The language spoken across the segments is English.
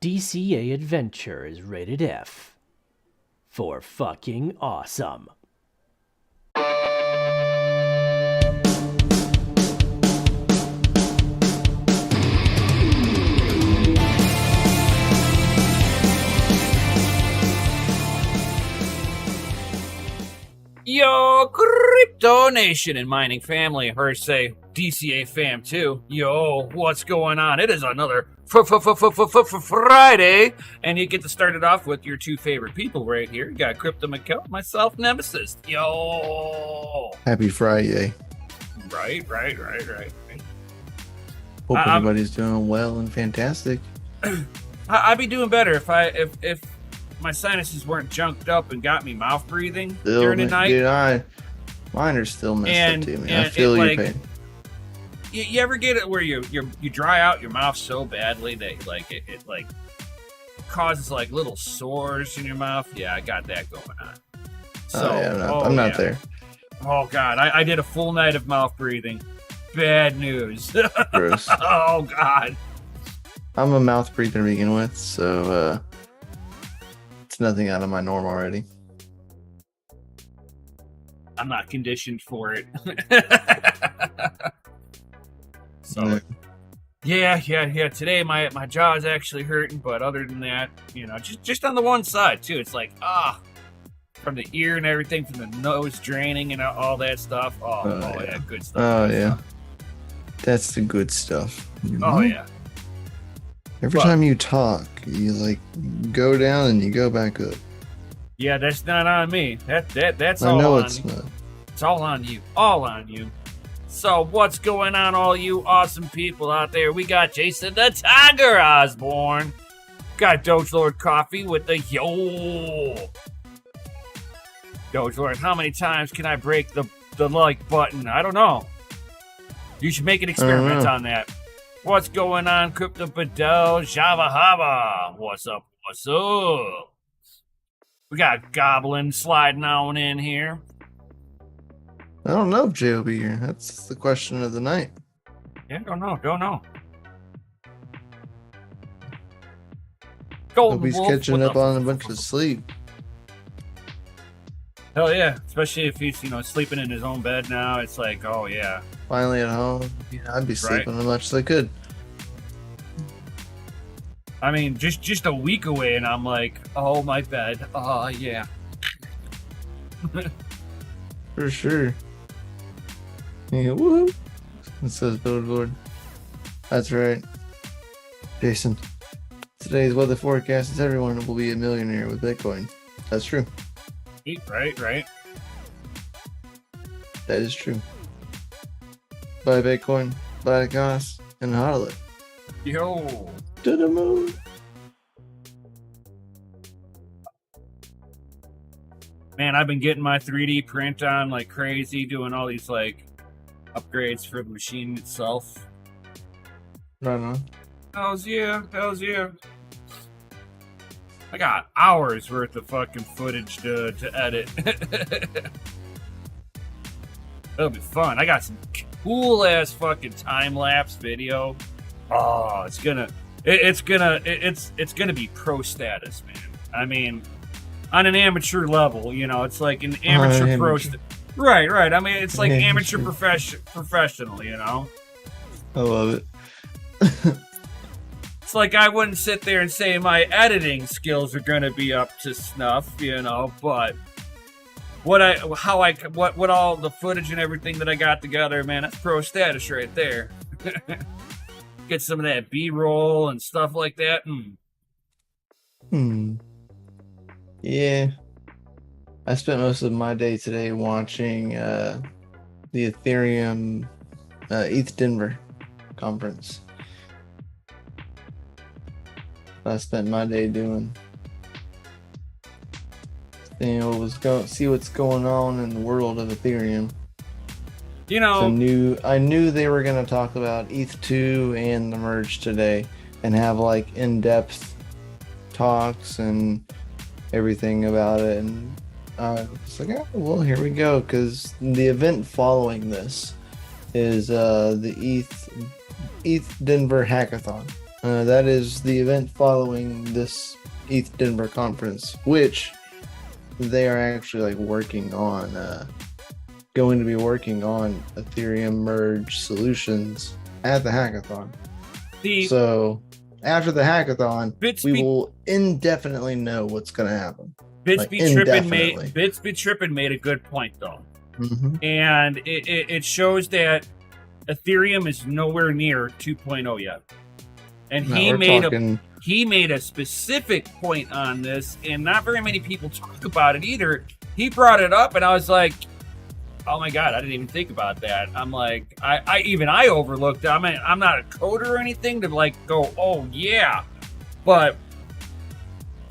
DCA adventure is rated F for fucking awesome. Yo, Crypto Nation and mining family, or say DCA fam too. Yo, what's going on? It is another Friday, and you get to start it off with your two favorite people right here. You got Crypto McKell, myself, Nemesis. Yo, happy Friday. Right. Hope everybody's doing well and fantastic. I'd be doing better if my sinuses weren't junked up and got me mouth breathing Still, during the night. Dude, mine are still messed up too, man. I feel your pain. You ever get it where you dry out your mouth so badly that it causes like little sores in your mouth? Yeah, I got that going on. So, I'm not there. Oh God, I did a full night of mouth breathing. Bad news. Gross. Oh God. I'm a mouth breather to begin with, so it's nothing out of my norm already. I'm not conditioned for it. So yeah. Today my jaw is actually hurting, but other than that, just on the one side too. It's like from the ear and everything, from the nose draining and all that stuff. Yeah, good stuff. Oh yeah, that's the good stuff. Oh yeah. Every time you talk, you go down and you go back up. Yeah, that's not on me. That's I all know on it's me. not. It's all on you. All on you. So what's going on, all you awesome people out there? We got Jason the Tiger Osborne. Got DogeLord Coffee with the yo. DogeLord, how many times can I break the like button? I don't know. You should make an experiment on that. What's going on, Crypto Bedell, Java Hava? What's up? We got Goblin sliding on in here. I don't know if Jay will be here. That's the question of the night. Yeah, don't know. Hope he's catching up on a bunch of sleep. Hell yeah, especially if he's sleeping in his own bed now. It's like, oh yeah. Finally at home. Yeah, I'd be sleeping as much as I could. I mean, just a week away, and I'm like, oh, my bed. Yeah. For sure. Yeah, woo! It says DogeLord. That's right. Jason, today's weather forecast is everyone will be a millionaire with Bitcoin. That's true. Right. That is true. Buy Bitcoin, buy gas, and hodl it. Yo. To the moon. Man, I've been getting my 3D print on like crazy, doing all these upgrades for the machine itself. Right on. Hells yeah. I got hours worth of fucking footage to edit. It'll be fun. I got some cool ass fucking time lapse video. Oh, it's gonna be pro status, man. I mean, on an amateur level, it's like an amateur pro. Right. I mean, it's like amateur professional, I love it. It's like I wouldn't sit there and say my editing skills are gonna be up to snuff, but what all the footage and everything that I got together, man, that's pro status right there. Get some of that B-roll and stuff like that. Yeah. I spent most of my day today watching the Ethereum ETH Denver conference. I spent my day doing. See what's going on in the world of Ethereum. I knew they were going to talk about ETH2 and the merge today and have in-depth talks and everything about it. And I was like, oh, well, here we go. Because the event following this is the ETH Denver Hackathon. That is the event following this ETH Denver conference, which they are actually like working on, going to be working on Ethereum merge solutions at the hackathon. So after the hackathon, we will indefinitely know what's going to happen. Bits be tripping made a good point though, and it shows that Ethereum is nowhere near 2.0 yet, and he made a specific point on this, and not very many people talk about it either. He brought it up, and I was like, oh my god, I didn't even think about that. I'm like, I overlooked it. I mean, I'm not a coder or anything to like go, oh yeah, but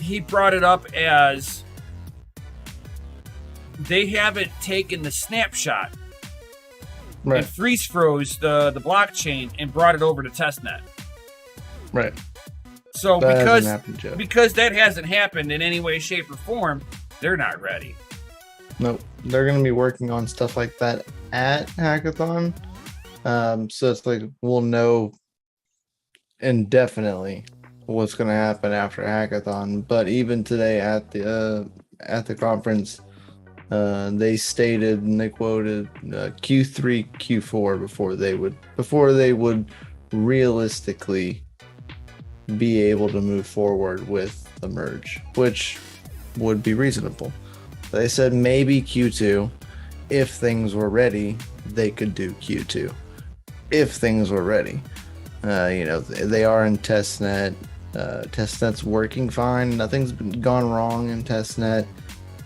he brought it up as they haven't taken the snapshot and freeze froze the blockchain and brought it over to testnet. Right. So because that hasn't happened in any way, shape, or form, they're not ready. Nope. They're going to be working on stuff like that at hackathon. So it's like we'll know indefinitely what's going to happen after hackathon. But even today at the conference, they stated and they quoted Q3, Q4 before they would realistically be able to move forward with the merge, which would be reasonable. They said maybe Q2. If things were ready, they could do Q2. If things were ready. They are in testnet. Testnet's working fine. Nothing's gone wrong in testnet.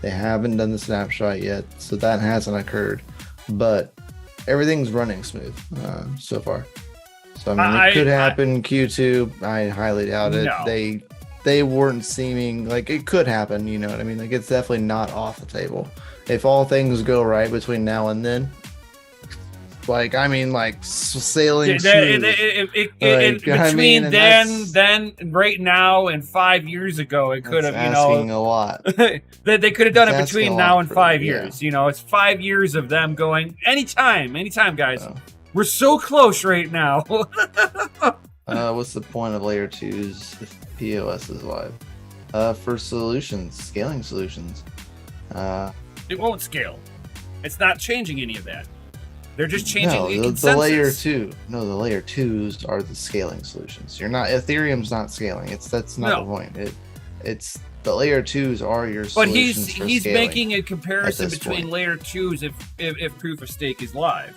They haven't done the snapshot yet, so that hasn't occurred. But everything's running smooth so far. So I mean, it could happen Q2. I highly doubt it. No. They weren't seeming like it could happen. You know what I mean? Like it's definitely not off the table. If all things go right between now and then, like I mean, like sailing between then right now and 5 years ago, it could have asking a lot. They could have done it between now and 5 years. You know, it's 5 years of them going anytime, guys. Oh. We're so close right now. What's the point of layer 2s if POS is live? For scaling solutions. It won't scale. It's not changing any of that. They're just changing the consensus. The layer 2. No, the layer 2s are the scaling solutions. Ethereum's not scaling. That's not the point. It's the layer 2s are your solutions. But he's making a comparison between layer 2s if proof of stake is live.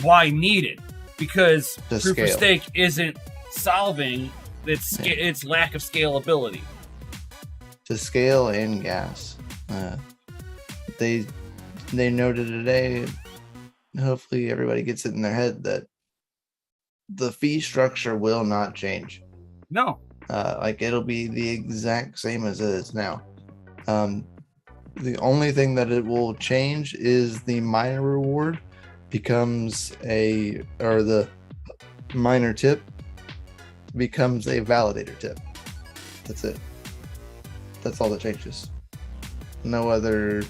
Why need it? Because proof of stake isn't solving its lack of scalability. To scale in gas. They noted today, hopefully everybody gets it in their head that the fee structure will not change. No. Like it'll be the exact same as it is now. The only thing that it will change is the miner reward the miner tip becomes a validator tip. That's it. That's all that changes. No other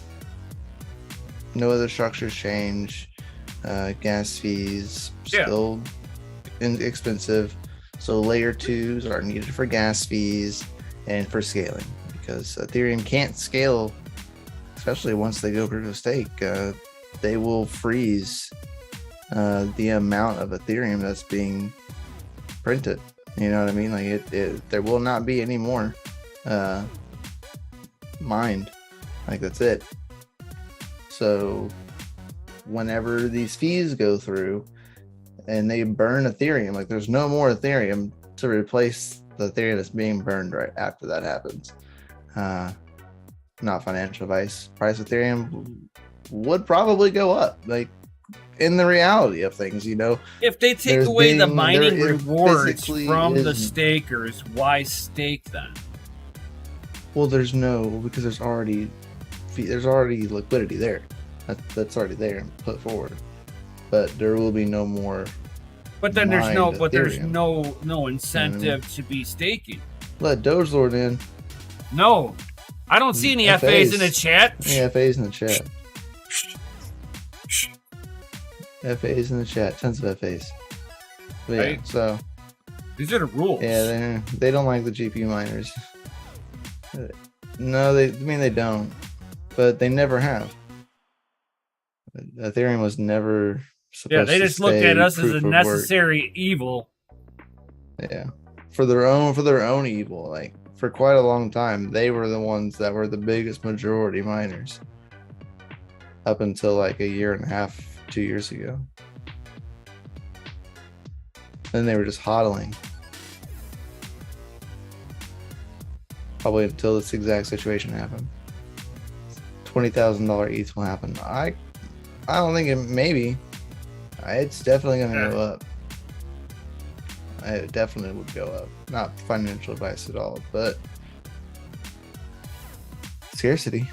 structures change. Gas fees still expensive. So layer 2s are needed for gas fees and for scaling, because Ethereum can't scale, especially once they go proof of stake. They will freeze the amount of Ethereum that's being printed. You know what I mean? Like there will not be any more mined. Like that's it. So whenever these fees go through and they burn Ethereum, like there's no more Ethereum to replace the Ethereum that's being burned right after that happens. Not financial advice. Price of Ethereum would probably go up, like in the reality of things, you know. If they take away the mining rewards from the stakers, why stake then? Well, because there's already liquidity there. That's already there and put forward. But there will be no more. But then there's no incentive to be staking. Let DogeLord in. No, I don't see any FAs in the chat. Yeah, FAs in the chat. FAs in the chat. Tons of FAs. But yeah, so These are the rules. Yeah, they don't like the GPU miners. No, they don't, but they never have. Ethereum was never supposed they to just look stay at us as proof a of necessary evil. work. Yeah, for their own evil. Like for quite a long time, they were the ones that were the biggest majority miners up until like a year and a half, 2 years ago. Then they were just hodling. Probably until this exact situation happened. $20,000 ETH will happen. I don't think it. Maybe it's definitely gonna go up. It definitely would go up. Not financial advice at all, but scarcity.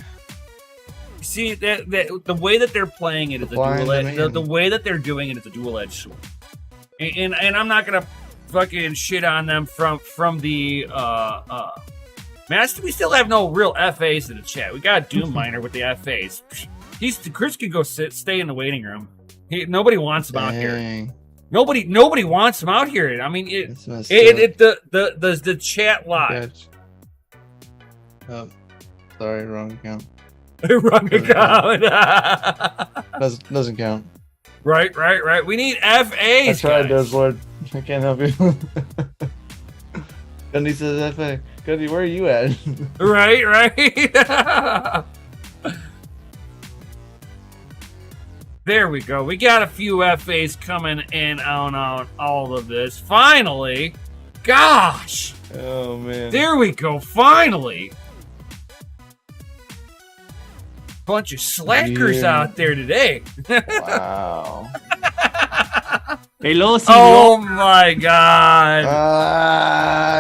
See that the way that they're playing it is a dual. The way that they're doing it is a dual-edged sword. And I'm not gonna fucking shit on them from the man. We still have no real FAs in the chat. We got Doom Miner with the FAs. Chris can go stay in the waiting room. Nobody wants him out here. Nobody wants him out here. I mean, the chat live. Oh, sorry, wrong account. Wrong account. Doesn't count. Right. We need FAs. That's right, DogeLord. I can't help you. Gundy says FA. Gundy, where are you at? Right. There we go. We got a few FAs coming in on all of this. Finally. Gosh. Oh, man. There we go. Finally. Bunch of slackers out there today. Wow. Hello, oh my god.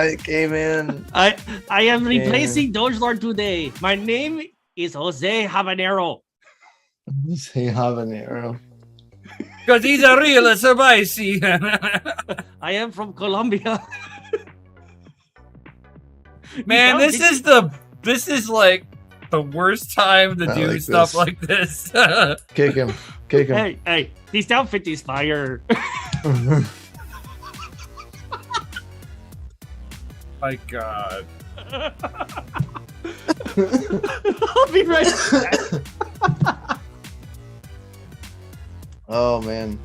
It came in. I am replacing DogeLord today. My name is Jose Habanero. Say habanero. Because he's a real spicy. I am from Colombia. Man, this is like the worst time to do like stuff this. like this. Kick him. Hey, this outfit is fire. My god. I'll be right back. Oh, man.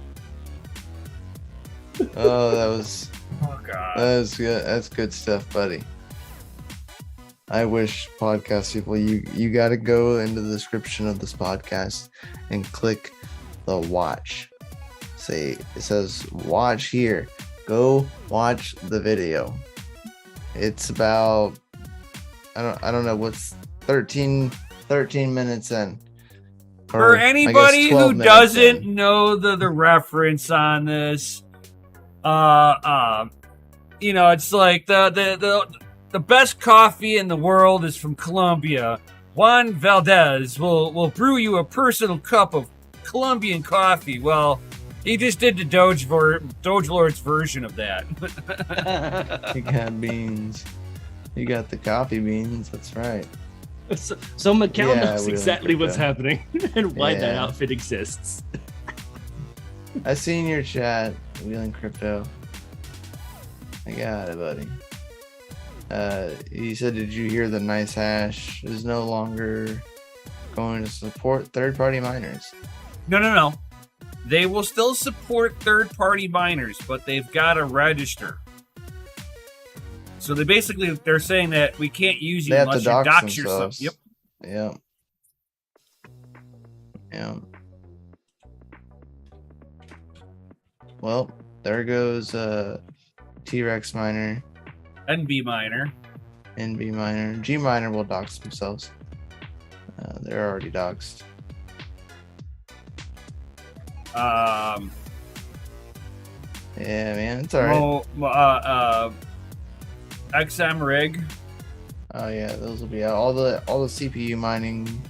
Oh, that was good. That's good stuff, buddy. I wish podcast people, you got to go into the description of this podcast and click the watch. It says watch here. Go watch the video. It's about I don't know what's 13 minutes in. For anybody who doesn't know the reference on this, it's like the best coffee in the world is from Colombia. Juan Valdez will brew you a personal cup of Colombian coffee. Well, he just did the DogeLord's version of that. You got beans. You got the coffee beans. That's right. So Mikhail knows exactly what's happening and why that Yeah. outfit exists. I seen your chat, Wheeling Crypto. I got it, buddy. You said, did you hear the Nice Hash is no longer going to support third-party miners? No. They will still support third-party miners, but they've got to register. So they're saying that we can't use you They have unless to you dox dox yourself. themselves. Yep. Yeah. Well, there goes T-Rex miner, NB miner. NB miner, G miner will dox themselves. They're already doxed. Yeah, man, it's alright. XM rig. Oh yeah, those will be out. All the CPU mining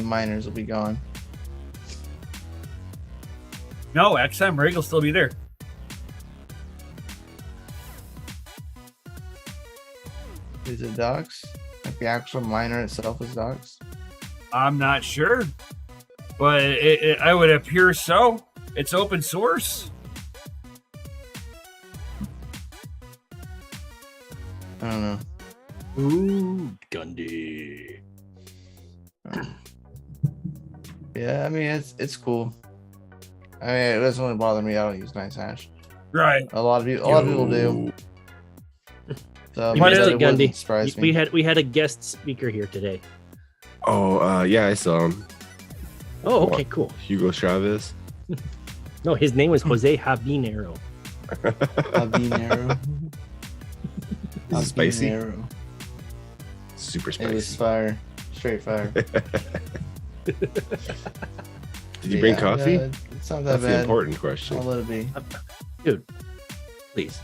miners will be gone. No, XM rig will still be there. Is it doxed? Like the actual miner itself is doxed? I'm not sure, but I would appear so. It's open source. don't know. Ooh, Gundy. Yeah, I mean it's cool. I mean, it doesn't really bother me. I don't use nice hash. Right. A lot of people do. So You But missed it it, wouldn't Gundy. surprise me. We had a guest speaker here today. Oh, yeah, I saw him. Oh, okay, cool. Hugo Chavez. No, his name was Jose Habanero. Habanero. Is it spicy? Habanero. Super It was spicy. fire. Straight fire. Did you bring coffee? Yeah, it's not that That's the bad. important question. I'll let it be. Dude, please.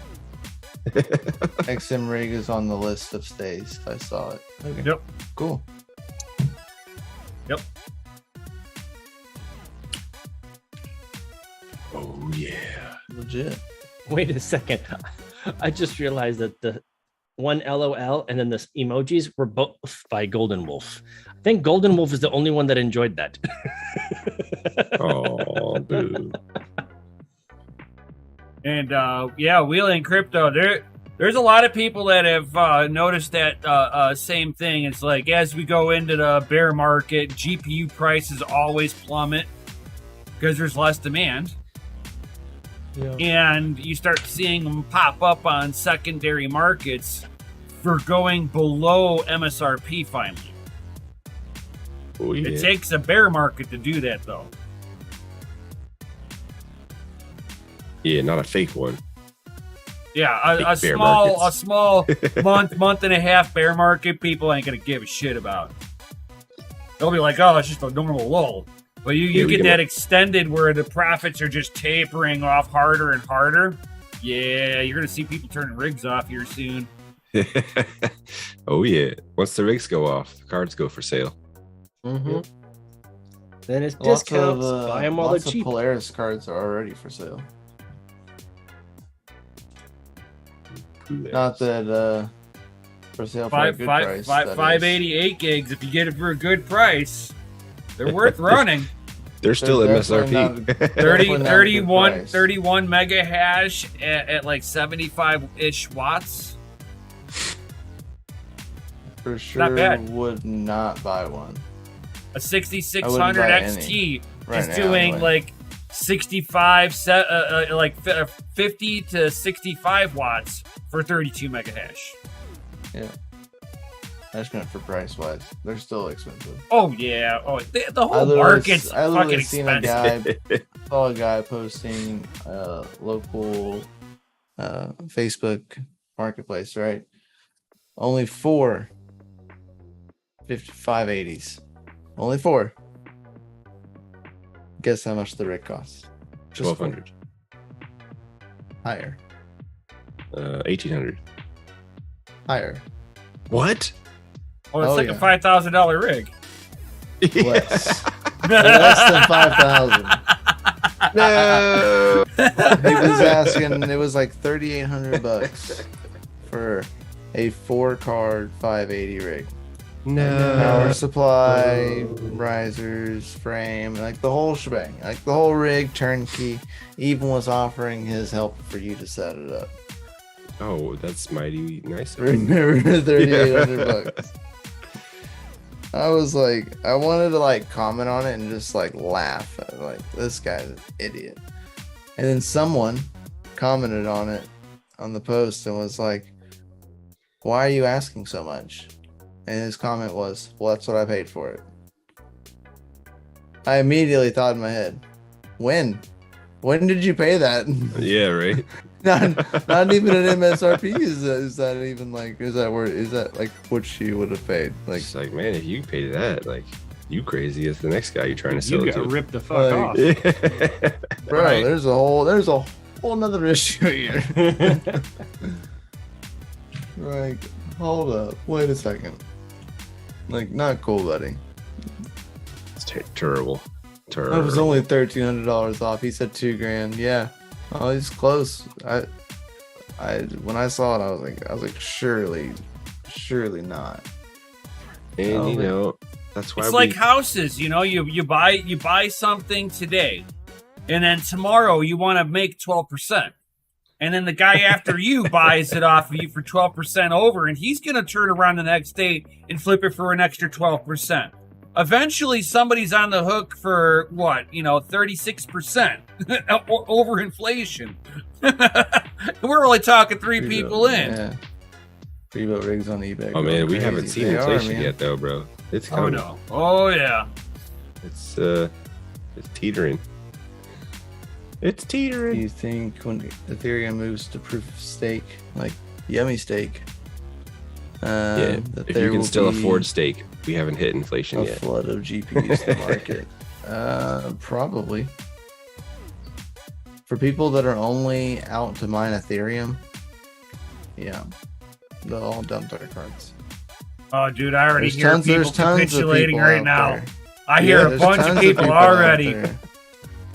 XM rig is on the list of stays. I saw it. Okay. Yep. Cool. Yep. Oh, yeah. Legit. Wait a second. I just realized that the one LOL and then the emojis were both by Golden Wolf. I think Golden Wolf is the only one that enjoyed that. Oh, boo. And yeah, Wheeling Crypto, there's a lot of people that have noticed that same thing. It's like as we go into the bear market, GPU prices always plummet because there's less demand. Yeah. And you start seeing them pop up on secondary markets for going below MSRP finally. Oh, yeah. It takes a bear market to do that, though. Yeah, not a fake one. Yeah, a Fake bear small month and a half bear market, people ain't gonna give a shit about. They'll be like, oh, it's just a normal lull. But you get that extended where the profits are just tapering off harder and harder. Yeah, you're gonna see people turning rigs off here soon. Oh, yeah. Once the rigs go off, the cards go for sale. Mm-hmm. Then it's Lots discounts. of, Buy them while they're lots of cheap. Polaris cards are already for sale. Not that for sale for a good price. that is. 588 gigs. If you get it for a good price, they're worth running. They're still They're MSRP. definitely not a good 31 price. mega hash at like 75-ish watts. For sure, Not bad. would not buy one. A I 6600 wouldn't buy XT right is now, doing anyway. like 65 50 to 65 watts for 32 mega hash. Yeah. I just meant for price wise. They're still expensive. Oh yeah. Oh, the I whole literally- market's I literally fucking seen a expensive. guy saw a guy posting local Facebook marketplace, right? Only 4 5580s. Only 4. Guess how much the rig costs? Just 1200. higher. 1800. Higher. What? Oh, it's Oh, like yeah. a $5,000 rig. Less. Less than 5,000. No. He was asking, it was like $3,800 for a 4-card 580 rig. No. Power supply, risers, frame, like the whole shebang, like the whole rig, turnkey. Even was offering his help for you to set it up. Oh, that's mighty nice. Remember, $3,800. I was like, I wanted to like comment on it and just like laugh. Like, this guy's an idiot. And then someone commented on it on the post and was like, why are you asking so much? And his comment was, well, that's what I paid for it. I immediately thought in my head, when did you pay that? Yeah, right. not even an MSRP. Is that even like, is that like what she would have paid? Like, It's like, man, if you pay that, like, you crazy as the next guy you're trying to sell You it got to. ripped the fuck off. bro, Right. there's a whole nother issue here. Like, hold up, wait a second. Like, not cool, buddy. It's terrible. I was only $1,300 off. He said $2,000. Yeah. Oh, he's close. I when I saw it, I was like, surely not. And Oh, you man. know, that's why It's like houses, you know, you buy something today, and then tomorrow you want to make 12%, and then the guy after you buys it off of you for 12% over, and he's going to turn around the next day and flip it for an extra 12%. Eventually, somebody's on the hook for 36% over inflation. We're only talking three people in. Yeah. Pre-built rigs on eBay. Oh man, we crazy. haven't seen They inflation man. yet though, bro. It's Oh coming. no! Oh yeah! It's teetering. It's Do teetering. you think when Ethereum moves to proof of stake, like Yummy Stake, Yeah, that if there you can will still be afford stake, we haven't hit inflation a yet. flood of GPUs in the market? Probably. For people that are only out to mine Ethereum, yeah, they'll all dump their cards. Oh, dude, I already hear There's people tons of capitulating people right out now. there. I hear Yeah, a there's bunch tons of people out already. there Well,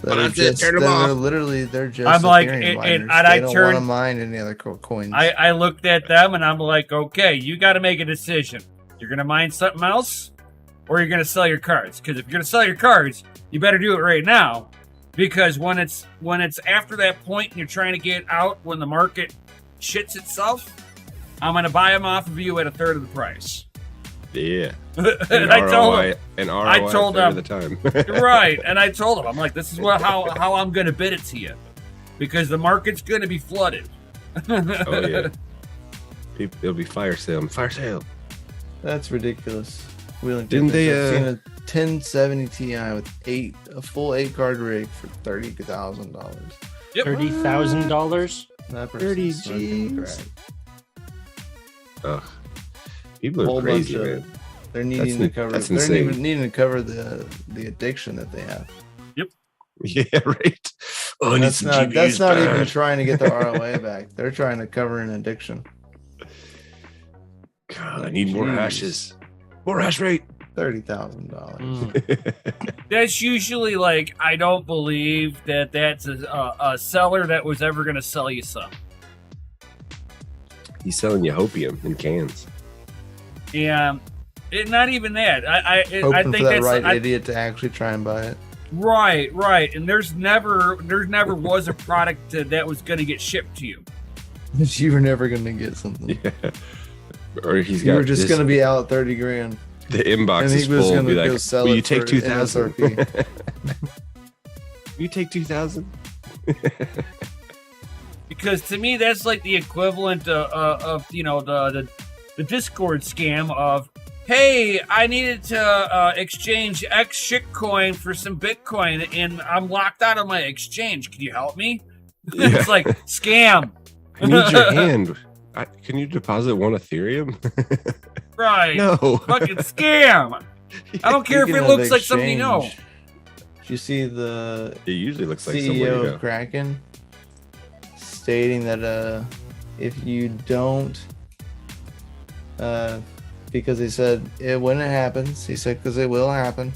that are that's it, just, turn 'em they're off. literally, they're just I'm like, Ethereum and miners. I They don't want to turned- mine any other coins. I looked at them and I'm like, okay, you got to make a decision. You're gonna mine something else, or you're gonna sell your cards. Because if you're gonna sell your cards, you better do it right now. Because when it's after that point and you're trying to get out when the market shits itself, I'm gonna buy them off of you at a third of the price. Yeah. And I told him, an ROI I told third of them- the time. right, and I told him, I'm like, this is how I'm gonna bid it to you, because the market's gonna be flooded. Oh yeah. It'll be fire sale. Fire sale. That's ridiculous. Didn't they, I've seen a 1070 Ti with a full 8-card rig for $30,000. Yep. $30,000. That 30 person's smoking Gs. crack. Ugh. People Whole are crazy, bunch of man. it. They're needing to cover. that's They're insane. even needing to cover the addiction that they have. Yeah, right. Oh, I need That's some not. GPUs That's not even bad. trying to get the ROA back. They're trying to cover an addiction. God, I need more Jeez. hashes. More hash rate. $30,000. That's usually like, I don't believe that that's a seller that was ever going to sell you some. He's selling you hopium in cans. And not even that. I Hoping think for that that's right idiot to actually try and buy it. right. And there's never was a product that was going to get shipped to you. You were never going to get something. Yeah. Or he's You got were just this- going to be out 30 grand. the inbox and is he was full. gonna Be go like, sell will it you take for 2,000? MSRP. You take 2,000? Because to me, that's like the equivalent of the Discord scam of, hey, I needed to exchange X shitcoin for some Bitcoin, and I'm locked out of my exchange. Can you help me? Yeah. It's like scam. I need your hand. Can you deposit 1 Ethereum? Right. No. Fucking scam. I don't care if Speaking it of looks like something you know. exchange, Did you see the It usually looks like somewhere CEO you of go. Kraken stating that if you don't, because he said when it happens, he said because it will happen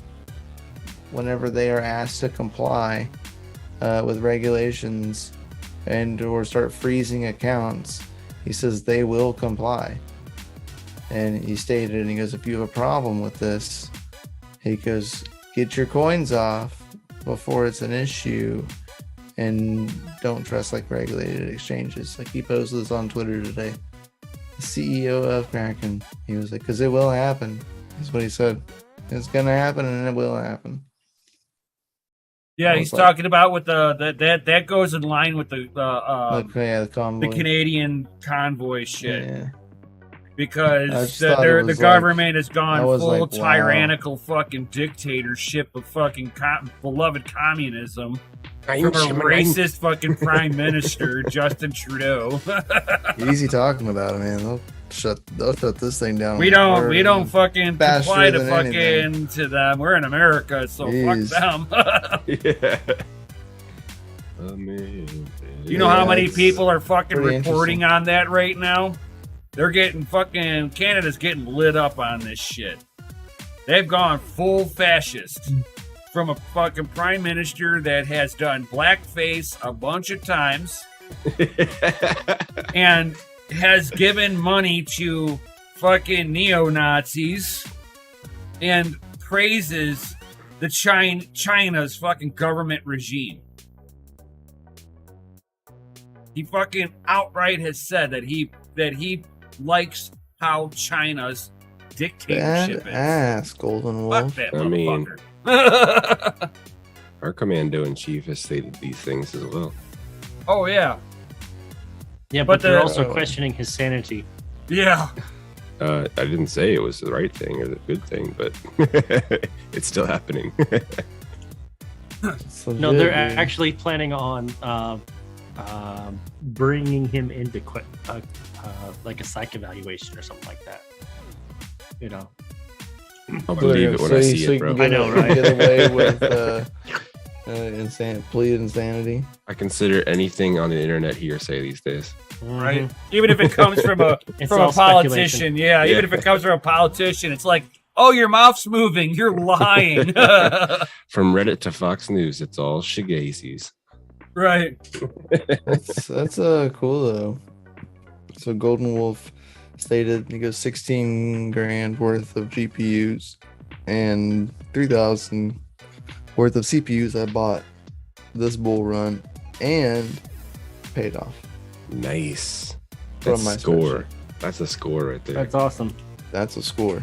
whenever they are asked to comply with regulations and or start freezing accounts, he says they will comply. And he stated, and he goes, if you have a problem with this, he goes, get your coins off before it's an issue, and don't trust like regulated exchanges. Like he posted this on Twitter today. The CEO of Kraken, he was like, because it will happen. Is what he said. It's gonna happen, and it will happen. Yeah, I he's was like- talking about with that goes in line with the The convoy. Canadian convoy shit. Yeah. I because just thought it the was government has I gone was full like, wow. tyrannical fucking dictatorship of fucking beloved communism from a racist fucking prime minister, Justin Trudeau. Easy talking about it, man. They'll shut this thing down. we don't fucking faster comply to than fucking anything. to them. We're in America, so Jeez. fuck them. Yeah. Amazing. You know how many it's people are fucking pretty reporting on that right now? They're getting fucking Canada's getting lit up on this shit. They've gone full fascist from a fucking prime minister that has done blackface a bunch of times and has given money to fucking neo-Nazis and praises the China's fucking government regime. He fucking outright has said that he likes how China's dictatorship is. Ass Golden Fuck Wolf. that I mean- motherfucker. Our commando-in-chief has stated these things as well. Oh yeah, Yeah, But but they're the- also questioning his sanity. yeah. I didn't say it was the right thing or the good thing, but it's still happening. It's No, legit, they're dude. actually planning on bringing him into like a psych evaluation or something like that. You know, I'll believe it when I see it, bro. I know, right? Get away with plead insanity. I consider anything on the internet hearsay these days. Right. Even if it comes from a It's from a all politician, speculation. yeah. Even if it comes from a politician, it's like, oh, your mouth's moving. You're lying. From Reddit to Fox News, it's all shigazis. Right. That's cool though. So Golden Wolf stated he goes 16 grand worth of GPUs and 3,000 worth of CPUs I bought this bull run and paid off. Nice. From That's my score. spreadsheet. That's a score right there. That's awesome. That's a score.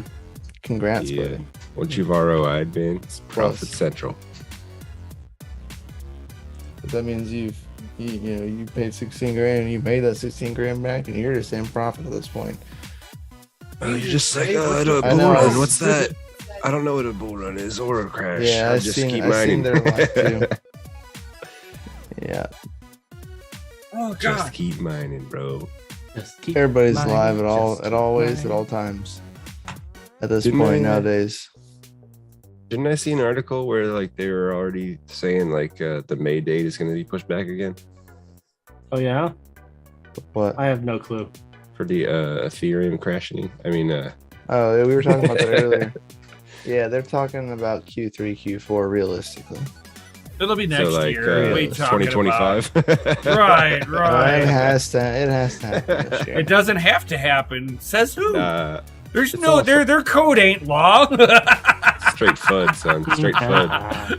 Congrats, Yeah. buddy. Once you've ROI'd, man, it's profit Plus. central. But that means you paid 16 grand and you made that 16 grand back and you're just in profit at this point. You just like, I bull know, run. it's- What's that? I don't know what a bull run is or a crash. Yeah, I I've just seen keep I've mining. seen their life too. Yeah. Oh Just god. keep mining, bro. Just keep Everybody's mining, live at just keep always, at mining. all times. At this Didn't point I- nowadays. Didn't I see an article where like they were already saying like the May date is going to be pushed back again Oh yeah, What? I have no clue. for the Ethereum crashing? I mean, Oh, yeah, we were talking about that earlier. Yeah, they're talking about Q3, Q4 realistically. It'll be next so like year. What are you talking 2025. about? Right, It right. has to happen this year. It doesn't have to happen. Says who? There's it's no also- their code ain't law. Straight FUD, son. Straight FUD.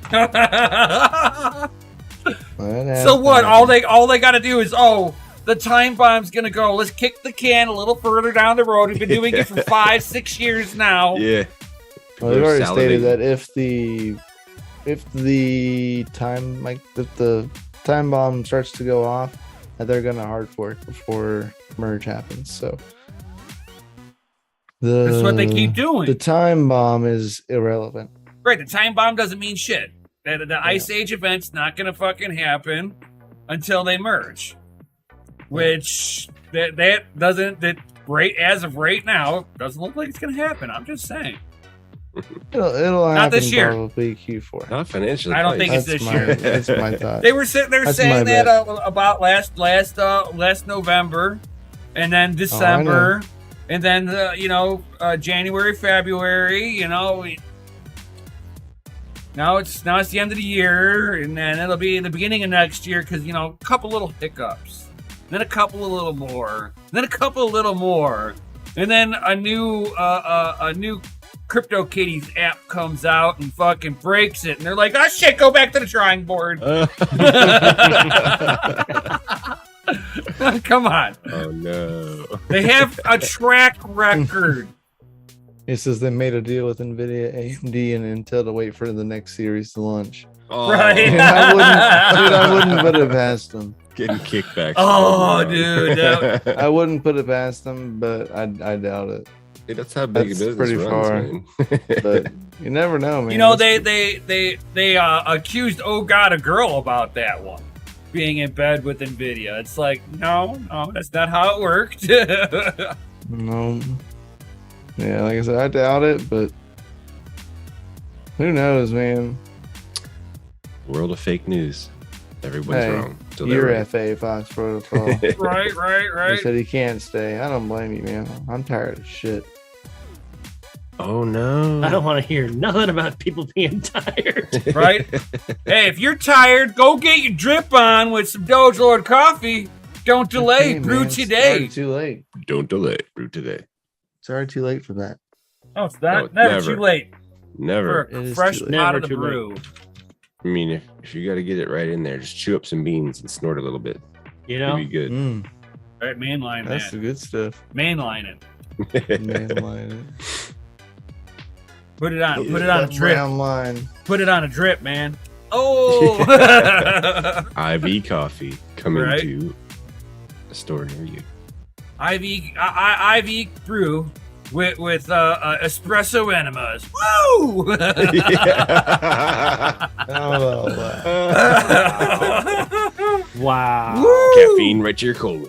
So what? All they got to do is the time bomb's gonna go. Let's kick the can a little further down the road. We've been doing it for 5-6 years now. Yeah. Well, they've already stated Salivating. that if the time bomb starts to go off, that they're gonna hard fork before merge happens. So That's what they keep the doing. time bomb is irrelevant. Right, the time bomb doesn't mean shit. The Ice Age event's not gonna fucking happen until they merge. Which that right as of right now doesn't look like it's gonna happen. I'm just saying. It'll happen Not this year. probably Q4. Not financially. I don't think it's That's this my, year. That's my thought. They're That's saying my that bet. about last November, and then December, and then January, February. Now it's the end of the year, and then it'll be the beginning of next year because a couple little hiccups, then a couple a little more, then a couple a little more, and then a new CryptoKitties app comes out and fucking breaks it, and they're like, "Oh shit, go back to the drawing board." Come on, Oh no. they have a track record. It says they made a deal with Nvidia, AMD, and Intel to wait for the next series to launch. Oh, Right. I wouldn't put it past them. Getting kickbacks. Oh, dude, that- I wouldn't put it past them, but I doubt it. Hey, that's how big a That's business pretty runs, far. man. But you never know, man. they accused Oh God a Girl about that one being in bed with Nvidia. It's like, no, that's not how it worked. No. Yeah, like I said, I doubt it, but who knows, man? World of fake news. Everyone's Hey, wrong. till they're You're right. FA Fox Protocol. right. He said he can't stay. I don't blame you, man. I'm tired of shit. Oh no. I don't want to hear nothing about people being tired. Right? Hey, if you're tired, go get your drip on with some DogeLord coffee. Don't delay. Hey, Brew man, it's today. already too late. Don't delay. Brew today. It's already too late for that. Oh, it's not Oh, never never. too late Never. for a It is fresh too pot late. Never of the too late. brew. I mean, if you got to get it right in there, just chew up some beans and snort a little bit. You know, It'd be good. All right, mainline That's that. the good stuff. Mainline it. Mainline it. Put it on. Yeah, Put it on a that drip. brown line. Put it on a drip, man. Oh. IV coffee coming Right. to a store near you. IV brew with espresso enemas. Woo! Oh, wow. Woo! Caffeine right to your colon.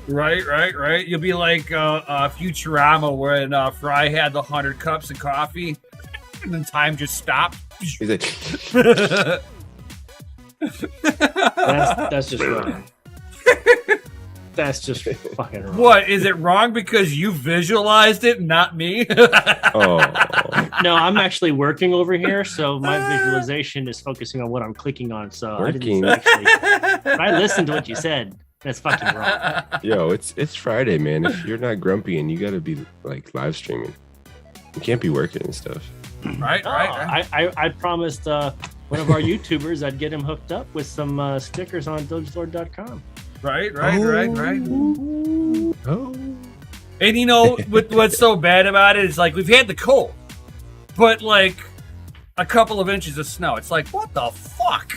Right. You'll be like Futurama when Fry had the 100 cups of coffee, and then time just stopped. He's like, That's just wrong. That's just fucking wrong. What is it wrong because you visualized it, not me? oh, No, I'm actually working over here, so my visualization is focusing on what I'm clicking on. So Working. I listened to what you said. That's fucking wrong. yo, it's Friday, man. If you're not grumpy and you gotta be like live streaming, you can't be working and stuff. right. I promised one of our YouTubers I'd get him hooked up with some stickers on DogeLord.com. Right. Oh, And you know what's so bad about it is like we've had the cold, but like a couple of inches of snow. It's like what the fuck?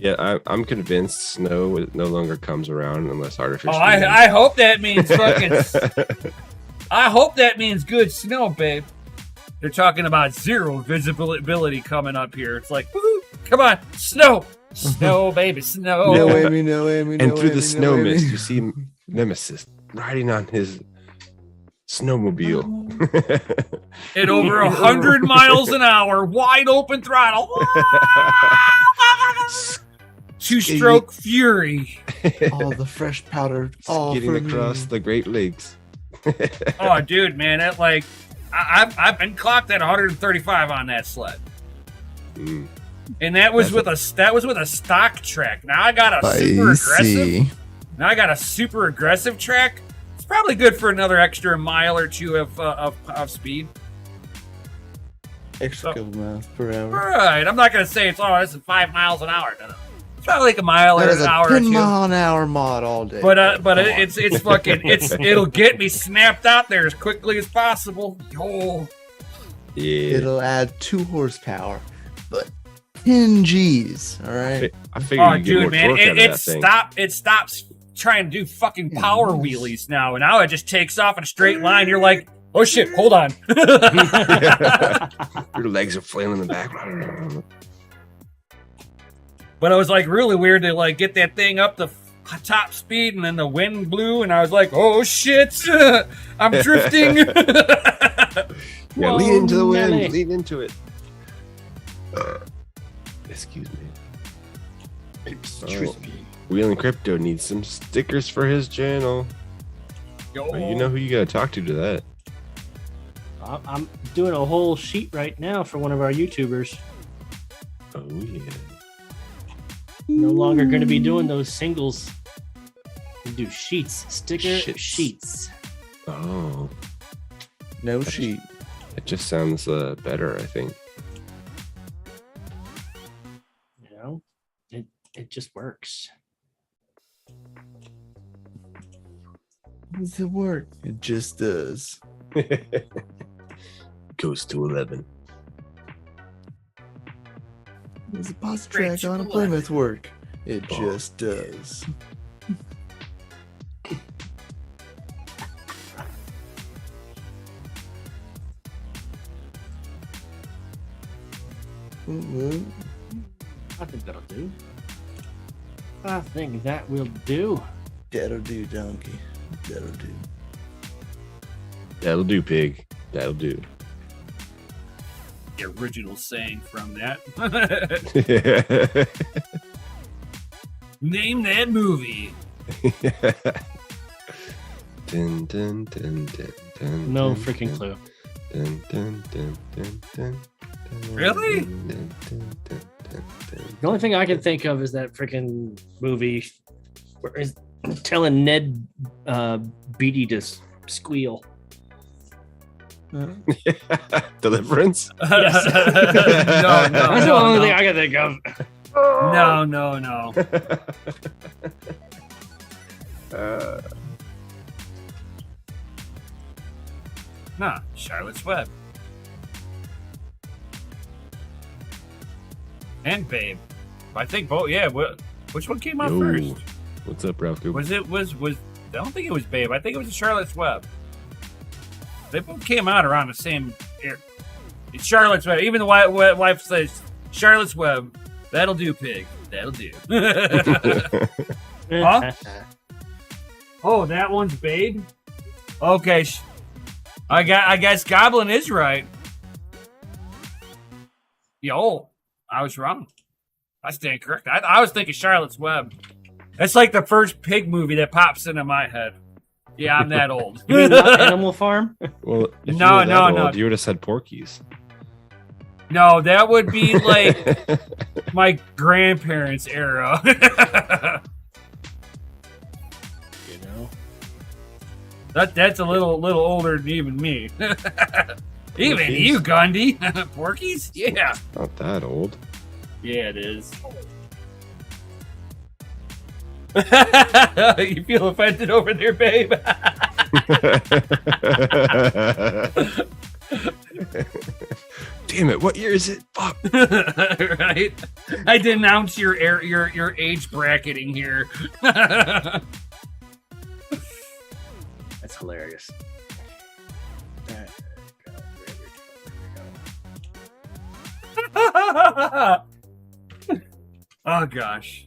yeah. I'm convinced snow no longer comes around unless artificial. Oh, I hope that means fucking. I hope that means good snow, babe. They're talking about zero visibility coming up here. It's like, woo, come on, snow, baby, snow. No, Amy, no, Amy, no, And through Amy, the snow no, mist, Amy. you see Nemesis riding on his snowmobile. At over 100 miles an hour, wide open throttle. Two-stroke fury. All the fresh powder, all Getting for across me. the Great Lakes. Oh, dude, man, that like, I've been clocked at 135 on that sled, Mm. and that was with a stock track. Now I got a super aggressive. Now I got a super aggressive track. It's probably good for another extra mile or two of speed. Extra couple miles per hour. Right. I'm not gonna say it's this is 5 miles an hour. No. It's probably like a mile or That is an a hour or 10 two. mile an hour mod all day. But Come on. it's fucking it'll get me snapped out there as quickly as possible. Yo. Yeah. It'll add 2 horsepower, but 10 G's. All right. I figured Oh, you get more dude, man, torque out of that thing. it stops trying to do fucking power wheelies now, and now it just takes off in a straight line. You're like, oh shit, hold on. Your legs are flailing in the back. But it was like really weird to like get that thing up to top speed, and then the wind blew, and I was like, oh shit, I'm drifting. Yeah, Whoa, lean into the wind. Nelly. Lean into it. Excuse me. Oh, Wheeling Crypto needs some stickers for his channel. Yo. Well, you know who you gotta talk to that. I'm doing a whole sheet right now for one of our YouTubers. Oh yeah. No longer going to be doing those singles. We do sheets, sticker Shits. sheets. Oh, No sheet. it just sounds better. I think. You know, it just works. Does it work? It just does. Goes to 11. Does a pause Great track on a chocolate. Plymouth work? It Oh. just does. Ooh, I think that'll do. I think that will do. that'll do, donkey. That'll do. That'll do, pig. That'll do. The original saying from that. Name that movie. Dun, dun, dun, dun, dun, No dun, freaking dun, clue. dun, dun, dun, dun, dun, dun, Really? dun, dun, dun, dun, dun, The only thing I can think of is that freaking movie where is telling Ned Beatty to squeal. dun. Deliverance? No. That's the only thing I can think of. No, no, no. Nah, Charlotte's Web. And Babe. I think both. Yeah. Which one came out Yo. first? What's up, Ralph? Was I don't think it was Babe. I think it was Charlotte's Web. They both came out around the same year. It's Charlotte's Web. Even the wife says Charlotte's Web. That'll do, pig. That'll do. Huh? Oh, that one's Babe. Okay. I guess Goblin is right. Yo, I was wrong. I stand correct. I was thinking Charlotte's Web. That's like the first pig movie that pops into my head. Yeah, I'm that old. You mean not Animal Farm? Well, if No, you were that no. old, you would have said Porky's. No, that would be like my grandparents' era. You know. That's a little older than even me. Even Porky's? you, Gundy. Porky's? Yeah. Not that old. Yeah, it is. You feel offended over there, babe? Damn it! What year is it? Fuck. Right? I denounce your age bracketing here. That's hilarious. Oh gosh.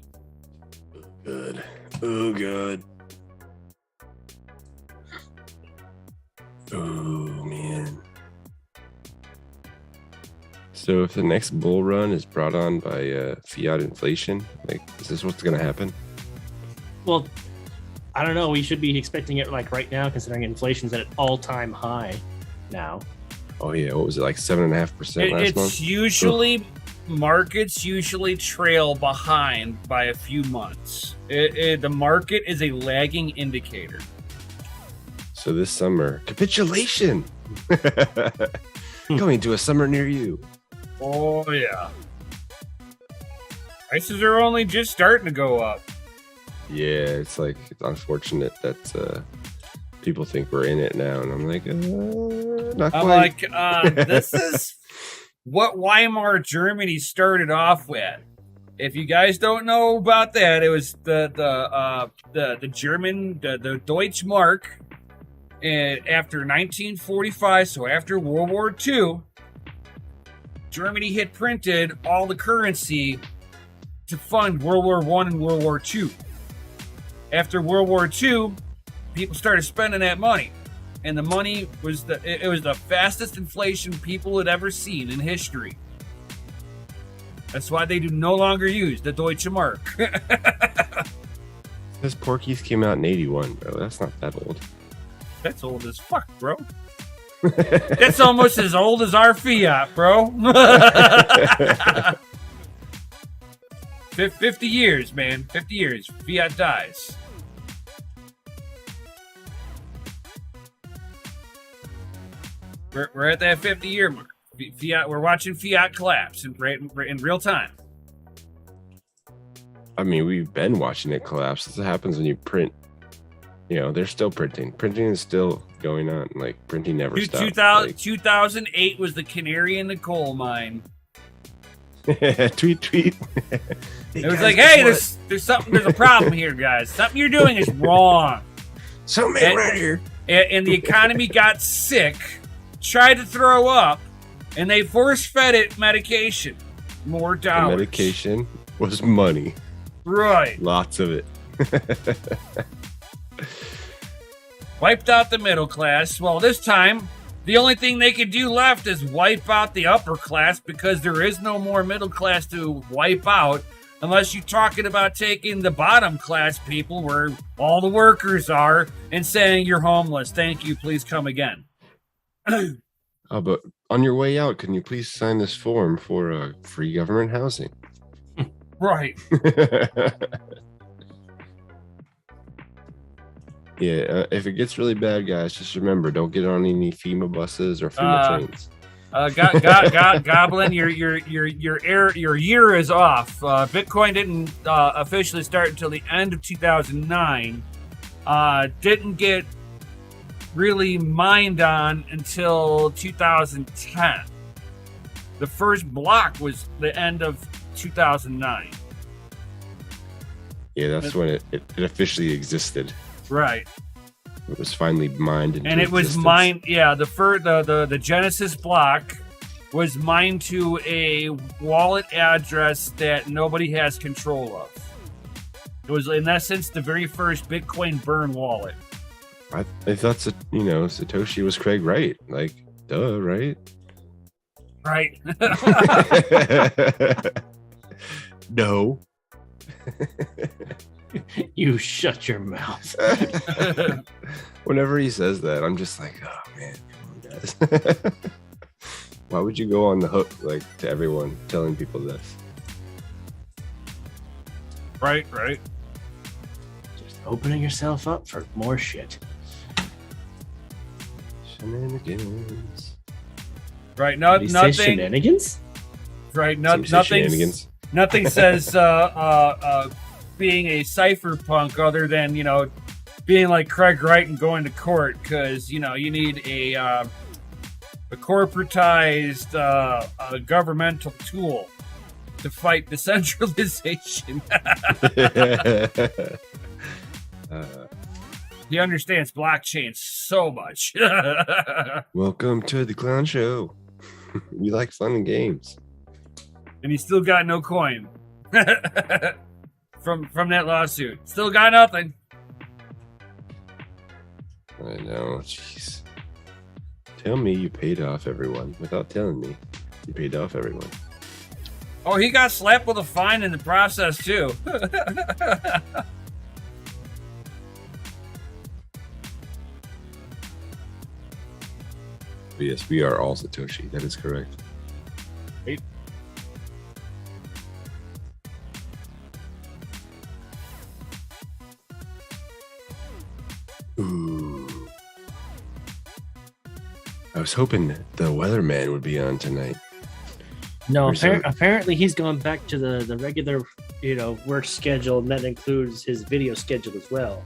Good. Oh god. Oh man. So if the next bull run is brought on by fiat inflation, like, is this what's gonna happen? Well, I don't know. We should be expecting it like right now, considering inflation's at an all-time high now. Oh yeah, what was it, like 7.5% last It's month? usually markets usually trail behind by a few months. The market is a lagging indicator. So this summer, capitulation coming to a summer near you. Oh yeah. Prices are only just starting to go up. Yeah, it's like, it's unfortunate that people think we're in it now, and I'm like, not I'm quite. like, this is what Weimar Germany started off with. If you guys don't know about that, it was the German, the Deutsche Mark, and after 1945, so after World War II, Germany had printed all the currency to fund World War I and World War II. After World War II, people started spending that money, and the money was the fastest inflation people had ever seen in history. That's why they do no longer use the Deutsche Mark. This Porky's came out in 81, bro. That's not that old. That's old as fuck, bro. That's almost as old as our fiat, bro. 50 years, man. 50 years. Fiat dies. We're at that 50-year mark. Fiat. We're watching fiat collapse in real time. I mean, we've been watching it collapse. That's what happens when you print. You know, they're still printing. Printing is still going on. Like, printing never stops. 2008 was the canary in the coal mine. Tweet. It was like, hey, there's a problem here, guys. Something you're doing is wrong. Something ain't right here. And the economy got sick, tried to throw up, and they force-fed it medication. More The dollars. medication was money. Right. Lots of it. Wiped out the middle class. Well, this time, the only thing they could do left is wipe out the upper class, because there is no more middle class to wipe out unless you're talking about taking the bottom class people where all the workers are and saying you're homeless. Thank you. Please come again. Oh, but on your way out, can you please sign this form for free government housing? Right. Yeah, if it gets really bad, guys, just remember, don't get on any FEMA buses or FEMA trains. Goblin, your year is off. Bitcoin didn't officially start until the end of 2009. Didn't get really mined on until 2010. The first block was the end of 2009. Yeah, that's when it officially existed. Right. It was finally mined into And it was existence. mined, yeah, the Genesis block was mined to a wallet address that nobody has control of. It was, in essence, the very first Bitcoin burn wallet. I thought, Satoshi was Craig Wright. Like, duh, right? Right. No. You shut your mouth. Whenever he says that, I'm just like, oh man, come on, guys. Why would you go on the hook to everyone telling people this? Right. Just opening yourself up for more shit. Shenanigans. Right. Did he say Nothing. shenanigans? Right. Some say shenanigans. Nothing says being a cypherpunk other than being like Craig Wright and going to court, because you need a corporatized governmental tool to fight decentralization. He understands blockchain so much. Welcome to the Clown Show. We like fun and games. And he still got no coin from that lawsuit. Still got nothing. I know, jeez. Tell me you paid off everyone without telling me you paid off everyone. Oh, he got slapped with a fine in the process too. But yes, we are all Satoshi. That is correct. Right. Ooh. I was hoping the weatherman would be on tonight. No, Where's that? apparently he's gone back to the regular, work schedule, and that includes his video schedule as well.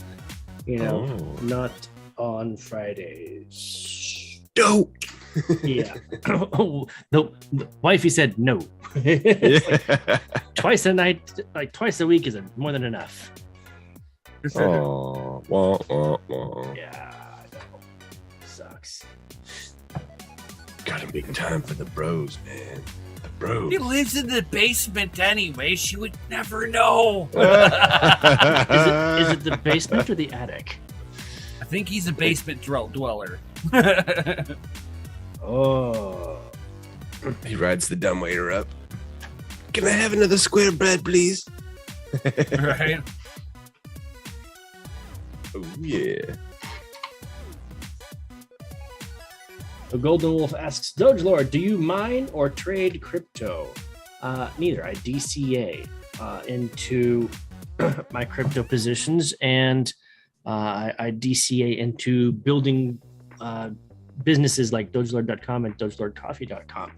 Not on Fridays. Dope. Yeah. No, wifey said no. Twice a night, twice a week is more than enough. Oh, wah, wah, wah. Yeah, I know. Sucks. Gotta make time for the bros, man. The bros. He lives in the basement anyway. She would never know. Is it the basement or the attic? I think he's a basement dweller. Oh. He rides the dumbwaiter up. Can I have another square bread, please? Right. Oh, yeah. The Golden Wolf asks, DogeLord, do you mine or trade crypto? Neither. I DCA into my crypto positions, and I DCA into building businesses like DogeLord.com and DogeLordCoffee.com.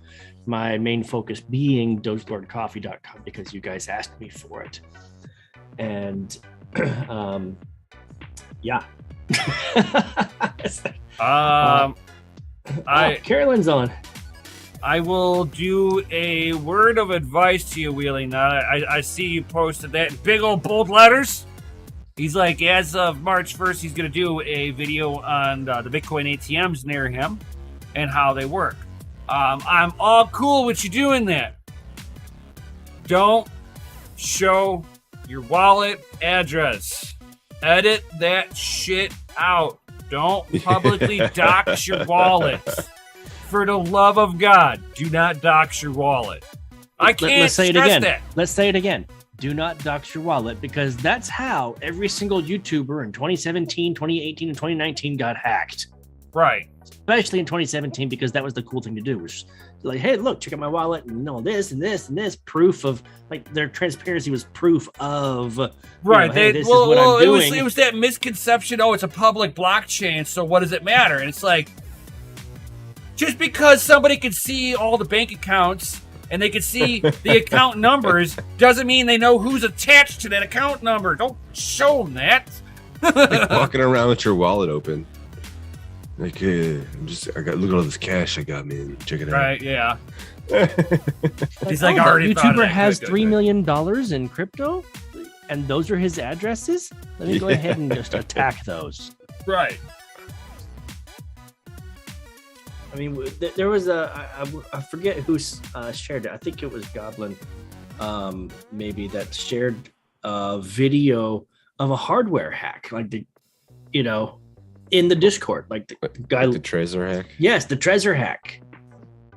My main focus being DogeLordCoffee.com because you guys asked me for it. And yeah. Carolyn's on. I will do a word of advice to you, Wheelie. Now, I see you posted that in big old bold letters. He's like, as of March 1st, he's going to do a video on the Bitcoin ATMs near him and how they work. I'm all cool with you doing that. Don't show your wallet address. Edit that shit out. Don't publicly dox your wallet. For the love of God, do not dox your wallet. I can't Let's say it stress again. that. Let's say it again. Do not dox your wallet, because that's how every single YouTuber in 2017, 2018, and 2019 got hacked. Right. Especially in 2017, because that was the cool thing to do. Was like, hey, look, check out my wallet and all this and this and this. Proof of, like, their transparency was proof of, right. Hey, this is what I'm doing. It was that misconception. Oh, it's a public blockchain, so what does it matter? And it's like, Just because somebody can see all the bank accounts and they can see the account numbers doesn't mean they know who's attached to that account number. Don't show them that. Like walking around with your wallet open. Like, look at all this cash I got, man. Check it out. Right, yeah. He's Like, like, oh, already that thought of YouTuber that. has Good, $3 good. million in crypto, and those are his addresses. Let me go Yeah. ahead and just attack those. Right. I mean, there was I forget who shared it. I think it was Goblin, maybe, that shared a video of a hardware hack, like in the Discord, like the guy. The Trezor hack. Yes, the Trezor hack.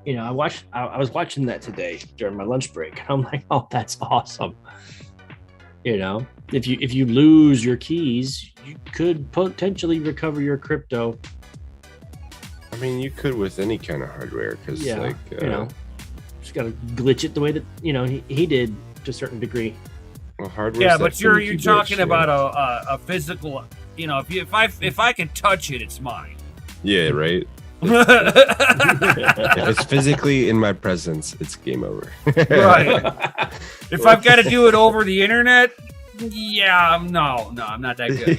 I was watching that today during my lunch break. I'm like, oh, that's awesome. If you lose your keys, you could potentially recover your crypto. I mean, you could with any kind of hardware, because just gotta glitch it the way that he did to a certain degree. well, hardware. Yeah, but you're talking about a physical. If I can touch it, it's mine. Yeah, right. Right. If it's physically in my presence, it's game over. If I've got to do it over the internet, yeah, no, I'm not that good.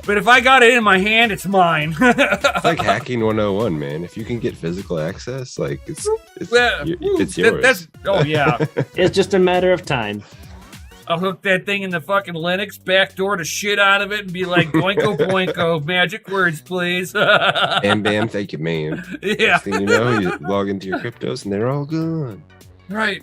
But if I got it in my hand, it's mine. It's like hacking 101, man. If you can get physical access, like it's yours. Oh yeah. It's just a matter of time. I'll hook that thing in the fucking Linux, backdoor the shit out of it, and be like, boinko boinko, magic words, please. Bam bam, thank you, man. Yeah. Next thing you know, you log into your cryptos and they're all gone. Right.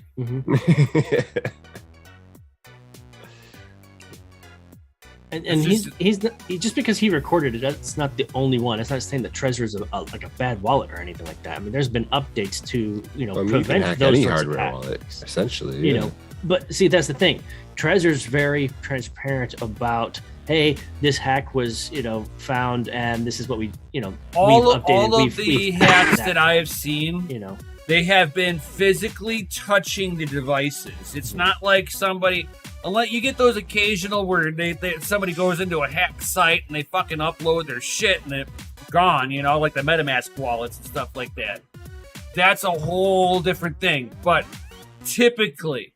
And It's he's just because he recorded it, that's not the only one. It's not saying that Trezor is like a bad wallet or anything like that. I mean, there's been updates to You can prevent hack those any sorts of hardware attacks. wallet, essentially. You know, but see, that's the thing. Trezor's very transparent about, hey, this hack was found, and this is what we All we've of updated. the hacks that I have seen, they have been physically touching the devices. It's not like somebody, unless you get those occasional where somebody goes into a hack site and they fucking upload their shit and it's gone, like the MetaMask wallets and stuff like that. That's a whole different thing. But typically,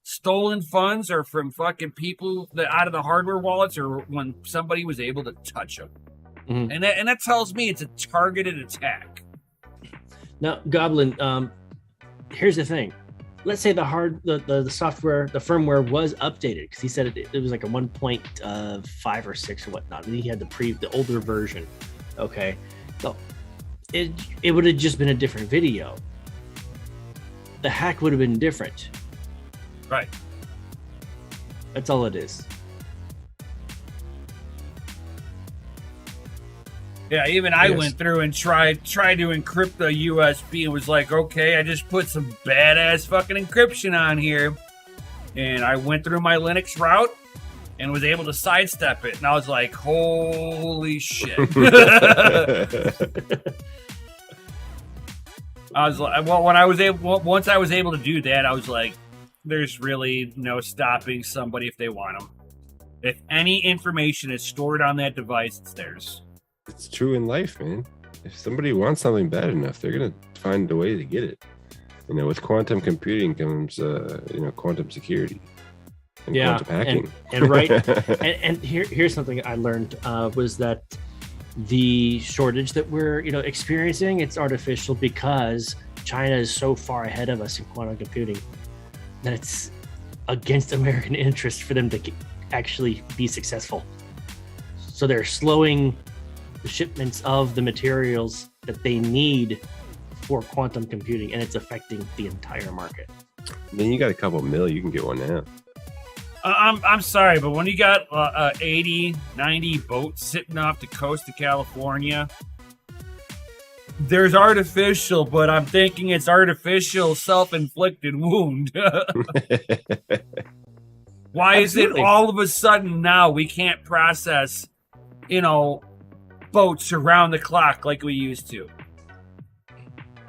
stolen funds are from fucking people that out of the hardware wallets, or when somebody was able to touch them. Mhm. And that tells me it's a targeted attack. Now, Goblin, here's the thing. Let's say the software, the firmware was updated, because he said it was like a 1.5 or 6 or whatnot. And he had the older version. Okay, so it would have just been a different video. The hack would have been different. Right. That's all it is. Yeah, even I Yes. went through and tried to encrypt the USB and was like, okay, I just put some badass fucking encryption on here. And I went through my Linux route and was able to sidestep it. And I was like, holy shit. I was like, well, once I was able to do that, I was like, there's really no stopping somebody if they want them. If any information is stored on that device, it's theirs. It's true in life, man. If somebody wants something bad enough, they're gonna find a way to get it. With quantum computing comes, quantum security and quantum hacking. And right. and here's something I learned was that the shortage that we're experiencing, it's artificial, because China is so far ahead of us in quantum computing that it's against American interest for them to actually be successful. So they're slowing the shipments of the materials that they need for quantum computing, and it's affecting the entire market. Then you got a couple mil, you can get one now. I'm sorry, but when you got 80, 90 boats sitting off the coast of California, there's artificial, but I'm thinking it's artificial self-inflicted wound. Why is it Absolutely. all of a sudden now we can't process, boats around the clock like we used to?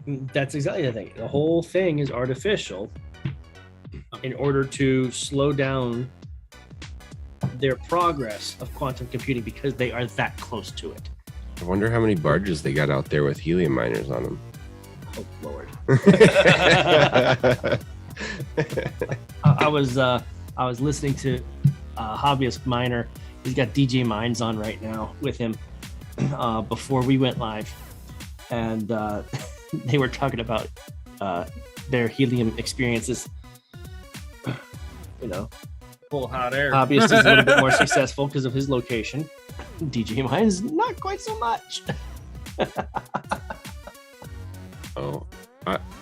That's exactly the thing. The whole thing is artificial in order to slow down their progress of quantum computing, because they are that close to it. I wonder how many barges they got out there with helium miners on them. Oh Lord. I was listening to Hobbyist Miner. He's got DJ Mines on right now with him before we went live, and they were talking about their helium experiences. You know, Full hot air. Hobbyist is a little bit more successful because of his location. DJ Mines not quite so much. Oh,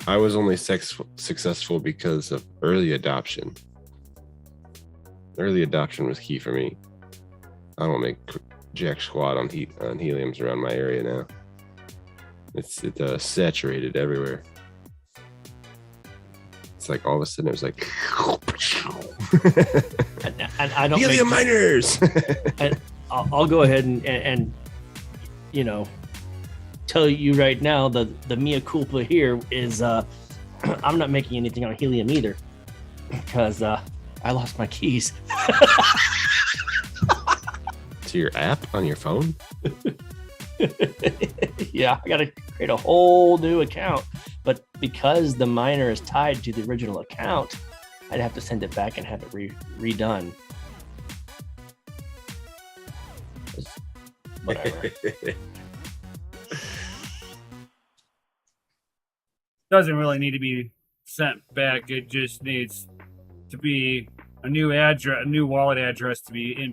I was only successful because of early adoption. Early adoption was key for me. I don't make jack squat on heliums around my area now. It's saturated everywhere. It's like all of a sudden it was like and I don't helium make, miners. I'll go ahead and you know, tell you right now the mea culpa here is I'm not making anything on helium either because I lost my keys. To your app on your phone? Yeah, I gotta create a whole new account, but because the miner is tied to the original account, I'd have to send it back and have it redone. Whatever. Doesn't really need to be sent back. It just needs to be a new address, a new wallet address to be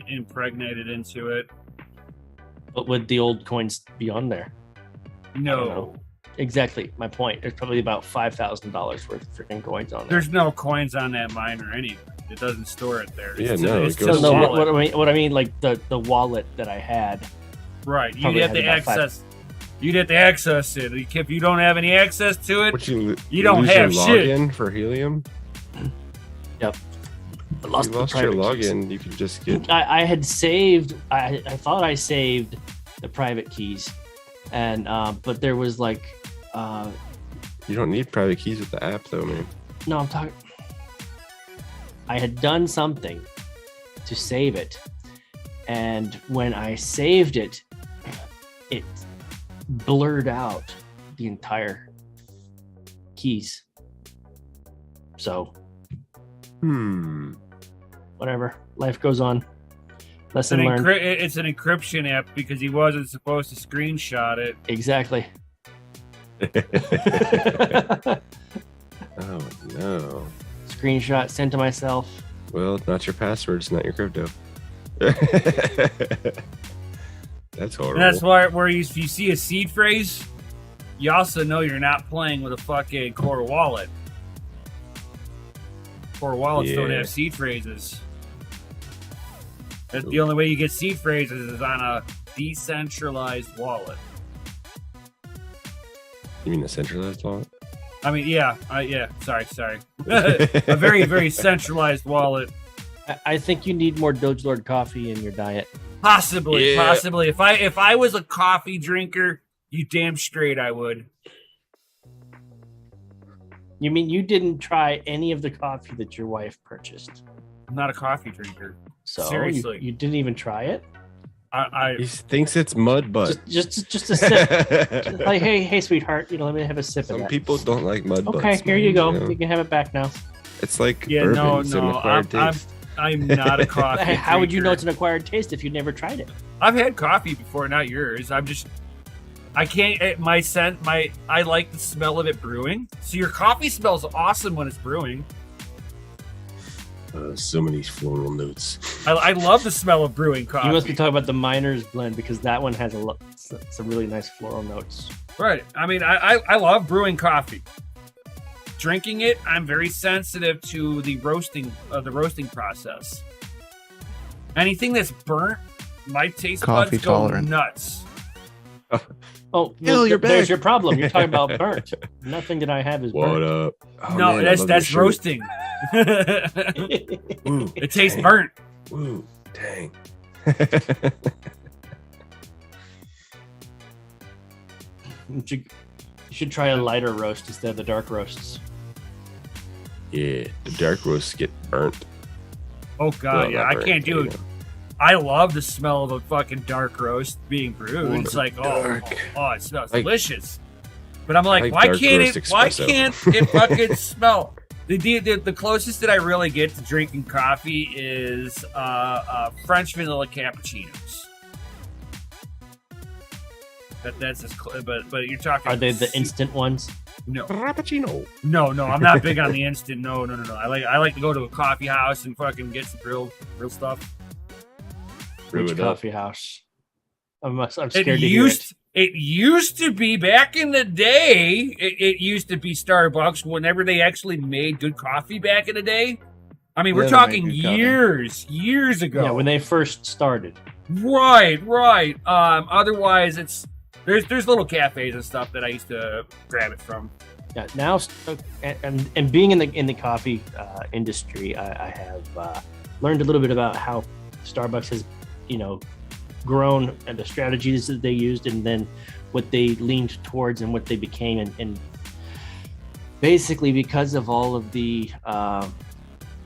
impregnated into it. But would the old coins be on there? No, Exactly my point. There's probably about $5,000 worth of freaking coins on there. there's no coins on that miner anyway. It doesn't store it there. Yeah, It's no, it's it goes to So the no, wallet. what I mean, like the wallet that I had. Right, you'd Probably have to has about access. You'd have to access it. If you don't have any access to it, What you don't lose have your shit. login for helium? Yep. I If lost you the lost your private keys. login, you could just get. I had saved. I thought I saved the private keys, and but there was like You don't need private keys with the app, though, man. no, I'm talking. I had done something to save it, and when I saved it, it blurred out the entire keys. So whatever, life goes on. Lesson learned. it's an encryption app because he wasn't supposed to screenshot it. Exactly. Oh no. Screenshot sent to myself. Well, it's not your password. It's not your crypto. That's horrible. And that's why where if you see a seed phrase, you also know you're not playing with a fucking core wallet. Core wallets don't Yeah. have seed phrases. That's the only way you get seed phrases is on a decentralized wallet. You mean a centralized wallet? I mean, yeah, sorry. A very, very centralized wallet. I think you need more DogeLord coffee in your diet. Possibly. Yeah. If I was a coffee drinker, you damn straight I would. You mean you didn't try any of the coffee that your wife purchased? I'm not a coffee drinker. So Seriously. you didn't even try it? He thinks it's mud butt. Just a sip. Like, hey, sweetheart, let me have a sip of Some that. people don't like mud butts. Okay, here you man, go. know? You can have it back now. It's like Yeah, bourbon. no, It's an no. acquired taste. I'm not a coffee Hey, how would you know drinker. it's an acquired taste if you never tried it? I've had coffee before, not yours. I can't. I like the smell of it brewing. So your coffee smells awesome when it's brewing. So many floral notes. I love the smell of brewing coffee. You must be talking about the Miner's Blend because that one has some really nice floral notes. Right. I mean, I love brewing coffee. Drinking it, I'm very sensitive to the roasting process. Anything that's burnt, my taste Coffee buds go tolerant. nuts. Oh, Ew, you're there's back. your problem. You're talking about burnt. Nothing that I have is What burnt. up? Oh, No, man, I love that's your shirt. roasting. Woo, It tastes burnt. woo, dang. You should try a lighter roast instead of the dark roasts. Yeah, the dark roasts get burnt. Oh god, Well, yeah, not I burnt, can't do but, it. I love the smell of a fucking dark roast being brewed. It's like, oh, it smells delicious. But I'm like, why can't it fucking smell? The closest that I really get to drinking coffee is French vanilla cappuccinos. That's as but you're talking. Are they the instant ones? No, Frappuccino. no. I'm not big on the instant. No. I like to go to a coffee house and fucking get some real stuff. Which coffee house? I'm scared to hear it. It used to be back in the day. It used to be Starbucks whenever they actually made good coffee back in the day. I mean, we're talking years ago. Yeah, when they first started. Right. Otherwise, there's little cafes and stuff that I used to grab it from. Yeah, now and being in the coffee industry, I have learned a little bit about how Starbucks has, grown and the strategies that they used, and then what they leaned towards and what they became, and basically because of all of the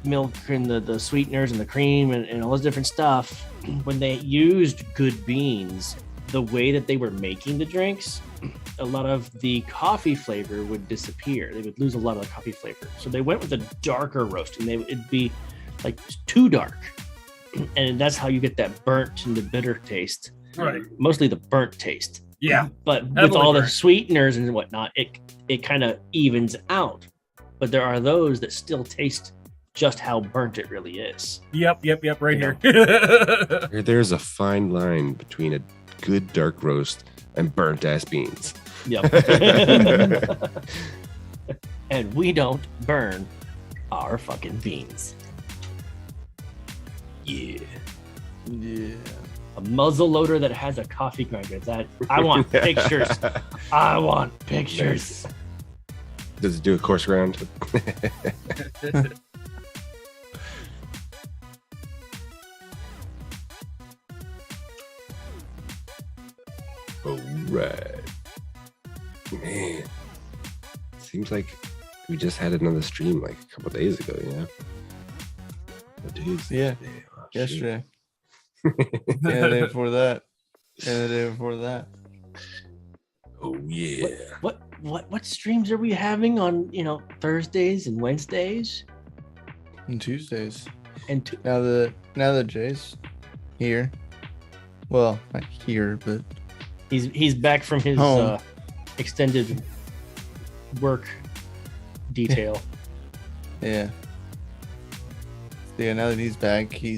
milk and the sweeteners and the cream and all this different stuff, when they used good beans, the way that they were making the drinks, a lot of the coffee flavor would disappear. They would lose a lot of the coffee flavor. So they went with a darker roast, and it'd be like too dark. And that's how you get that burnt and the bitter taste. Right. Mostly the burnt taste. Yeah. But with all the sweeteners and whatnot, it kind of evens out. But there are those that still taste just how burnt it really is. Yep. Right here. There's a fine line between a good dark roast and burnt ass beans. Yep. And we don't burn our fucking beans. Yeah. A muzzle loader that has a coffee grinder. I want pictures. I want pictures. Nice. Does it do a course round? All right. Man. Seems like we just had another stream like a couple days ago, What day is it? Yeah. Oh, Yesterday. And the day before that. And the day before that. Oh yeah. What streams are we having on Thursdays and Wednesdays And Tuesdays. and Now that Jay's here. Well, not here, but he's back from his Home. Extended work detail. yeah. Yeah, now that he's back, he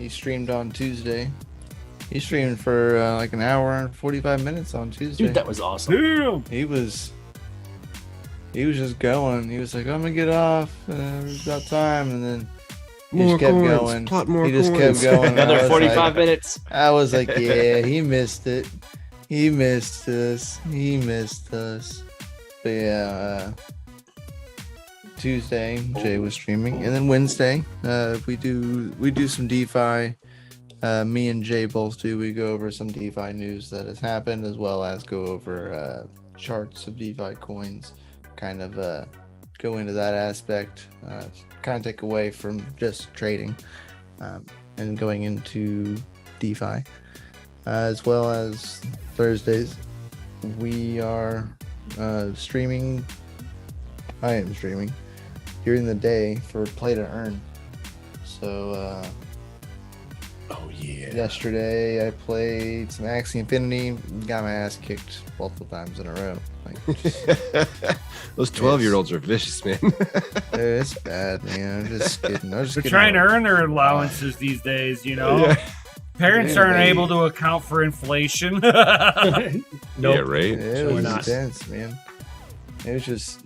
streamed on Tuesday. He streamed for like an hour and 45 minutes on Tuesday. Dude, that was awesome. Damn. He was just going. He was like, I'm gonna get off. We've got time, and then he just kept going. Plot more He just coins. kept going. Another I was 45 like- minutes. I was like, yeah, he missed it. He missed us. He missed us. But yeah, Tuesday Jay was streaming, and then Wednesday we do some DeFi. Me and Jay both do. We go over some DeFi news that has happened, as well as go over charts of DeFi coins. Kind of go into that aspect. Kind of take away from just trading, and going into DeFi. As well as Thursdays, we are streaming. I am streaming during the day for Play to Earn. So Oh yeah. yesterday I played some Axie Infinity, got my ass kicked multiple times in a row. Like, Those 12-year-olds are vicious, man. it's bad, man. I'm just kidding. They're trying to earn their allowances these days, Yeah. Parents Yeah, aren't they- able to account for inflation. Yeah, right. It we're was not. intense, man. It was just,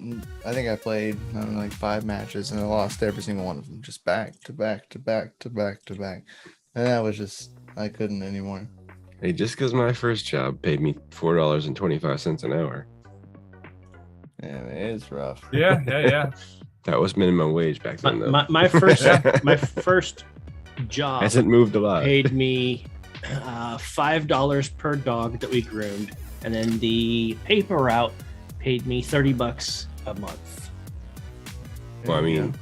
I think I played, I don't know, like 5 matches, and I lost every single one of them, just back to back to back to back to back. And that was just, I couldn't anymore. Hey, just because my first job paid me $4.25 an hour. Yeah, it's rough. yeah. That was minimum wage back then, though. My first job Hasn't moved a lot. paid me $5 per dog that we groomed, and then the paper route paid me $30 a month. Well, I There you mean, go.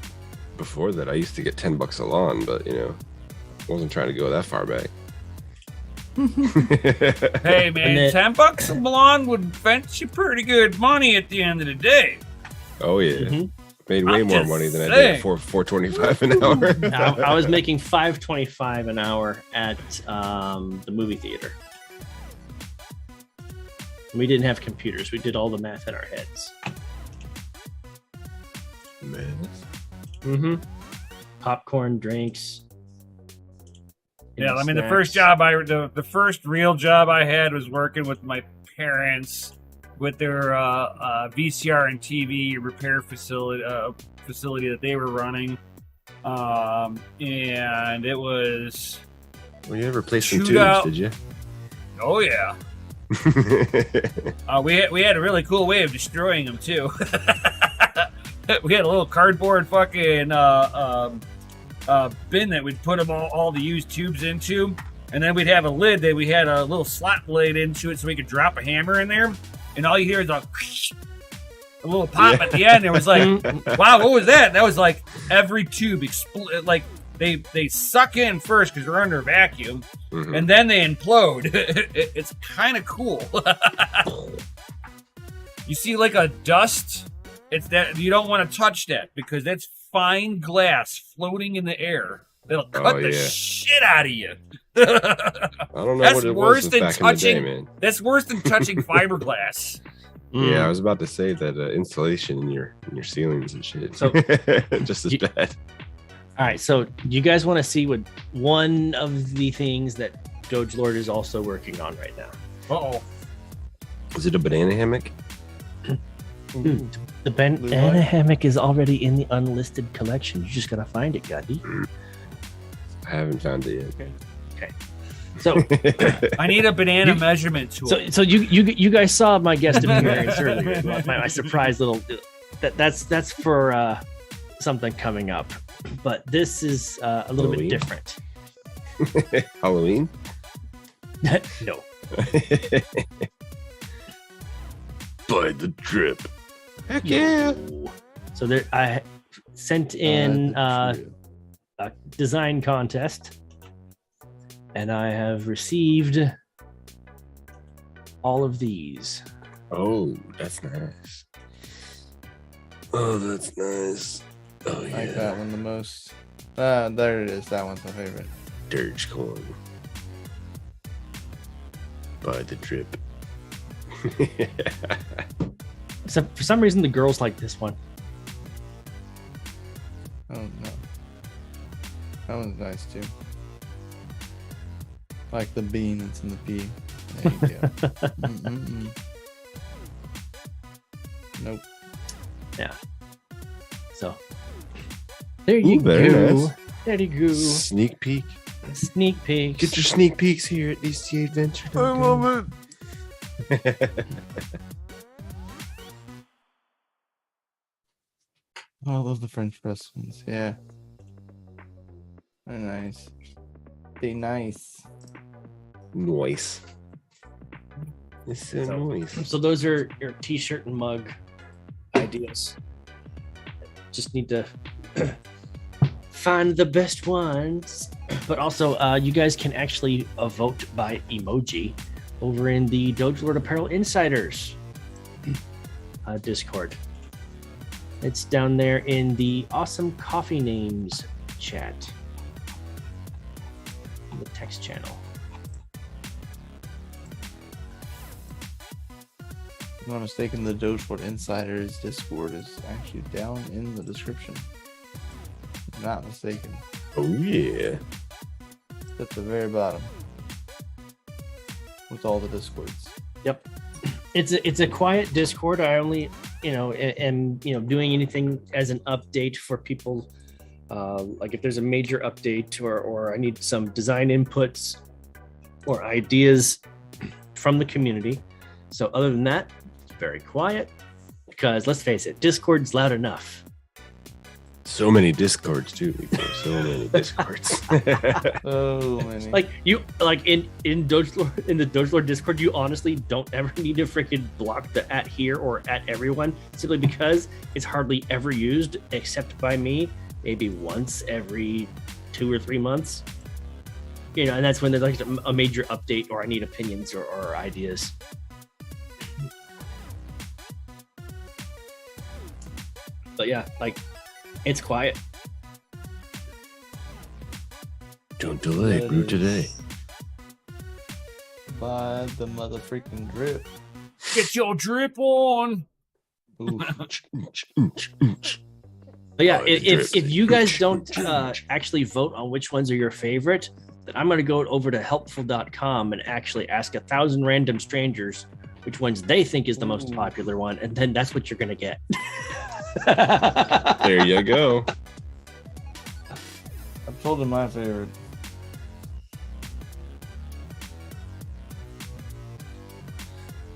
before that, I used to get $10 a lawn, but Wasn't trying to go that far back. Hey man, then- $10 a blonde would fetch you pretty good money at the end of the day. Oh yeah, Mhm. made way I'm more just money than I did saying. at $4.25 an hour. I was making $5.25 an hour at the movie theater. We didn't have computers. We did all the math in our heads. Man, Mm-hmm. Popcorn, drinks. Yeah, I mean the snacks. first job the first real job I had was working with my parents with their VCR and TV repair facility that they were running, and it was well, you ever play some Shoot tubes? out. Did you? oh yeah. We had a really cool way of destroying them too. We had a little cardboard fucking bin that we'd put them all the used tubes into, and then we'd have a lid that we had a little slot blade into it so we could drop a hammer in there, and all you hear is a little pop at the end. It was like, wow, what was that? That was like every tube like they suck in first because they're under a vacuum, Mhm. and then they implode. It's kind of cool. You see like a dust, it's that you don't want to touch that because that's fine glass floating in the air that'll cut the yeah. shit out of you. I don't know That's what it worse was than back in the day, touching- man. That's worse than touching fiberglass. Yeah, I was about to say that insulation in your ceilings and shit. So- just as You- bad. All right, so you guys want to see what one of the things that DogeLord is also working on right now? Uh-oh. Was it a banana hammock? Dude, the Blue banana light? hammock is already in the unlisted collection. You just gotta find it, Gandhi. I haven't found it So, yet. I need a banana You- measurement tool. so you guys saw my guest appearance earlier. My surprise little that's for something coming up, but this is a little Halloween? bit different. Halloween? No. By the drip. Heck So there, I sent in a design contest, and I have received all of these. Oh, that's nice. Oh, that's nice. Oh, I yeah. like that one the most. There it is. That one's my favorite. Dogecoin. By the drip. So for some reason, the girls like this one. Oh no. That one's nice too. Like the bean that's in the pea. There you go. Mm-mm-mm. Nope. So there you Ooh, very go. nice. There you go. Sneak peek. Sneak peeks. Get your sneak peeks here at DCA Adventure. it. Oh, I love the French press ones. Yeah. They're nice. They nice. Nice. It's so So- nice. So those are your t-shirt and mug ideas. Just need to find the best ones. But also, you guys can actually vote by emoji over in the DogeLord Apparel Insiders Discord. It's down there in the Awesome Coffee Names chat. In the text channel. If I'm not mistaken, the DogeLord Insiders Discord is actually down in the description. If I'm not mistaken. Oh, yeah. It's at the very bottom. With all the Discords. Yep. It's a quiet Discord. I only am doing anything as an update for people. Like if there's a major update or I need some design inputs or ideas from the community. So other than that, it's very quiet because let's face it, Discord's loud enough. So many discords, too. People. So many discords. Oh, many. Like in DogeLord, in the DogeLord Discord, you honestly don't ever need to freaking block the @ here or @ everyone simply because it's hardly ever used except by me, maybe once every 2 or 3 months. and that's when there's like a major update or I need opinions or ideas. But yeah, like it's quiet. Don't delay, brew today. Buy the mother freaking drip. Get your drip on. Ooh. But yeah, Oh, if you guys don't actually vote on which ones are your favorite, then I'm going to go over to helpful.com and actually ask 1,000 random strangers which ones they think is the most popular one, and then that's what you're going to get. There you go. I've told him my favorite.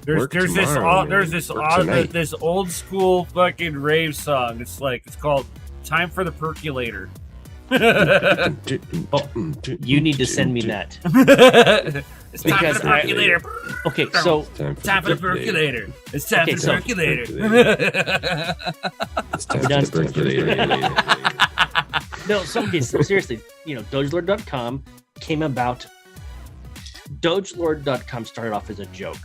Work There's tomorrow, man. this Work tonight. this old school fucking rave song. It's called "Time for the Percolator." You need to send me that. It's time Because for the percolator. Okay, so Time for the percolator. It's time Okay, for the so- percolator. It's time Done. to percolate. no, so seriously, DogeLord.com came about. DogeLord.com started off as a joke,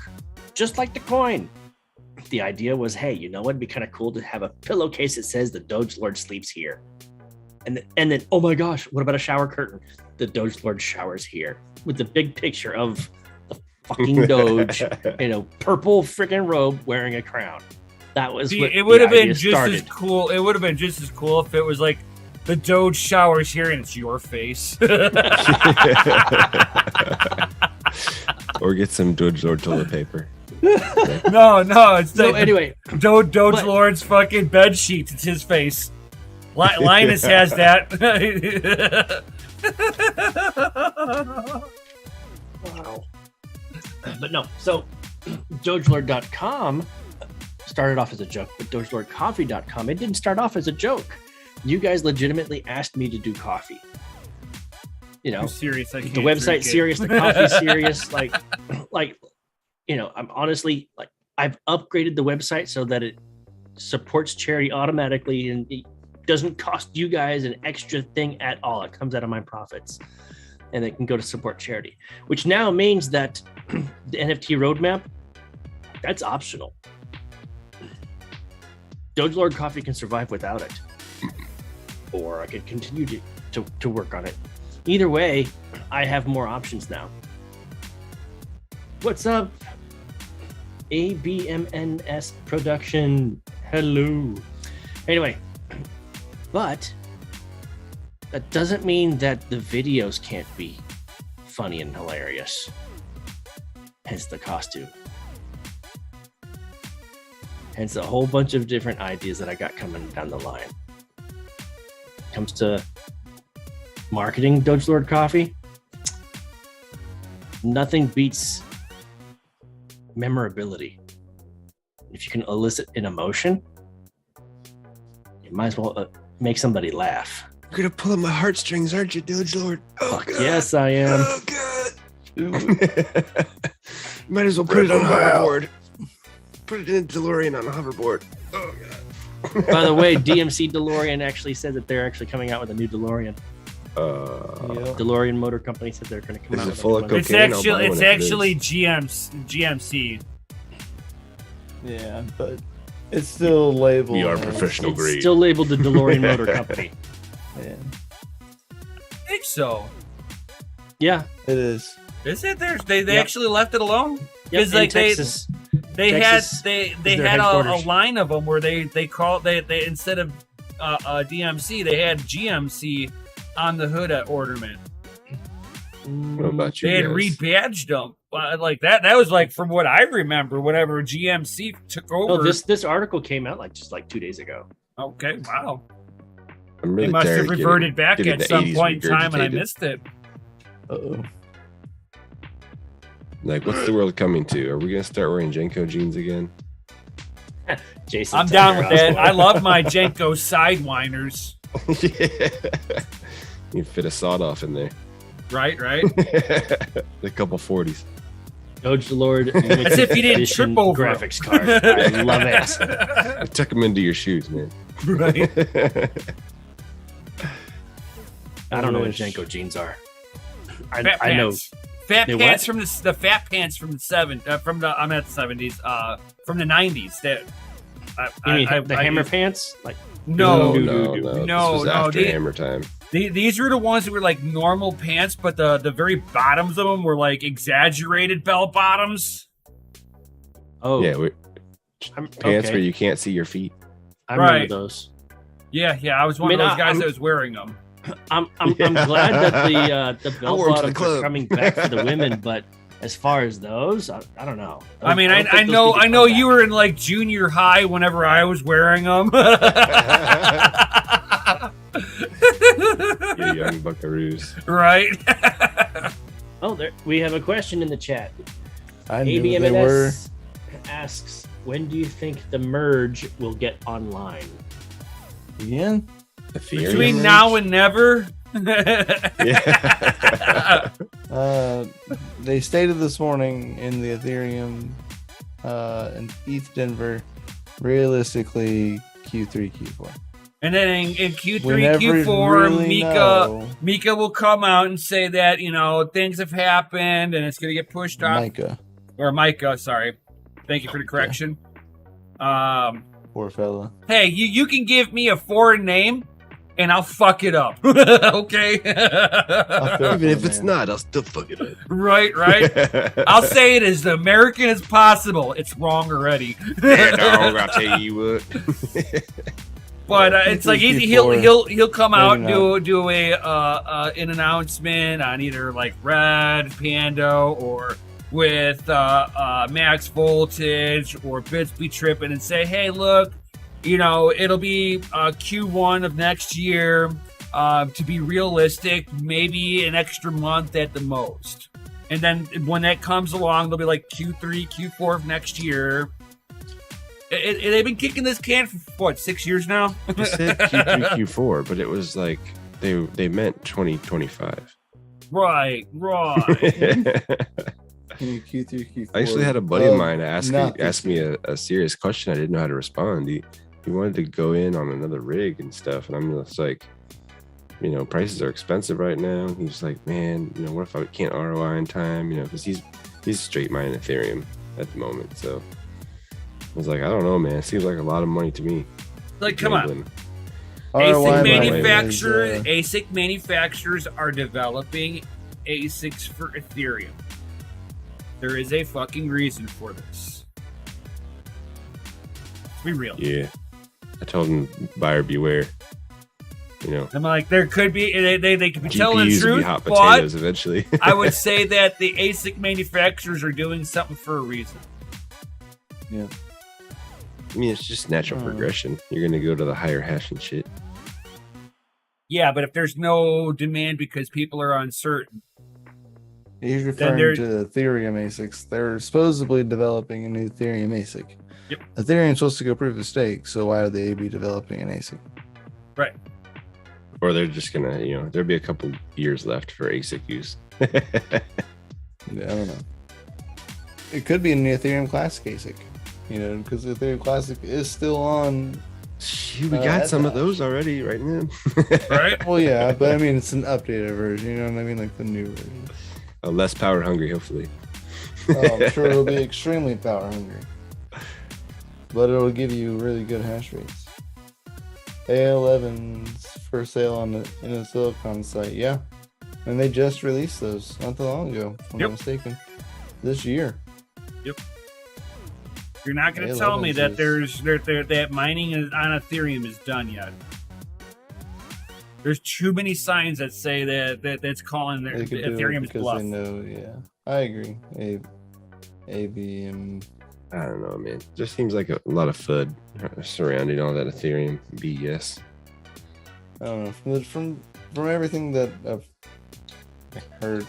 just like the coin. The idea was, hey, you know what? It'd be kind of cool to have a pillowcase that says the DogeLord sleeps here. And then, oh my gosh, what about a shower curtain? The DogeLord showers here with the big picture of the fucking Doge in a purple freaking robe wearing a crown. That was what it would the have been idea just started. as cool. It would have been just as cool if it was like the Doge showers here and it's your face. Or get some DogeLord toilet paper. No, it's So the anyway, Doge Lord's fucking bed sheets. It's his face. Linus has that. wow. But no, so DogeLord.com started off as a joke, but DogeLordCoffee.com, it didn't start off as a joke. You guys legitimately asked me to do coffee. I'm serious. I can't The website drink it. serious, the coffee serious, like I'm honestly like I've upgraded the website so that it supports charity automatically and it doesn't cost you guys an extra thing at all. It comes out of my profits and it can go to support charity, which now means that the NFT roadmap, that's optional. DogeLord Coffee can survive without it, or I could continue to work on it. Either way, I have more options now. What's up? ABMNS production. Hello. Anyway, but that doesn't mean that the videos can't be funny and hilarious. Hence the costume. Hence a whole bunch of different ideas that I got coming down the line. Comes to marketing DogeLord Coffee, nothing beats memorability. If you can elicit an emotion, you might as well make somebody laugh. You're gonna pull at my heartstrings, aren't you, DogeLord? Oh, Fuck God. yes, I am. Oh, God. Might as well put it on a hoverboard. Put it in a DeLorean on a hoverboard. Oh, God. By the way, DMC DeLorean actually said that they're actually coming out with a new DeLorean. Yep. DeLorean Motor Company said they're going to come Is out it with full a of new one. cocaine? I'll buy It's one if it actually is. GMC. Yeah, but it's still labeled. We are as- professional. It's grade. still labeled the DeLorean Motor Company. Yeah, I think so. Yeah. it is. Is it? They Yep. actually left it alone? Yep, Because in like Texas. they Texas they is their had a headquarters. line of them where they instead of DMC they had GMC on the hood at ornament. What about you They had guys? rebadged them like that. That was like from what I remember. Whenever GMC took over. No, this article came out just 2 days ago. Okay, wow. I'm They really must tired have of getting- reverted back getting at the some 80s point in time, and I regurgitated. missed it. Uh-oh. Like, what's the world coming to? Are we gonna start wearing Jenko jeans again? Jason, I'm down with that. Osborne. I love my Jenko sidewinders. Yeah. You can fit a sawed off in there. Right. A couple 40s. DogeLord As if you didn't edition trip over graphics card. I love it. Tuck them into your shoes, man. Right. I don't know what Wish. Jenko jeans are. Fat I know. pants. Fat They pants what? from the fat pants from the I'm at the 70s. From the 90s. That You mean the hammer pants? Like No, no. no, This no. was after Hammer time. These were the ones that were like normal pants, but the very bottoms of them were like exaggerated bell bottoms. oh Yeah, I'm- pants okay. where you can't see your feet. I remember Right. those. Yeah, I was one I mean, of those guys I'm- that was wearing them. I'm glad that the bell wore 'em to the bottoms club. are coming back for the women, but as far as those, I don't know. I mean, don't I think those need to know come you back. were in like junior high whenever I was wearing them. You young buckaroos. Right? Oh, there we have a question in the chat. I knew they were. ABMNS asks, when do you think the merge will get online? Ian? Ethereum Between merge? now and never. Yeah. They stated this morning in the Ethereum and ETH Denver, realistically Q3, Q4. And then in Q3, We never Q4, really know. Mika will come out and say that, things have happened and it's going to get pushed off. Micah, sorry. Thank you for the correction. Poor fella. Hey, you can give me a foreign name and I'll fuck it up. Okay? Even if it's not, I'll still fuck it up. Right. I'll say it as American as possible. It's wrong already. Yeah, dog, I'll tell you what. But it's like Q4, he'll come out and maybe do an announcement on either like Red Panda or with Max Voltage or Bitsby Tripping and say, hey, look, it'll be Q1 of next year. To be realistic, maybe an extra month at the most. And then when that comes along, they'll be like Q3, Q4 of next year. They've been kicking this can for what, 6 years now? They said Q3, Q4, but it was like they meant 2025. Right. Q3, Q4. I actually had a buddy of mine not ask me a serious question. I didn't know how to respond. He wanted to go in on another rig and stuff, and I'm just like, prices are expensive right now. He's like, man, what if I can't ROI in time? Because he's straight mining Ethereum at the moment. So I was like, I don't know, man. It seems like a lot of money to me. Like, come on. Gambling. ASIC manufacturers are developing ASICs for Ethereum. There is a fucking reason for this. Let's be real. Yeah. I told him, buyer beware. I'm like, there could be, they could be telling the GPUs will truth, be hot but potatoes eventually. I would say that the ASIC manufacturers are doing something for a reason. Yeah. I mean, it's just natural progression. You're going to go to the higher hash and shit. Yeah, but if there's no demand because people are uncertain. He's Then referring to Ethereum ASICs. They're supposedly developing a new Ethereum ASIC. Yep. Ethereum's supposed to go proof of stake, so why would they be developing an ASIC? Right. Or they're just going to, there'll be a couple years left for ASIC use. Yeah, I don't know. It could be an Ethereum Classic ASIC, because Ethereum Classic is still on. Shoot, we got some of those already right now. Right? Well, yeah, but I mean, it's an updated version, you know what I mean? Like the new version. Less power hungry, hopefully. I'm sure it'll be extremely power hungry. But it'll give you really good hash rates. A11's for sale in a Silicon site, yeah. And they just released those not that long ago, if I'm not mistaken. This year. Yep. You're not going to A11's tell me that is- that mining on Ethereum is done yet. There's too many signs that say that's calling They could do it Ethereum's because bluff. they know, yeah. I agree. AVM. I don't know, man. Just seems like a lot of FUD surrounding all that Ethereum BS. I don't know. From everything that I've heard,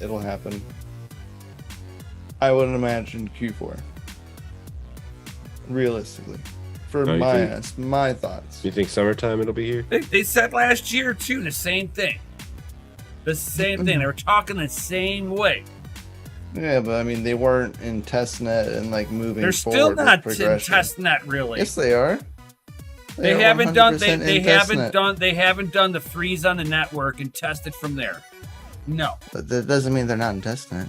it'll happen. I wouldn't imagine Q4. Realistically, for Oh, you my thoughts. You think summertime it'll be here? They said last year too the same thing. The same thing. They were talking the same way. Yeah, but I mean, they weren't in testnet and like moving. They're still forward with not in progression. testnet really. Yes, they are. They are haven't done 100% they in haven't testnet. done the freeze on the network and tested from there. No, But that doesn't mean they're not testing it.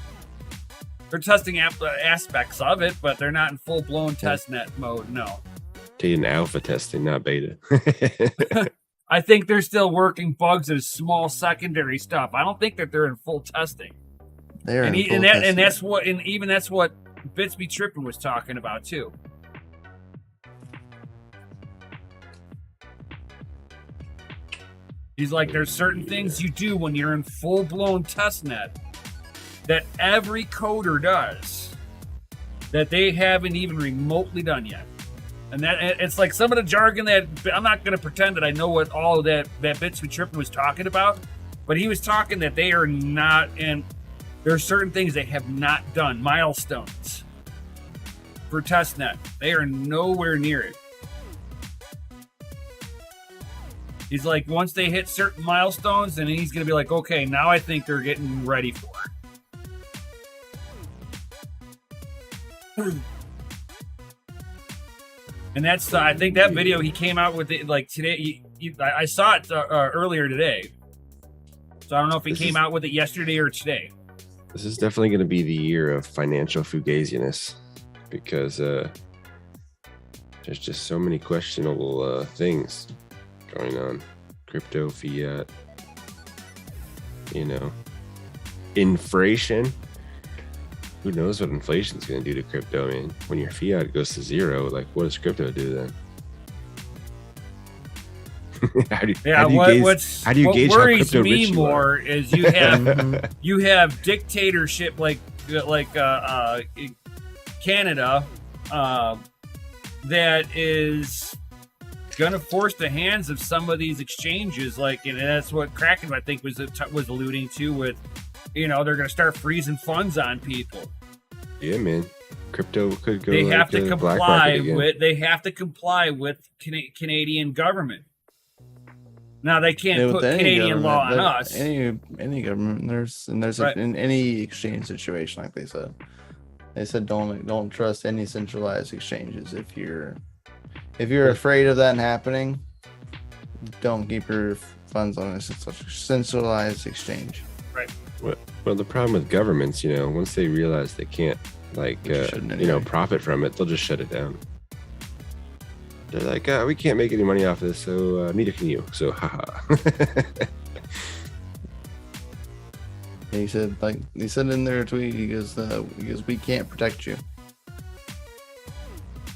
they're testing aspects of it, but they're not in full-blown testnet mode. No, Taking alpha testing, not beta. I think they're still working bugs as small secondary stuff. I don't think that they're in full testing. They're And, in he, full and, that, testing. and that's what, and even that's what Bits Be Trippin' was talking about too. He's like, there's certain things you do when you're in full-blown testnet that every coder does that they haven't even remotely done yet. And that it's like some of the jargon that I'm not going to pretend that I know what all of that Bits Be Trippin' was talking about, but he was talking that they are not, and there are certain things they have not done, milestones for testnet. They are nowhere near it. He's like, once they hit certain milestones, then he's going to be like, okay, now I think they're getting ready for it. And that's, I think that video he came out with it like today. I saw it earlier today. So I don't know if he came out with it yesterday or today. This is definitely going to be the year of financial fugaziness because there's just so many questionable things going on. Crypto, fiat, inflation. Who knows what inflation's going to do to crypto, man? When your fiat goes to zero, like, what does crypto do then? How do you gauge what how worries crypto me rich you more are? is you have you have dictatorship like Canada that is gonna force the hands of some of these exchanges, and that's what Kraken I think was alluding to with, they're gonna start freezing funds on people. Yeah, man. Crypto could go. They have like to the black market comply with Canadian government. Now they can't Yeah, put with any Canadian law on government, us. Any government, there's Right. in any exchange situation, like they said, don't trust any centralized exchanges. If you're afraid of that happening, don't keep your funds on a centralized exchange. Right. Well, the problem with governments, once they realize they can't, shouldn't anyway. profit from it, they'll just shut it down. They're like, we can't make any money off this, so neither can you. So, haha. And he said in their tweet, he goes, we can't protect you.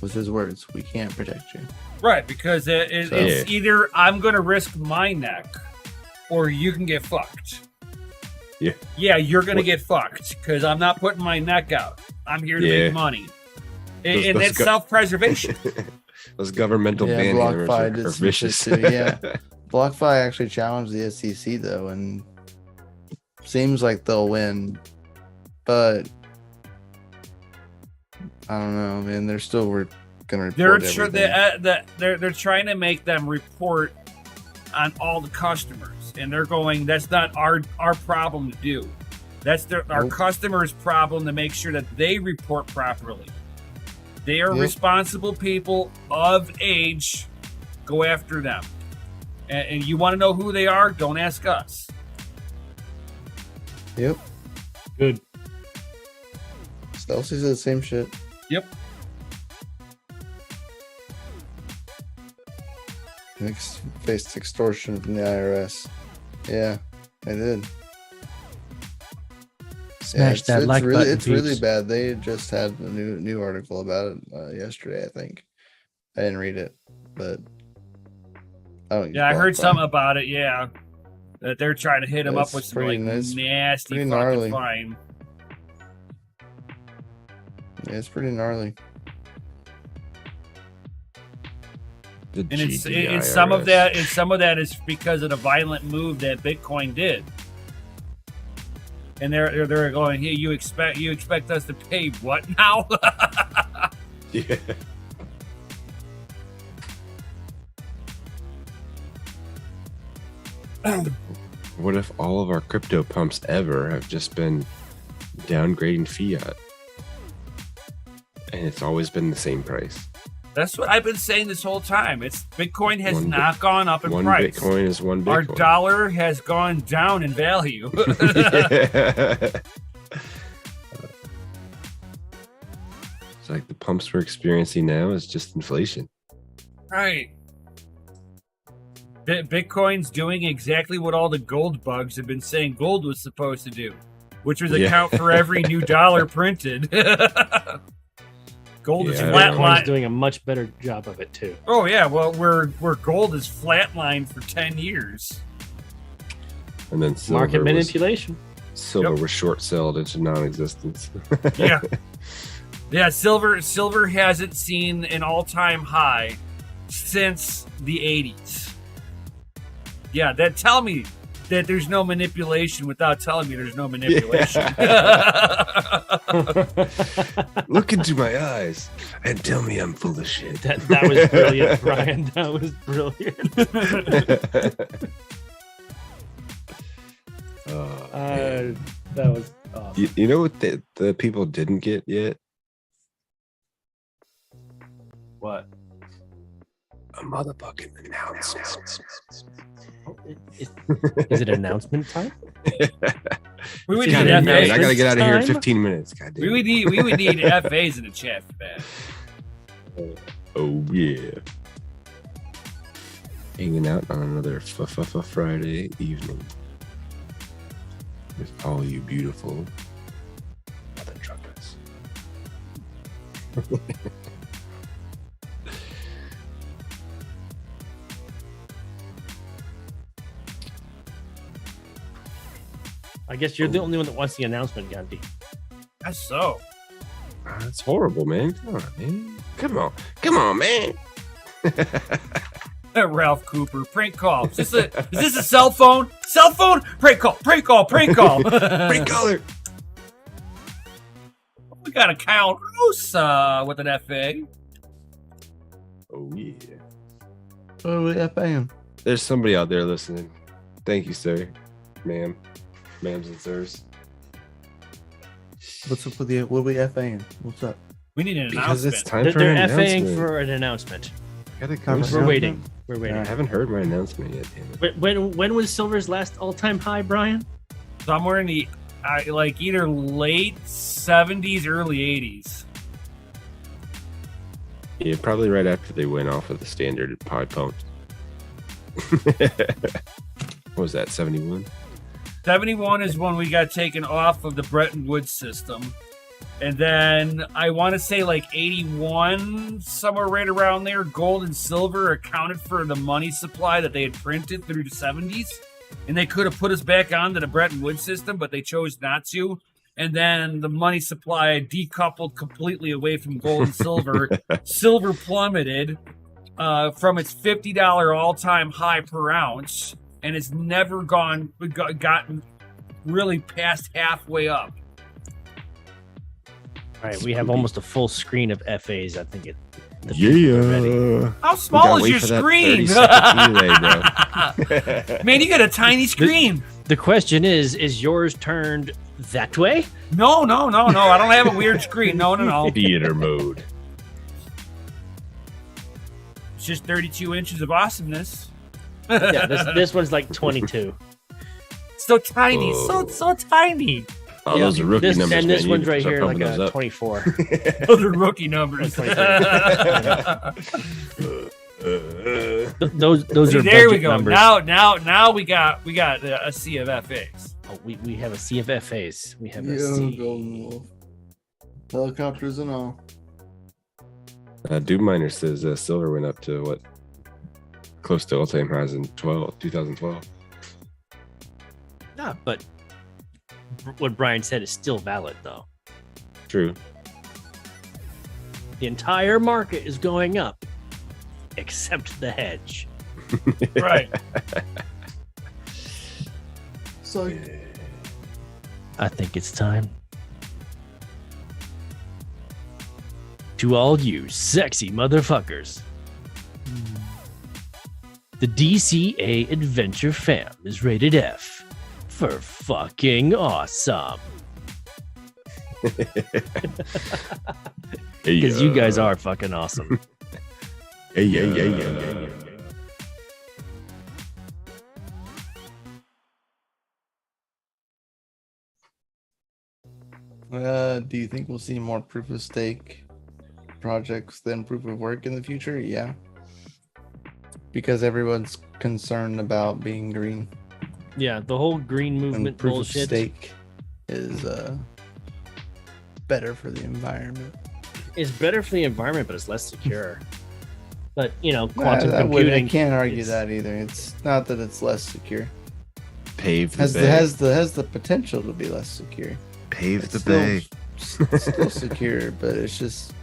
Was his words. We can't protect you. Right, because it's either I'm going to risk my neck or you can get fucked. Yeah. Yeah, you're going to get fucked because I'm not putting my neck out. I'm here to make money. And it's self-preservation. Those governmental Yeah, band BlockFi are did some vicious. shit too, yeah. BlockFi actually challenged the SEC though, and seems like they'll win, but I don't know, man. They're still gonna report everything. They're trying to make them report on all the customers, and they're going, that's not our problem to do. That's our customers' problem to make sure that they report properly. They are responsible people of age. Go after them. And you want to know who they are? Don't ask us. Yep. Good. Stelsey said the same shit. Yep. Faced extortion from the IRS. Yeah, they did. Smash that like really, button, It's really peeps. bad. They just had a new article about it yesterday, I think. I didn't read it, but I heard something about it. Yeah, that they're trying to hit him up with some nasty fucking gnarly. fine. Yeah, it's pretty gnarly. And some of that is because of the violent move that Bitcoin did. And they're going, hey, you expect us to pay what now? Yeah. What if all of our crypto pumps ever have just been downgrading fiat? And it's always been the same price. That's what I've been saying this whole time. It's Bitcoin has One not gone up in One price. Bitcoin is one Bitcoin. Our dollar has gone down in value. It's like the pumps we're experiencing now is just inflation. Right. Bitcoin's doing exactly what all the gold bugs have been saying gold was supposed to do, which was account for every new dollar printed. Gold is Bitcoin's flatlined. doing a much better job of it too. Oh yeah, well, where gold is flatlined for 10 years. And then Market manipulation. Silver was short sold into non-existence. Yeah. Yeah, silver hasn't seen an all-time high since the 80s. Yeah, tell me that there's no manipulation without telling me there's no manipulation. Look into my eyes and tell me I'm full of shit. That was brilliant, Brian. That was brilliant. That was awesome. You know what the people didn't get yet? What? A motherfucking announcement. Is it announcement time? We would God need damn it, FAs. I gotta get out of here in Time? 15 minutes. God damn We would need FAs in the chat for that. Oh yeah. Hanging out on another Friday evening with all you beautiful mother truckers. I guess you're the only one that wants the announcement, Gandhi. That's so. That's horrible, man. Come on, man. Come on, man. Ralph Cooper, prank call. Is this a cell phone? Cell phone? Prank call. Bring color. We got a Kyle Roos with an FA. Oh yeah. Oh, FAM. There's somebody out there listening. Thank you, sir, ma'ams and sirs. What's up with the what are we FAing? What's up? We need an Because it's announcement. time for They're an FAing announcement. for an announcement. Gotta Time go. for We're announcement? waiting. We're I waiting. haven't heard my announcement yet. Damn it. When was Silver's last all-time high, Brian? Somewhere in the like either late 70s, early 80s. Yeah, probably right after they went off of the standard pod pump. What was that? 71. 71 is when we got taken off of the Bretton Woods system. And then I want to say like 81, somewhere right around there, gold and silver accounted for the money supply that they had printed through the 70s. And they could have put us back onto the Bretton Woods system, but they chose not to. And then the money supply decoupled completely away from gold and silver. Silver plummeted from its $50 all-time high per ounce, and it's never gotten really past halfway up. All right, we have almost a full screen of FAs. I think Yeah. How small is your screen? Man, you got a tiny screen. The question is yours turned that way? No. I don't have a weird screen. No. Theater mode. It's just 32 inches of awesomeness. Yeah, this one's like 22. So tiny. Whoa. So tiny. Oh, Yeah, those are rookie this, numbers. and this man. You one's need to right start here, like pumping those a up. 24. Those are rookie numbers. Those See, are there we budget go. numbers. Now we got a sea of FAs. Oh, we have a sea of FAs. We have a Yo, sea. Golden Wolf. Helicopters and all. Doom Miner says silver went up to what? Close to all-time highs in 2012. Yeah, but what Brian said is still valid, though. True. The entire market is going up, except the hedge. Right. So I think it's time. To all you sexy motherfuckers, the DCA Adventure Fam is rated F for fucking awesome. Because you guys are fucking awesome. Yeah. Do you think we'll see more proof of stake projects than proof of work in the future? Yeah. Because everyone's concerned about being green. Yeah, the whole green And movement proof bullshit. of stake is better for the environment. It's better for the environment, but it's less secure. But you know, quantum I computing. can't argue it's- that either. It's not that it's less secure. Pave the Has bay. has the potential to be less secure. Pave It's the still, bay. still secure, but it's just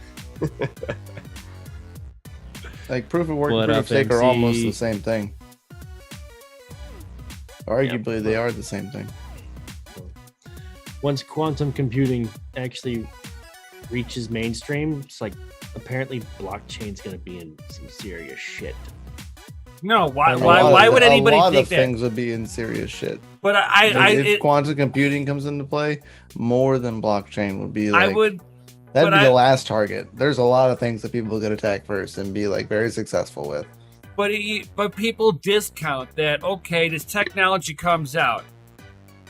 like proof of work and What proof up, of stake are almost MC? the same thing. Arguably, they are the same thing. Once quantum computing actually reaches mainstream, it's like apparently blockchain's going to be in some serious shit. No, why A lot why of- would anybody a lot think of that? things would be in serious shit. But If quantum computing comes into play, more than blockchain would be like I would. that'd but be I- the last target. There's a lot of things that people could attack first and be like very successful with. But people discount that. Okay, this technology comes out.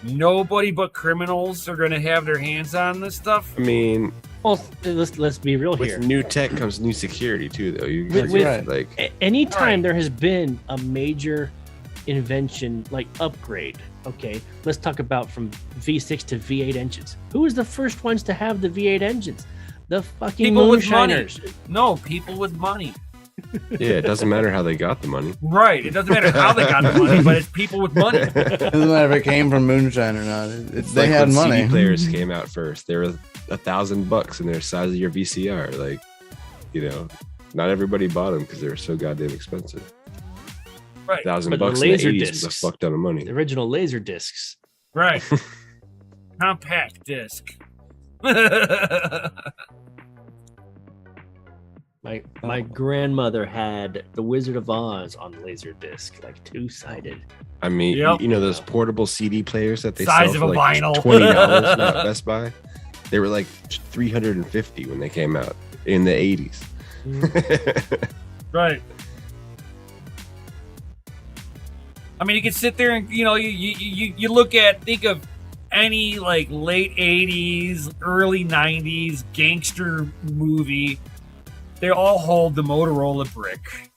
Nobody but criminals are going to have their hands on this stuff. I mean, Well, let's be real with here. new tech comes new security too, though. You With- guys right. like Anytime Alright. there has been a major invention like upgrade, okay, let's talk about from V6 to V8 engines. Who was the first ones to have the V8 engines? The fucking People with money. moonshiners. No, people with money. yeah, it doesn't matter how they got the money. Right. It doesn't matter how they got the money, but it's people with money. Doesn't matter if it came from moonshine or not. It's They like had when money. CD players came out first. They were $1,000 and they're the size of your VCR. Like, you know, not everybody bought them because they were so goddamn expensive. Right. $1,000 But the in the laser 80s was a discs. fuck ton of money. The original laser discs. Right. Compact disc. My grandmother had The Wizard of Oz on laser disc, like two-sided. I mean, Yep. you know those portable CD players that they Size sell of for a like vinyl. $20 now at Best Buy? They were like $350 when they came out in the 80s. Right. I mean, you can sit there and you look at think of any like late '80s, early '90s gangster movie. They all hold the Motorola brick.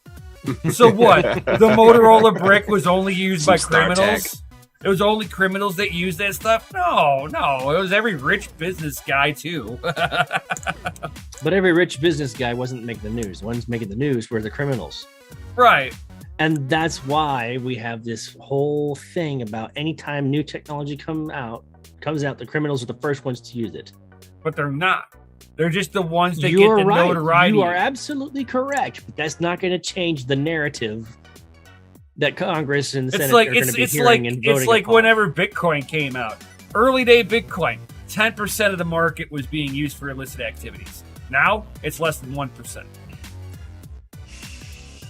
So what? The Motorola brick was only used Some by StarTech. criminals. It was only criminals that used that stuff. No, it was every rich business guy too. But every rich business guy wasn't making the news. The ones making the news were the criminals. Right. And that's why we have this whole thing about anytime new technology comes out, the criminals are the first ones to use it. But they're not. They're just the ones that You're get the right. notoriety. You are absolutely correct. But that's not going to change the narrative that Congress and the Senate are going to be hearing and voting it's like upon. whenever Bitcoin came out. Early day Bitcoin, 10% of the market was being used for illicit activities. Now it's less than 1%.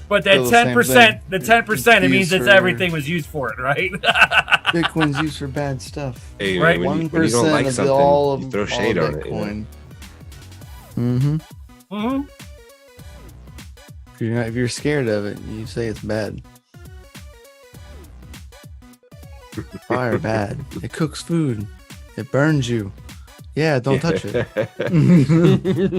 But that Still the same 10%, thing. the 10%, it means Used that for- everything was used for it, right? Bitcoin's used for bad stuff. Hey, Right. man, when you don't like of something, all of you throw all shade on it. You know? Bitcoin. Mm-hmm. hmm If you're scared of it, you say it's bad. Fire bad. It cooks food. It burns you. Yeah, don't touch it.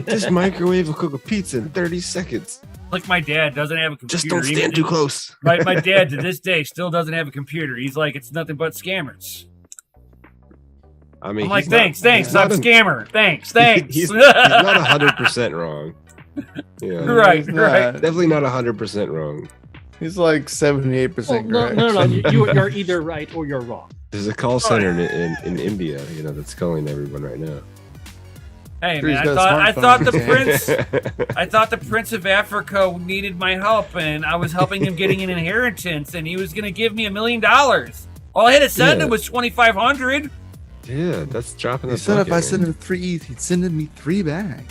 Just microwave a cook a pizza in 30 seconds. Like my dad doesn't have a computer. Just don't Even- stand too close. my dad to this day still doesn't have a computer. He's like, it's nothing but scammers. I mean, I'm like, he's not- thanks, he's I'm not a an- scammer. Thanks. He's not 100% wrong. Yeah, Right, He's right. not. definitely not 100% wrong. He's like 78% Well, no, correct. no. You're either right or you're wrong. There's a call center in India, you know, that's calling everyone right now. Hey Sure, man, he's got a I thought the smartphone. prince, I thought the Prince of Africa needed my help, and I was helping him getting an inheritance, and he was going to give me $1 million. All I had to send Yeah. him was 2,500. Yeah, that's dropping He the said if bucket, I man. sent him 3 ETH, he'd send me 3 back.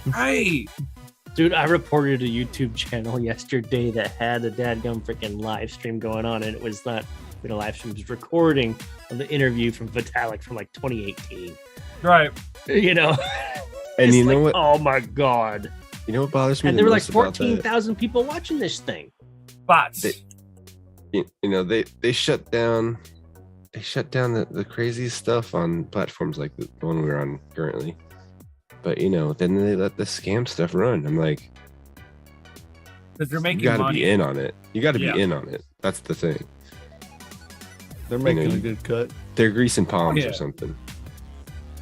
Right. Dude, I reported a YouTube channel yesterday that had a dadgum freaking live stream going on, and it was not a live stream, it was recording of the interview from Vitalik from like 2018. Right. You know? And It's you know like, what? Oh my god. You know what bothers me? And the there were like most about that? 14,000 people watching this thing. Bots. They shut down. They shut down the craziest stuff on platforms like the one we're on currently. But then they let the scam stuff run. I'm like, Because they're making you got to money. be in on it. You got to Yeah. be in on it. That's the thing. They're making you- a good cut. They're greasing palms Yeah. or something.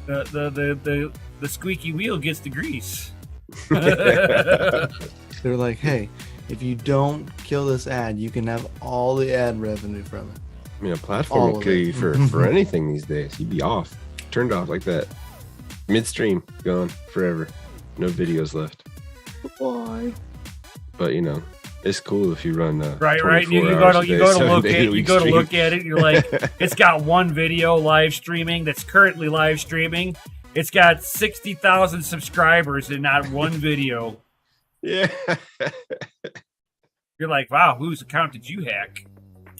The squeaky wheel gets the grease. They're like, hey, if you don't kill this ad, you can have all the ad revenue from it. I mean, a platform All will of kill it. you for anything these days. You'd be off, turned off like that, midstream, gone forever, no videos left. Why? But it's cool if you run Right. You 24 go hours to a day, you go to 7 look day a at you week go to stream. look at it. You're like, it's got one video live streaming that's currently live streaming. It's got 60,000 subscribers and not one video. Yeah. You're like, wow, whose account did you hack?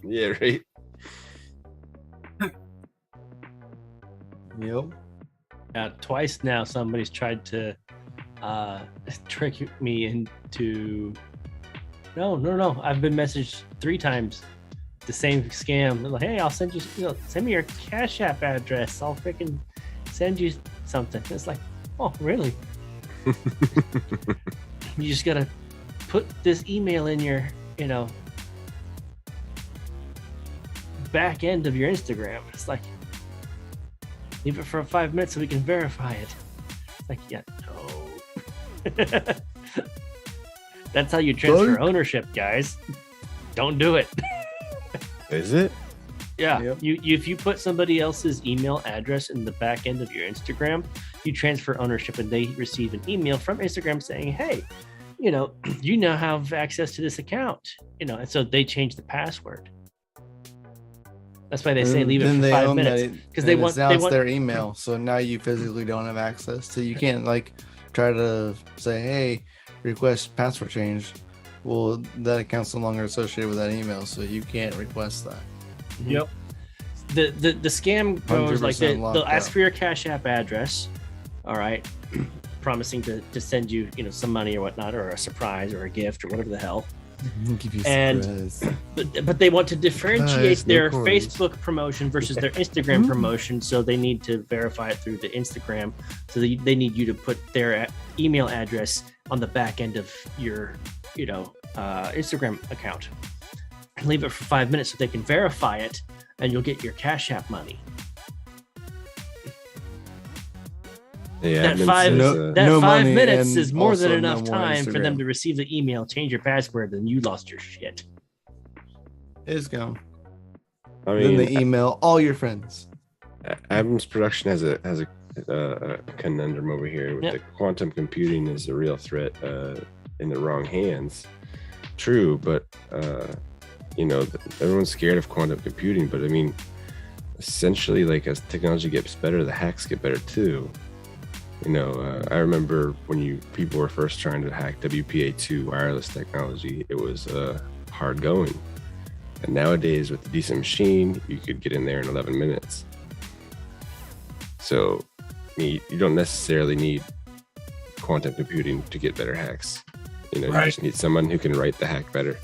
Yeah, right. Yep. Twice now, somebody's tried to trick me into. No. I've been messaged 3 times. The same scam. They're like, hey, I'll send you. Send me your Cash App address. I'll freaking send you something. It's like, oh, really? You just gotta put this email in your, back end of your Instagram. It's like, leave it for 5 minutes so we can verify it. It's like, yeah, no. That's how you transfer ownership, guys. Don't do it. Is it? Yeah, Yep. if you put somebody else's email address in the back end of your Instagram, you transfer ownership, and they receive an email from Instagram saying, "Hey, you now have access to this account." And so they change the password. That's why they say leave it for 5 minutes, because they want their email. So now you physically don't have access to. You can't try to say, "Hey, request password change." Well, that account's no longer associated with that email, so you can't request that. Yep. The scam goes like 100% locked they'll ask out. for your Cash App address, all right, promising to send you some money or whatnot, or a surprise or a gift or whatever the hell. Give you And- surprise. But they want to differentiate no their coins. Facebook promotion versus their Instagram promotion, so they need to verify it through the Instagram. So they need you to put their email address on the back end of your Instagram account. Leave it for 5 minutes so they can verify it, and you'll get your Cash App money. Yeah. That admin five- says, No- That no 5 money minutes and is more than also no enough more time for them Instagram. to receive the email, change your password, and you lost your shit. It's gone. I Then mean, they email all your friends. Adam's production has a conundrum over here. With Yep. the quantum computing is a real threat in the wrong hands. True, but everyone's scared of quantum computing. But I mean, essentially, as technology gets better, the hacks get better too. I remember when people were first trying to hack WPA2 wireless technology, it was hard going. And nowadays, with a decent machine, you could get in there in 11 minutes. So you don't necessarily need quantum computing to get better hacks. You Right. just need someone who can write the hack better.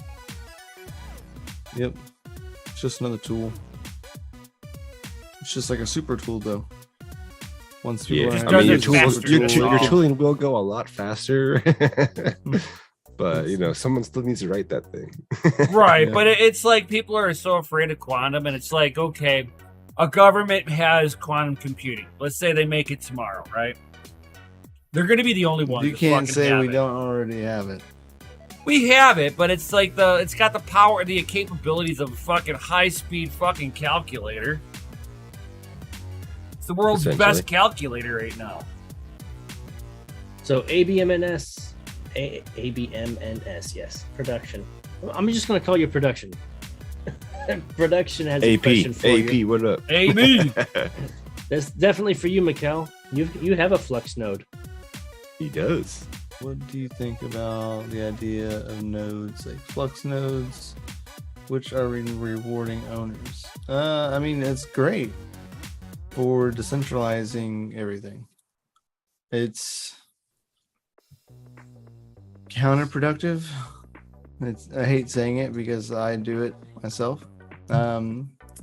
Yep. It's just another tool. It's just like a super tool, though. Once people Yeah, Just I does mean, your it tools, faster, your, that's your all. tooling will go a lot faster. But someone still needs to write that thing. Right, Yeah. but it's like people are so afraid of quantum, and it's like, okay, a government has quantum computing. Let's say they make it tomorrow, right? They're going to be the only ones. You that can't fucking say have we it. don't already have it. We have it, but it's like it's got the power, the capabilities of a fucking high-speed fucking calculator. It's the world's Essentially. best calculator right now. So ABMNS, yes, production. I'm just going to call you production. Production has a question for you. what up? AB. That's definitely for you, Mikkel. You have a Flux node. He does. What do you think about the idea of nodes, like Flux nodes, which are rewarding owners? I mean, it's great for decentralizing everything. It's counterproductive. I hate saying it because I do it myself.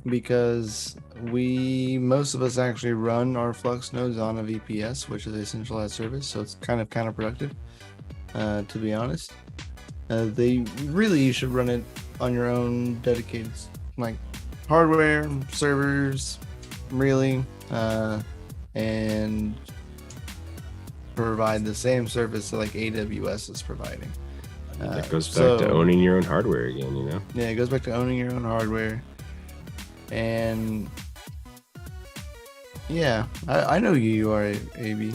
Because most of us actually run our Flux nodes on a VPS, which is a centralized service, so it's kind of counterproductive, to be honest. You should run it on your own dedicated, like, hardware, servers, really, and provide the same service that like AWS is providing. It goes back to owning your own hardware again, you know? Yeah, it goes back to owning your own hardware. And yeah, I know you are AB.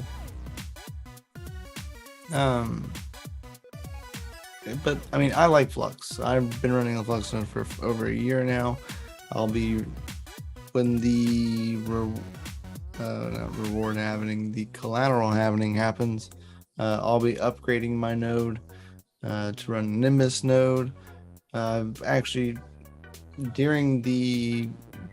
But I mean, I like Flux. I've been running the Flux node for over a year now. I'll be, when the the collateral halvening happens, I'll be upgrading my node to run Nimbus node. Actually, during the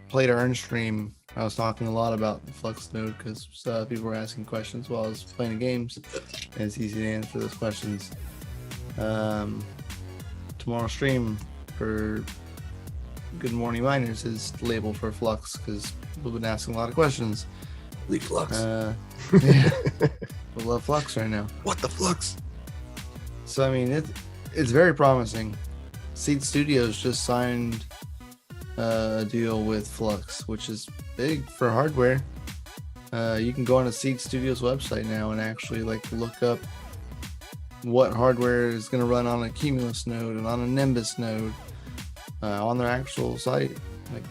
Play to Earn stream, I was talking a lot about the Flux node because people were asking questions while I was playing the games, and it's easy to answer those questions. Tomorrow's stream for Good Morning Miners is labeled for Flux because we've been asking a lot of questions. Leak Flux. Yeah, we love Flux right now. What the Flux? So I mean, it's very promising. Seed Studios just signed a deal with Flux, which is big for hardware. You can go on a Seed Studios website now and actually like look up what hardware is going to run on a Cumulus node and on a Nimbus node on their actual site. Like,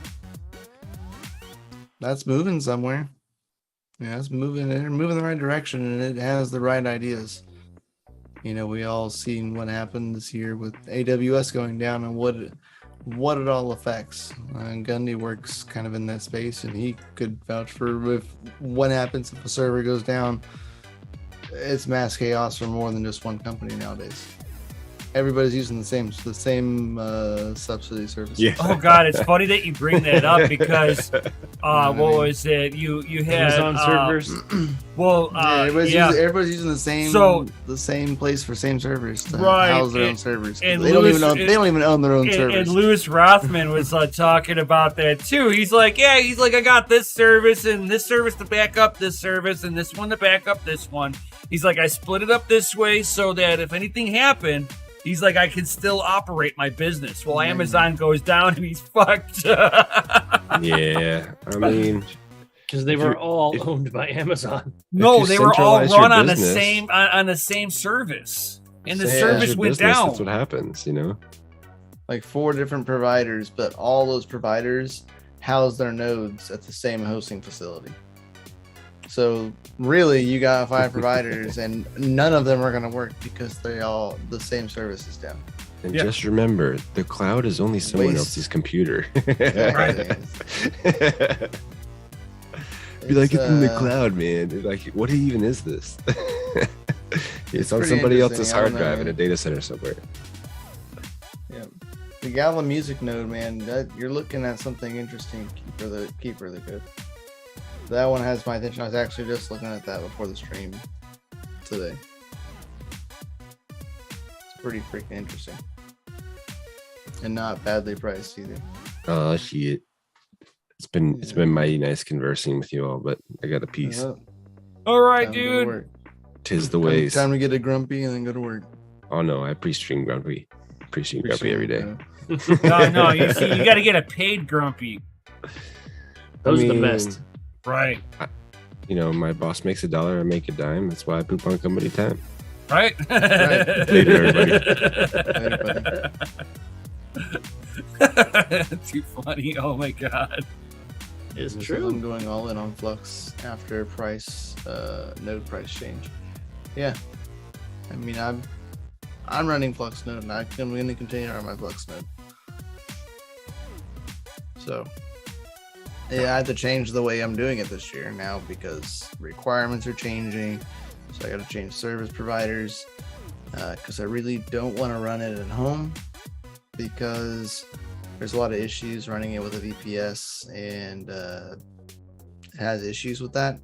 that's moving somewhere. Yeah, it's moving. They're moving the right direction, and it has the right ideas. You know, we all seen what happened this year with AWS going down and what it all affects. Gundy works kind of in that space, and he could vouch for if what happens if a server goes down. It's mass chaos for more than just one company nowadays. Everybody's using the same subsidy service. Yeah. Oh God, it's funny that you bring that up because what was it? You had Amazon servers. Well, everybody's using the same place for same servers to house their own servers. And they don't even own their own servers. And Louis Rothman was talking about that too. He's like, I got this service and this service to back up this service and this one to back up this one. He's like, I split it up this way so that if anything happened, he's like, I can still operate my business. Well, Amazon goes down and he's fucked. Yeah, I mean, because they were all owned by Amazon. No, they were all centralize your run on the business- same service, and the Yeah. service your went business, down. That's what happens, you know? Like 4 different providers, but all those providers house their nodes at the same hosting facility. So really, you got 5 providers, and none of them are going to work because the same service is down. And Yeah. just remember, the cloud is only someone Waste. else's computer. Right. Be like, it's in the uh, cloud, man. It's like, what even is this? It's on pretty somebody else's interesting. I hard don't drive know. in a data center somewhere. Yeah, the Gala music node, man. You're looking at something interesting. Keep really good. That one has my attention. I was actually just looking at that before the stream today. It's pretty freaking interesting, and not badly priced either. Oh shit. It's been mighty nice conversing with you all, but I got a piece. Yeah, All right, time to go to dude. work. Tis the ways. Time to get a grumpy and then go to work. Oh no, I pre-stream grumpy. Pre-stream grumpy every day. No, you see, you got to get a paid grumpy, Those are the best. right? You know, my boss makes $1, I make a dime. That's why I poop on company time. Right? Later, Later, Too funny. Oh my God. It's I'm true. going all in on Flux after node price change. Yeah, I mean I'm running Flux node, and I'm going to continue to run my Flux node. So yeah, I have to change the way I'm doing it this year now because requirements are changing. So I got to change service providers because I really don't want to run it at home because there's a lot of issues running it with a VPS, and it has issues with that.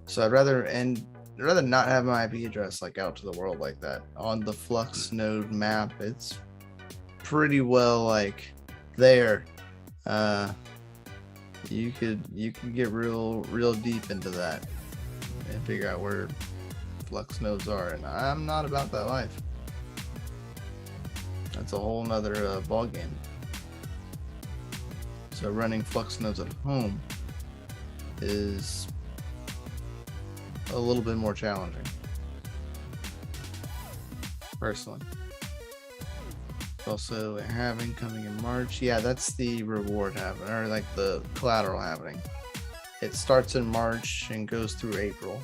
So I'd rather, and rather not have my IP address like out to the world like that. On the Flux node map, it's pretty well like there. You could get real deep into that and figure out where Flux nodes are, and I'm not about that life. That's a whole nother ball game. So running Flux nodes at home is a little bit more challenging, personally. Also, having coming in March. Yeah, that's the reward happening, or like the collateral happening. It starts in March and goes through April.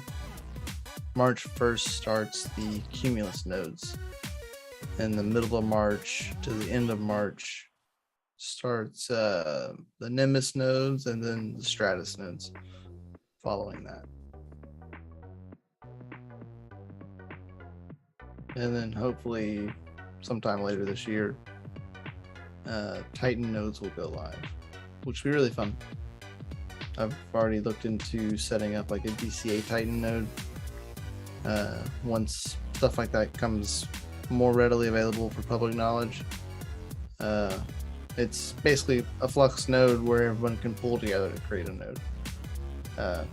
March 1st starts the Cumulus nodes. In the middle of March to the end of March starts the Nimbus nodes, and then the Stratus nodes following that. And then hopefully sometime later this year, Titan nodes will go live, which will be really fun. I've already looked into setting up like a DCA Titan node. Once stuff like that comes more readily available for public knowledge, it's basically a Flux node where everyone can pull together to create a node. Kind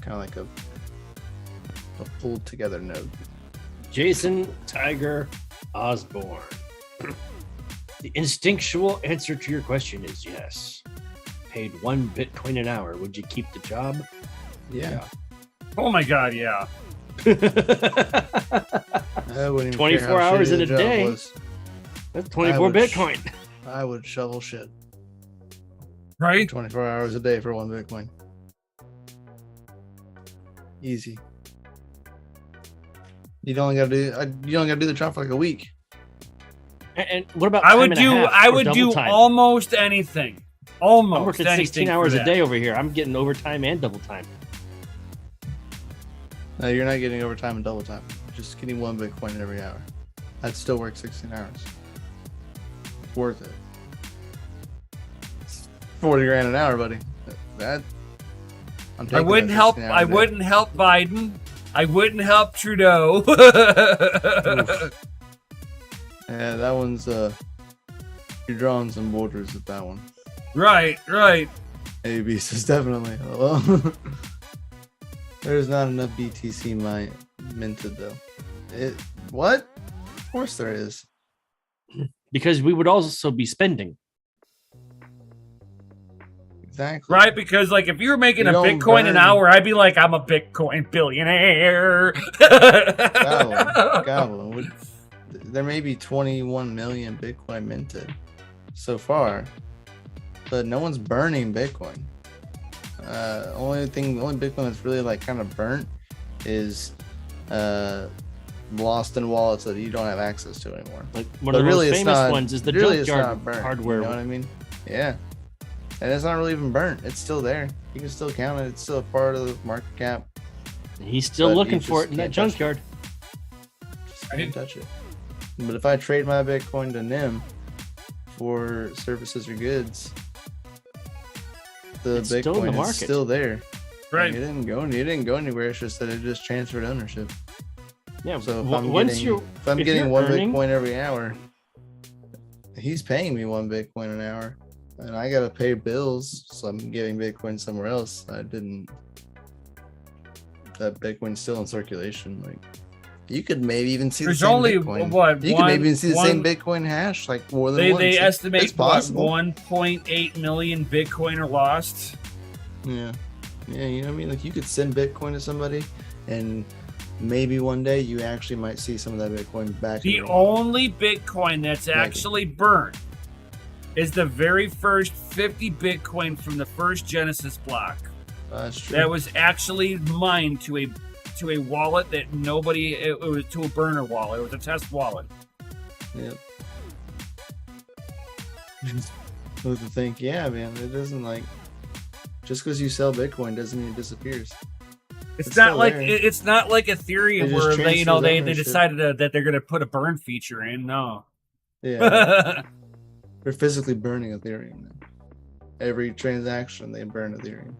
of like a pulled together node. Jason Tiger Osborne. The instinctual answer to your question is yes. Paid 1 Bitcoin an hour, would you keep the job? Yeah. Oh my god, yeah. I wouldn't even 24 care how hours shitty in the a job day. was. That's 24 would Bitcoin. I would shovel shit. Right? 24 hours a day for 1 Bitcoin. Easy. You only gotta do the job for like a week. And what about I would time and a do half I or would double do time? almost anything. I'm Almost working anything 16 for hours a that. day over here. I'm getting overtime and double time. No, you're not getting overtime and double time. You're just getting 1 Bitcoin every hour. I'd still work 16 hours. It's worth it. It's 40 grand an hour, buddy. That I'm taking I wouldn't that help 16 hour I day. wouldn't help Biden. I wouldn't help Trudeau. Yeah, that one's you're drawing some borders with that one. Right. AB says definitely. Well, there's not enough BTC minted though. What? Of course there is. Because we would also be spending. Exactly. Right, because like if you were making You a don't Bitcoin an burn- hour, I'd be like, I'm a Bitcoin billionaire. Goblin. There may be 21 million Bitcoin minted so far, but no one's burning Bitcoin. Only Bitcoin that's really like kind of burnt is lost in wallets that you don't have access to anymore. Like one But of the really, most it's famous not- ones is the really, it's junkyard not burnt, hardware. You know what I mean? Yeah. And it's not really even burnt. It's still there. You can still count it. It's still a part of the market cap. He's still But looking you for just it in that can't touch it. junkyard. Just can't touch it. But if I trade my Bitcoin to NIM for services or goods, the It's still in the Bitcoin is market. still there. Right. It didn't go anywhere. It's just that it just transferred ownership. Yeah. So if once if if I'm you're getting 1 earning- Bitcoin every hour, he's paying me 1 Bitcoin an hour, and I gotta pay bills, so I'm getting Bitcoin somewhere else. That Bitcoin's still in circulation. Like, you could maybe even see There's the same only Bitcoin. what You could maybe even see the same Bitcoin hash like more than once. they estimate It's what, possible. 1.8 million Bitcoin are lost. Yeah, you know what I mean. Like, you could send Bitcoin to somebody, and maybe one day you actually might see some of that Bitcoin back. The in your wallet. only Bitcoin that's actually burned is the very first 50 Bitcoin from the first Genesis block. That's true. That was actually mined to a wallet that nobody. It was to a burner wallet. It was a test wallet. Yep. Who to think? Yeah, man. It doesn't like just because you sell Bitcoin doesn't mean it disappears. It's It's not still like there. it's not like Ethereum It just where they transfers they ownership. decided that they're gonna put a burn feature in. No. Yeah, they're physically burning Ethereum. Now. Every transaction they burn Ethereum.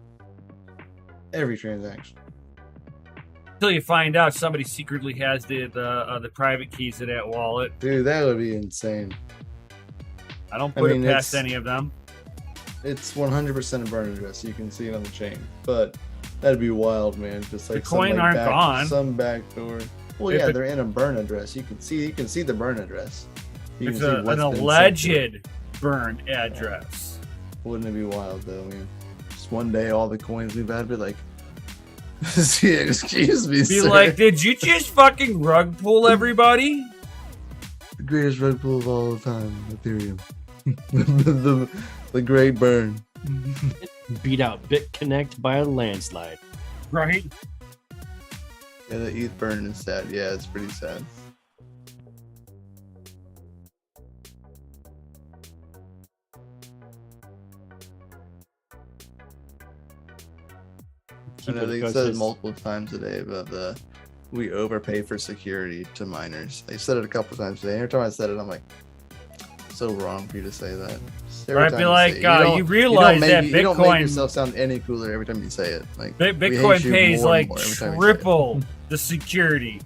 Every transaction. until you find out somebody secretly has the private keys to that wallet. Dude, that would be insane. I don't put mean, it past it's- any of them. It's 100% a burn address. So you can see it on the chain, but that'd be wild, man. Just like The coin some, aren't gone. Some back door. Well, If yeah, it- they're in a burn address. You can see the burn address. You It's can see an what's been sent to it. alleged burned address. Wouldn't it be wild though, man? Just one day, all the coins we've had be like, excuse me, Be sir. like, did you just fucking rug pull everybody? The greatest rug pull of all time, Ethereum. the great burn. Beat out BitConnect by a landslide. Right? Yeah, the ETH burn is sad. Yeah, it's pretty sad. I know they said multiple times a day about we overpay for security to miners. They said it a couple times today. Every time I said it, I'm like, so wrong for you to say that. Just every Right, time be you like, say it. you realize that you don't make Bitcoin- yourself sound any cooler every time you say it. Like we hate Bitcoin you pays more and like more every time you say it. triple the security.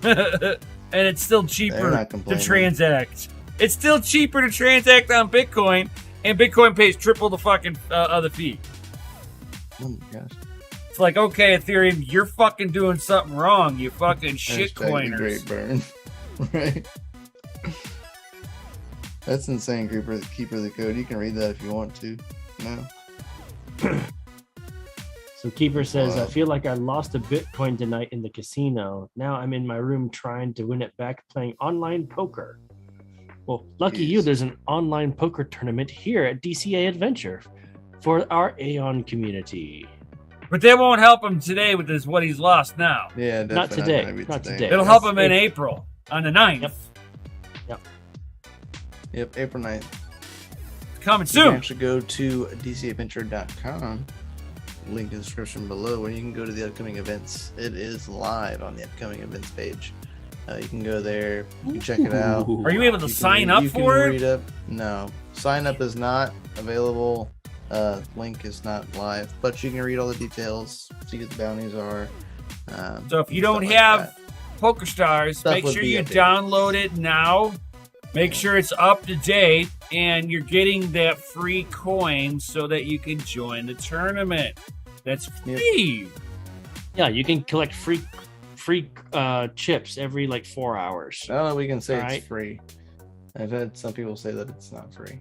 And it's still They're cheaper not to complaining. transact. It's still cheaper to transact on Bitcoin, and Bitcoin pays triple the fucking other fee. Oh my gosh. It's like, okay, Ethereum, you're fucking doing something wrong, you fucking shit Hashtag the great coiners. burn. Right. That's insane, Keeper of the Code. You can read that if you want to. No. So Keeper says, Wow. I feel like I lost a Bitcoin tonight in the casino. Now I'm in my room trying to win it back playing online poker. Well, lucky you, Jeez. there's an online poker tournament here at DCA Adventure for our Aeon community. But that won't help him today with what he's lost now. Yeah, definitely Not today. gonna be Not today. It'll help him in April, on the 9th. Yep. Yep, April 9th. Coming You can soon. actually go to dcadventure.com. Link in the description below where you can go to the upcoming events. It is live on the upcoming events page. You can go there. You can check it out. Are you able to You can sign read- up you can for read it? up. No, sign up is not available. Link is not live, but you can read all the details, see what the bounties are. So if you and don't stuff like have that. PokerStars, Stuff make would sure be you updated. download it now. Make sure it's up to date, and you're getting that free coin so that you can join the tournament. That's free. Yeah, you can collect free chips every like 4 hours. I don't know. We can say Alright. it's free. I've had some people say that it's not free.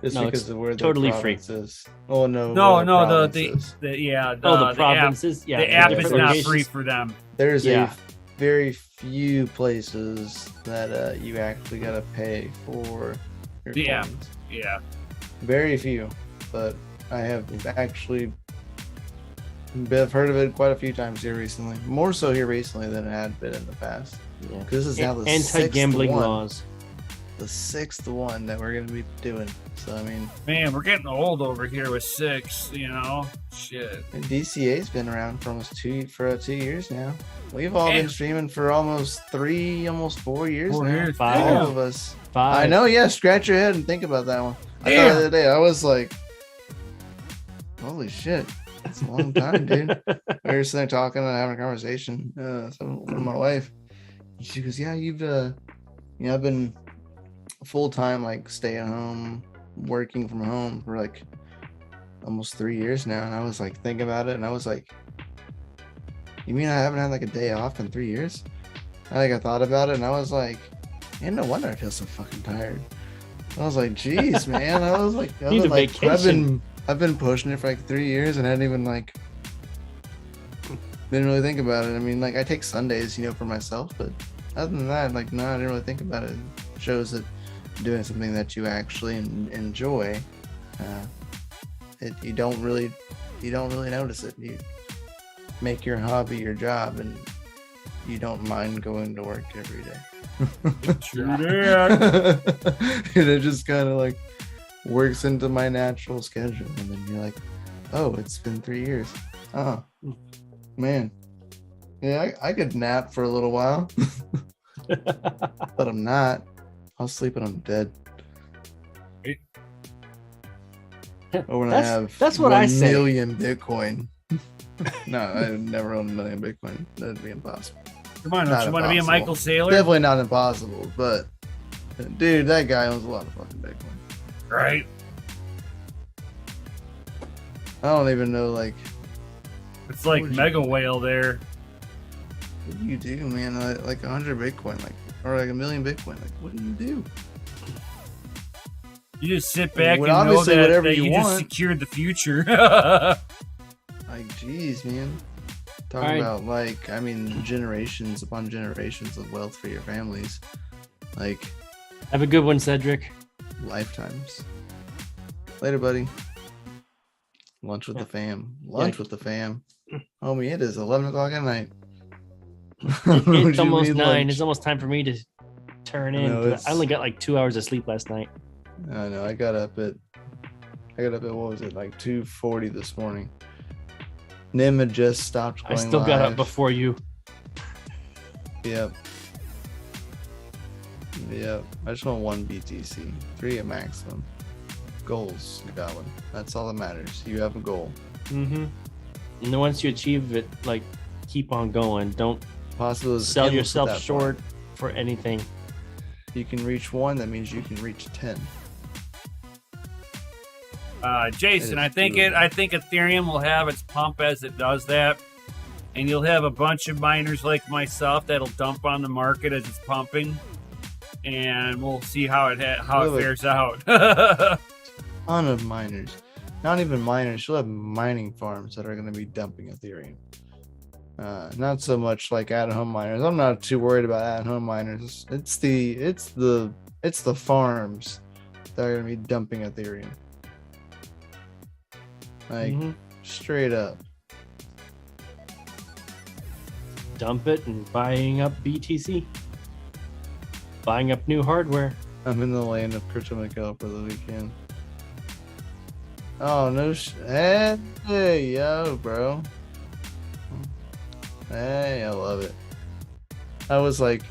Just No, because it's of where totally the free. province is. Oh no. No, where no, province the is. the app, The provinces. Yeah, the app the is different not locations. free for them. There's Yeah. a very few places that you actually gotta pay for your The app. coins. Yeah. Very few, but I have actually I've heard of it quite a few times here recently. More so here recently than it had been in the past. Yeah. Because this is now the Anti-gambling sixth one. laws. The sixth one that we're gonna be doing. So I mean, Man, we're getting old over here with 6, you know? Shit. and DCA's been around for almost 2 years now. We've all Yeah. been streaming for almost 4 years 4 now. years. Five. All Yeah. of us. 5. I know, yeah. Scratch your head and think about that one. I Damn. thought the other day, I was like, holy shit. That's a long time, dude. We were sitting there talking and having a conversation with my wife. And she goes, yeah, I've been full time, like stay at home, working from home for like almost 3 years now. And I was like, thinking about it. And I was like, you mean I haven't had like a day off in 3 years? I thought about it and I was like, man, no wonder I feel so fucking tired. I was like, geez, man. I was like, Need a vacation. I've been pushing it for like 3 years and I didn't even didn't really think about it. I mean, like I take Sundays, for myself, but other than that, I didn't really think about it. It shows that doing something that you actually enjoy, you don't really notice it. You make your hobby your job and you don't mind going to work every day. True that. And it just kind of works into my natural schedule, and then you're like, oh, it's been 3 years. Oh man, yeah, I could nap for a little while. But I'm not. I'll sleep when I'm dead. Or when I have That's what I 1 say. million Bitcoin. No, I would never own 1 million Bitcoin. That'd be impossible. Come on, don't Not you want to be a impossible. Michael Saylor? Definitely not impossible, but dude, that guy owns a lot of fucking Bitcoin. Right. I don't even know, like, It's like What do you Mega do? Whale there. what do you do, man? Like 100 Bitcoin, like, or like 1 million Bitcoin. Like, what do you do? You just sit back Well, and know obviously, that, whatever that you you just want. secured the future. Like, geez, man. Talking Alright. about, like, I mean, generations upon generations of wealth for your families. Like, Have a good one, Cedric. lifetimes. Later, buddy. Lunch with the fam. Lunch with the fam. Homie, it is 11 o'clock at night. Would It's you almost need 9. lunch? It's almost time for me to turn I in. know, 'cause it's- I only got like 2 hours of sleep last night. I know. I got up at what was it, like 2:40 this morning. Nim had just stopped I going still got up live. before you. Yep. Yep. I just want 1 BTC. 3 at maximum. Goals, you got one. That's all that matters. You have a goal. Mm-hmm. And then once you achieve it, like, keep on going. Don't Possible is sell endless at yourself that short point. for anything. You can reach 1, that means you can reach 10. Jason, It is I think Ethereum will have its pump as it does that, and you'll have a bunch of miners like myself that'll dump on the market as it's pumping, and we'll see how it Really? fares out. Ton of miners. Not even miners. You'll have mining farms that are going to be dumping Ethereum. Not so much like at-home miners. I'm not too worried about at-home miners. It's the farms that are going to be dumping Ethereum. Like Mhm. straight up. Dump it and buying up BTC. Buying up new hardware. I'm in the land of Crypto Miguel for the weekend. Oh no! Hey, yo, bro. Hey, I love it. I was like,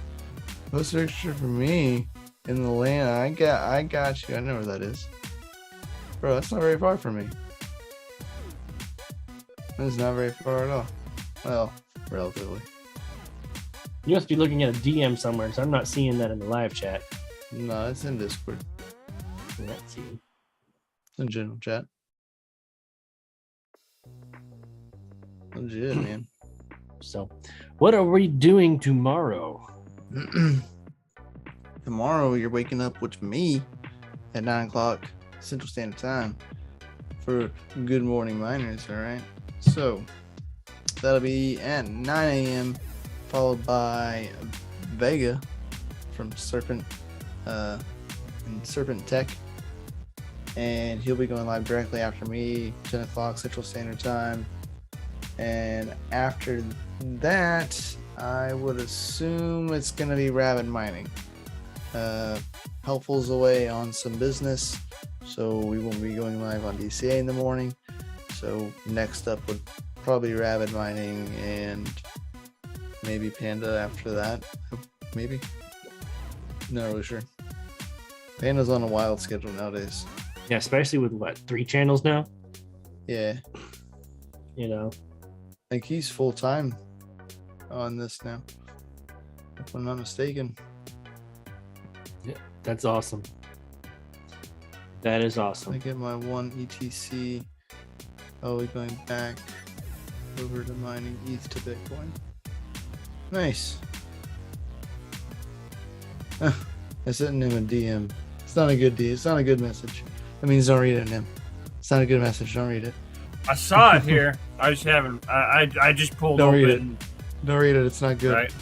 "What's extra for me in the land?" I got you. I know where that is, bro. That's not very far from me. It's not very far at all. Well, relatively. You must be looking at a DM somewhere, so I'm not seeing that in the live chat. No, it's in Discord. Let's see. It's in general chat. Legit, man. So, what are we doing tomorrow? Tomorrow you're waking up with me at 9 o'clock Central Standard Time for Good Morning Miners, all right? So that'll be at 9 a.m. followed by Vega from Serpent and Serpent Tech, and he'll be going live directly after me, 10 o'clock Central Standard Time. And after that, I would assume it's going to be Rabbit Mining. Helpful's away on some business, so we won't be going live on DCA in the morning. So next up would probably Rabbit Mining and maybe Panda after that. Maybe. Not really sure. Panda's on a wild schedule nowadays. Yeah, especially with what, 3 channels now? Yeah. You know, Like he's full time on this now, if I'm not mistaken. that's awesome. That is I awesome. get my 1 ETC. Oh, we're going back over to mining ETH to Bitcoin. Nice. I sent him a DM. It's not a good DM. It's not a good message. That means don't read it, Nim. It's not a good message. Don't read it. I saw it here. I just haven't. I just pulled Don't read open. Don't read it. It's not good. Right.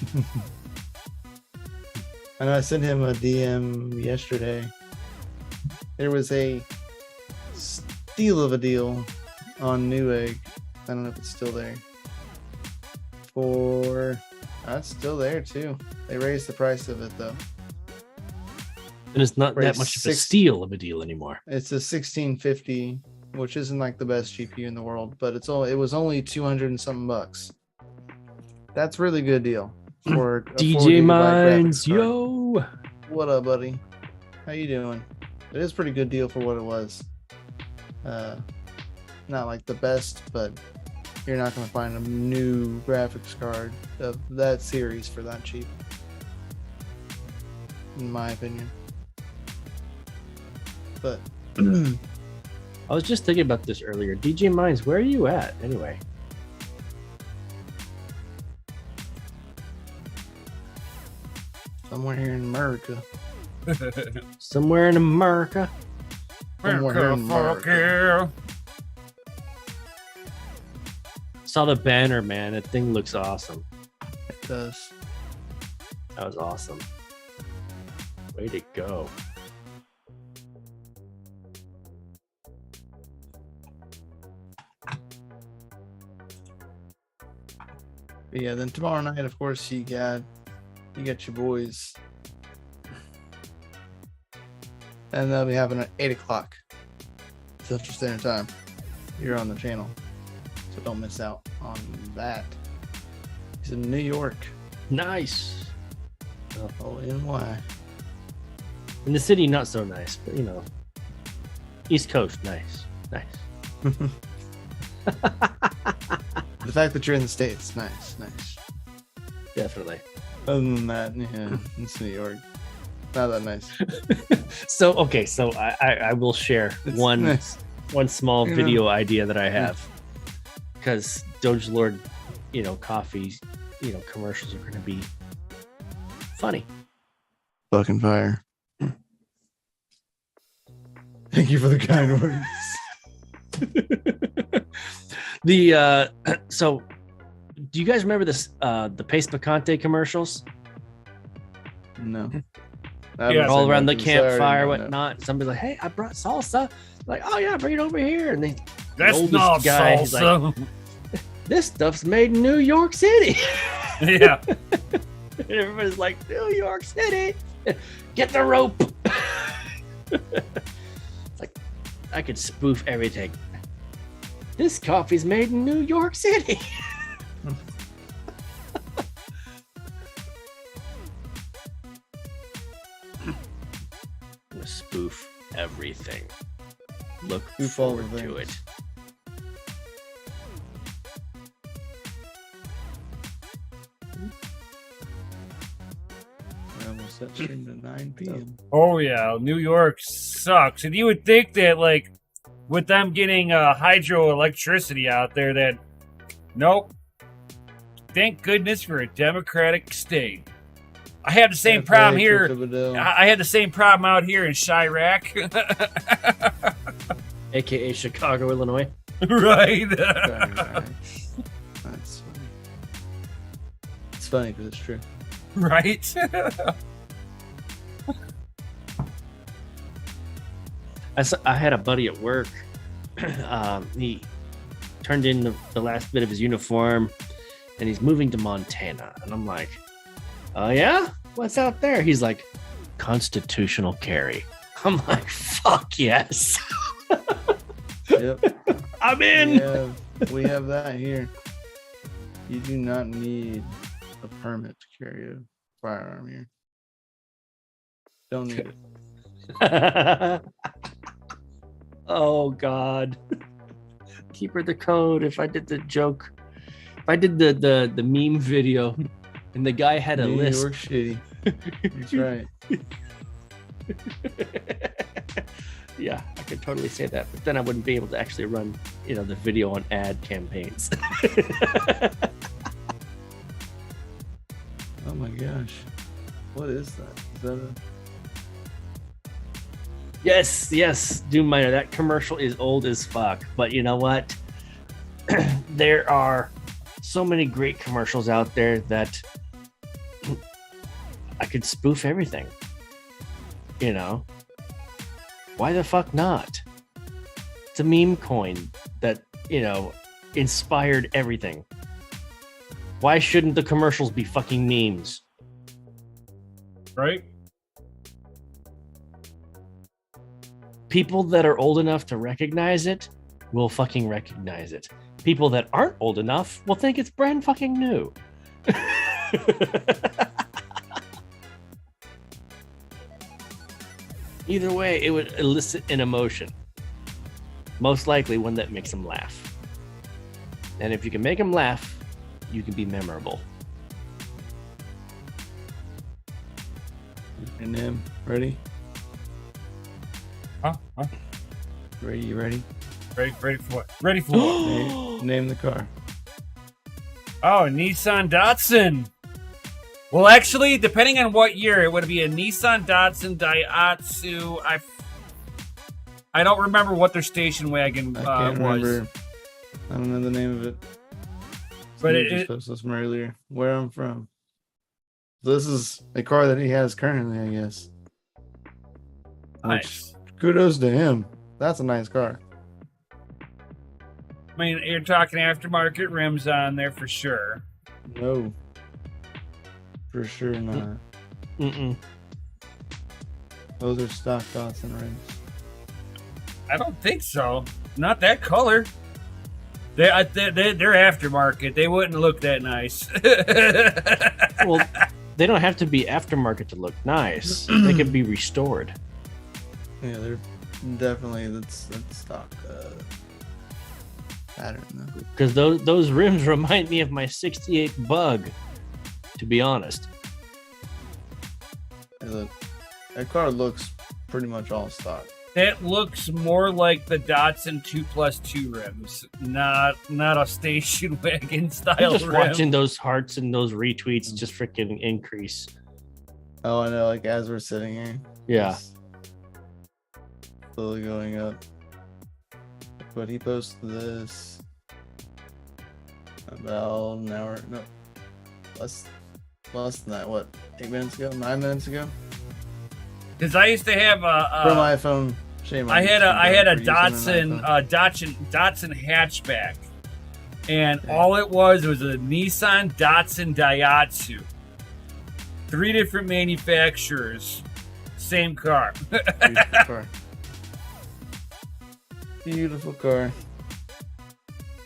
I know I sent him a DM yesterday. There was a steal of a deal on Newegg. I don't know if it's still there. That's still there too. They raised the price of it though. And it's not Right, that much of a 6 steal of a deal anymore. It's a 1650, which isn't like the best GPU in the world, but it was only 200 and something bucks. That's a really good deal for a 4 DJ gigabyte Mines, graphics card. yo. What up, buddy? How you doing? It is a pretty good deal for what it was. Not like the best, but You're not going to find a new graphics card of that series for that cheap, in my opinion. But I was just thinking about this earlier. DJ Mines, where are you at anyway? somewhere here in America. Somewhere in America. Somewhere here in Fuck America. yeah. Saw the banner, man. That thing looks awesome. It does. That was awesome. Way to go. But yeah, then tomorrow night, of course, you got your boys. And they'll be having at 8 o'clock Central Standard Time here on the channel. So don't miss out on that. He's in New York. Nice. Oh, NY. In the city, not so nice, but you know, East Coast, nice. The fact that you're in the States, nice. Definitely. Other than that, yeah, it's New York. Not that nice. So I will share It's one nice. small You video idea that I have, because DogeLord, coffee, commercials are going to be funny. Fucking fire. Thank you for the kind words. So do you guys remember this the Pace Picante commercials? No. Yeah. All around the campfire, whatnot. Somebody's like, "Hey, I brought salsa." Like, "Oh yeah, bring it over here." And the That's oldest not guy, he's salsa. "This stuff's made in New York City." Yeah. And everybody's like, "New York City, get the rope." It's like, I could spoof everything. This coffee's made in New York City. I'm gonna spoof everything. Look Spoof all the forward to things. it. We're almost set stream to 9 p.m. Oh yeah, New York sucks. And you would think that, like, with them getting hydroelectricity out there, that nope. Thank goodness for a democratic state. I had the same problem here. I had the same problem out here in Chirac. AKA Chicago, Illinois. Right. That's funny. It's funny because it's true. Right. I had a buddy at work. He turned in the last bit of his uniform, and he's moving to Montana. And I'm like, "Oh yeah, what's out there?" He's like, "Constitutional carry." I'm like, "Fuck yes, Yep. I'm in." We have that here. You do not need a permit to carry a firearm here. Don't need it. Oh God, keep her the code. If I did the joke, if I did the meme video, and the guy had a New list. York City. That's right. Yeah, I could totally say that, but then I wouldn't be able to actually run, the video on ad campaigns. Oh my gosh. What is that? Is that a... Yes, Doom Miner. That commercial is old as fuck, but you know what? There are so many great commercials out there that I could spoof everything. Why the fuck not? It's a meme coin that, inspired everything. Why shouldn't the commercials be fucking memes? Right. People that are old enough to recognize it will fucking recognize it. People that aren't old enough will think it's brand fucking new. Either way, it would elicit an emotion. Most likely one that makes them laugh. And if you can make them laugh, you can be memorable. And him. Ready? Huh? Ready? You ready? Ready for what? Ready for what? Name the car. Oh, Nissan Datsun. Well, actually, depending on what year, it would be a Nissan Datsun Daihatsu. I don't remember what their station wagon I can't was. remember. I don't know the name of it. But Somebody just posted this from earlier. Where I'm from. This is a car that he has currently, I guess. Nice. Kudos to him. That's a nice car. I mean, you're talking aftermarket rims on there for sure. No. For sure not. Mm-mm. Those are stock Datsun rims. I don't think so. Not that color. They're aftermarket. They wouldn't look that nice. Well, they don't have to be aftermarket to look nice. They could be restored. Yeah, they're definitely that's stock pattern though. Because those rims remind me of my 68 Bug, to be honest. That car looks pretty much all stock. That looks more like the Datsun 2+2 rims, not a station wagon I'm style just rim. watching those hearts and those retweets just freaking increase. Oh, I know. Like as we're sitting here. Yeah. It's slowly going up. But he posted this about an hour. No, less than that. What? 8 minutes ago? 9 minutes ago? Because I used to have From iPhone. Shame. I had a for using an Datsun iPhone. Datsun hatchback, and all it was a Nissan Datsun Daihatsu. 3 different manufacturers, same car. Beautiful car. Beautiful car.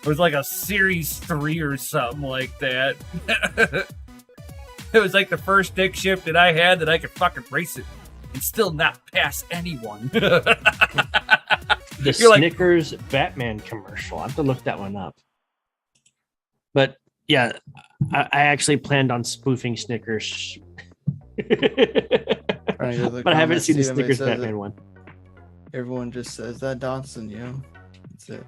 It was like a Series 3 or something like that. It was like the first stick shift that I had that I could fucking race it and still not pass anyone. The You're like- Snickers Batman commercial. I have to look that one up. But yeah, I actually planned on spoofing Snickers. But I haven't seen the Snickers Batman one. Everyone just says that Datsun, you know? That's it.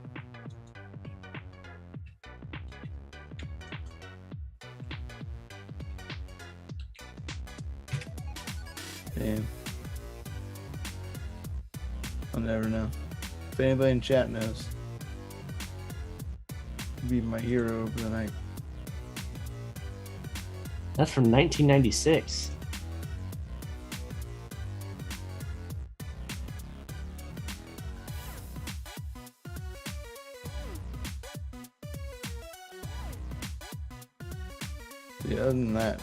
Damn. I'll never know. If anybody in chat knows, be my hero over the night. That's from 1996. Yeah, other than that,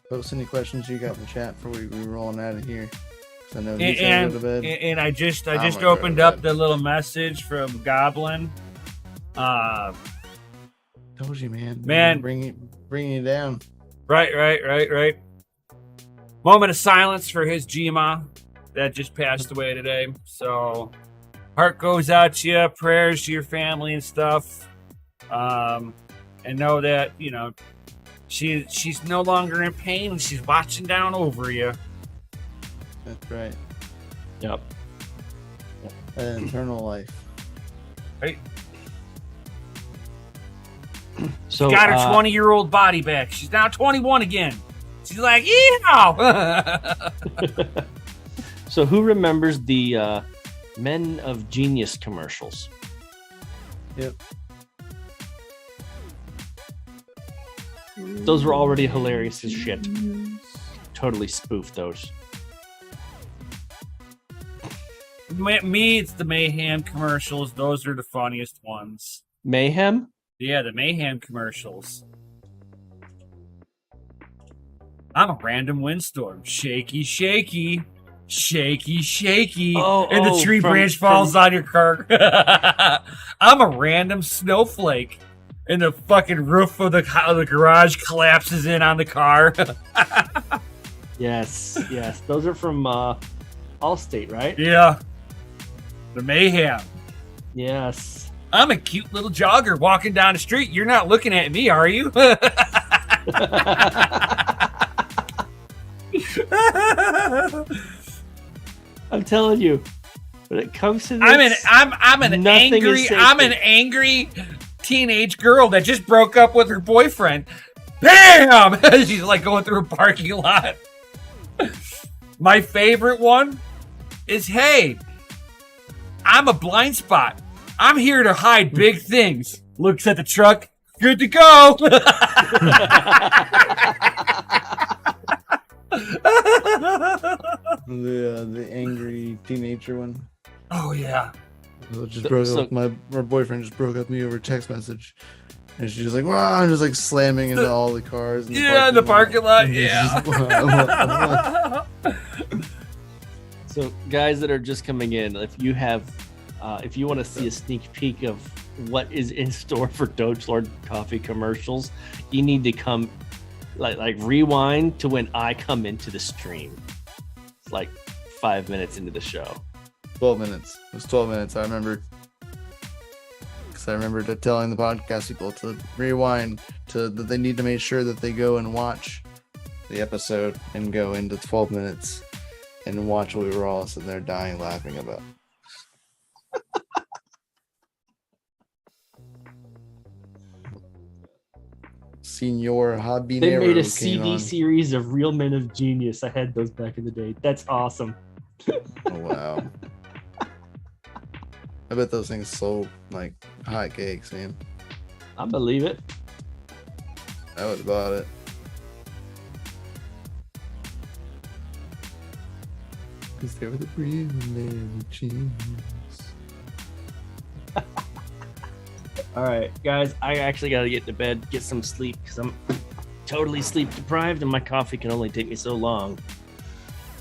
post any questions you got in the chat before we rolling out of here. 'Cause I know he's gotta go to bed. And I just I'm gonna go opened to up bed. the little message from Goblin. Told you, man. Man. bringing you down. Right. Moment of silence for his Gma that just passed away today. So, heart goes out to you, prayers to your family and stuff. And know that, you know, she's no longer in pain and she's watching down over you. That's right. Yep. That eternal life. Right? So Got her 20-year-old body back. She's now 21 again. She's like, yeah. So who remembers the Men of Genius commercials? Yep. Those were already hilarious as shit. Totally spoofed those. Me, it's the Mayhem commercials. Those are the funniest ones. Mayhem? Yeah, the Mayhem commercials. I'm a random windstorm. Shaky, shaky. Shaky, shaky. And the tree branch falls on your car. I'm a random snowflake. And the fucking roof of the garage collapses in on the car. Yes. Those are from Allstate, right? Yeah. The Mayhem. Yes. I'm a cute little jogger walking down the street. You're not looking at me, are you? I'm telling you, when it comes to this, I'm an angry teenage girl that just broke up with her boyfriend. Bam! She's like going through a parking lot. My favorite one is, hey, I'm a blind spot. I'm here to hide big things. Looks at the truck. Good to go. The angry teenager one. Oh yeah. My boyfriend just broke up with me over text message, and she's just like, wow, I'm just like slamming into all the cars. In the parking lot. Yeah. So, guys that are just coming in, if you want to see a sneak peek of what is in store for DogeLord coffee commercials, you need to come, like rewind to when I come into the stream. It's like 5 minutes into the show. 12 minutes. It was 12 minutes. I remember. Because I remember telling the podcast people to rewind that they need to make sure that they go and watch the episode and go into 12 minutes and watch what we were all sitting there dying laughing about. Senor Habanero. They made a CD series of Real Men of Genius. I had those back in the day. That's awesome. Oh, wow. I bet those things sold like hot cakes, man. I believe it. I would have bought it. Because they were the real men of genius. All right, guys, I actually got to get to bed, get some sleep, because I'm totally sleep deprived and my coffee can only take me so long.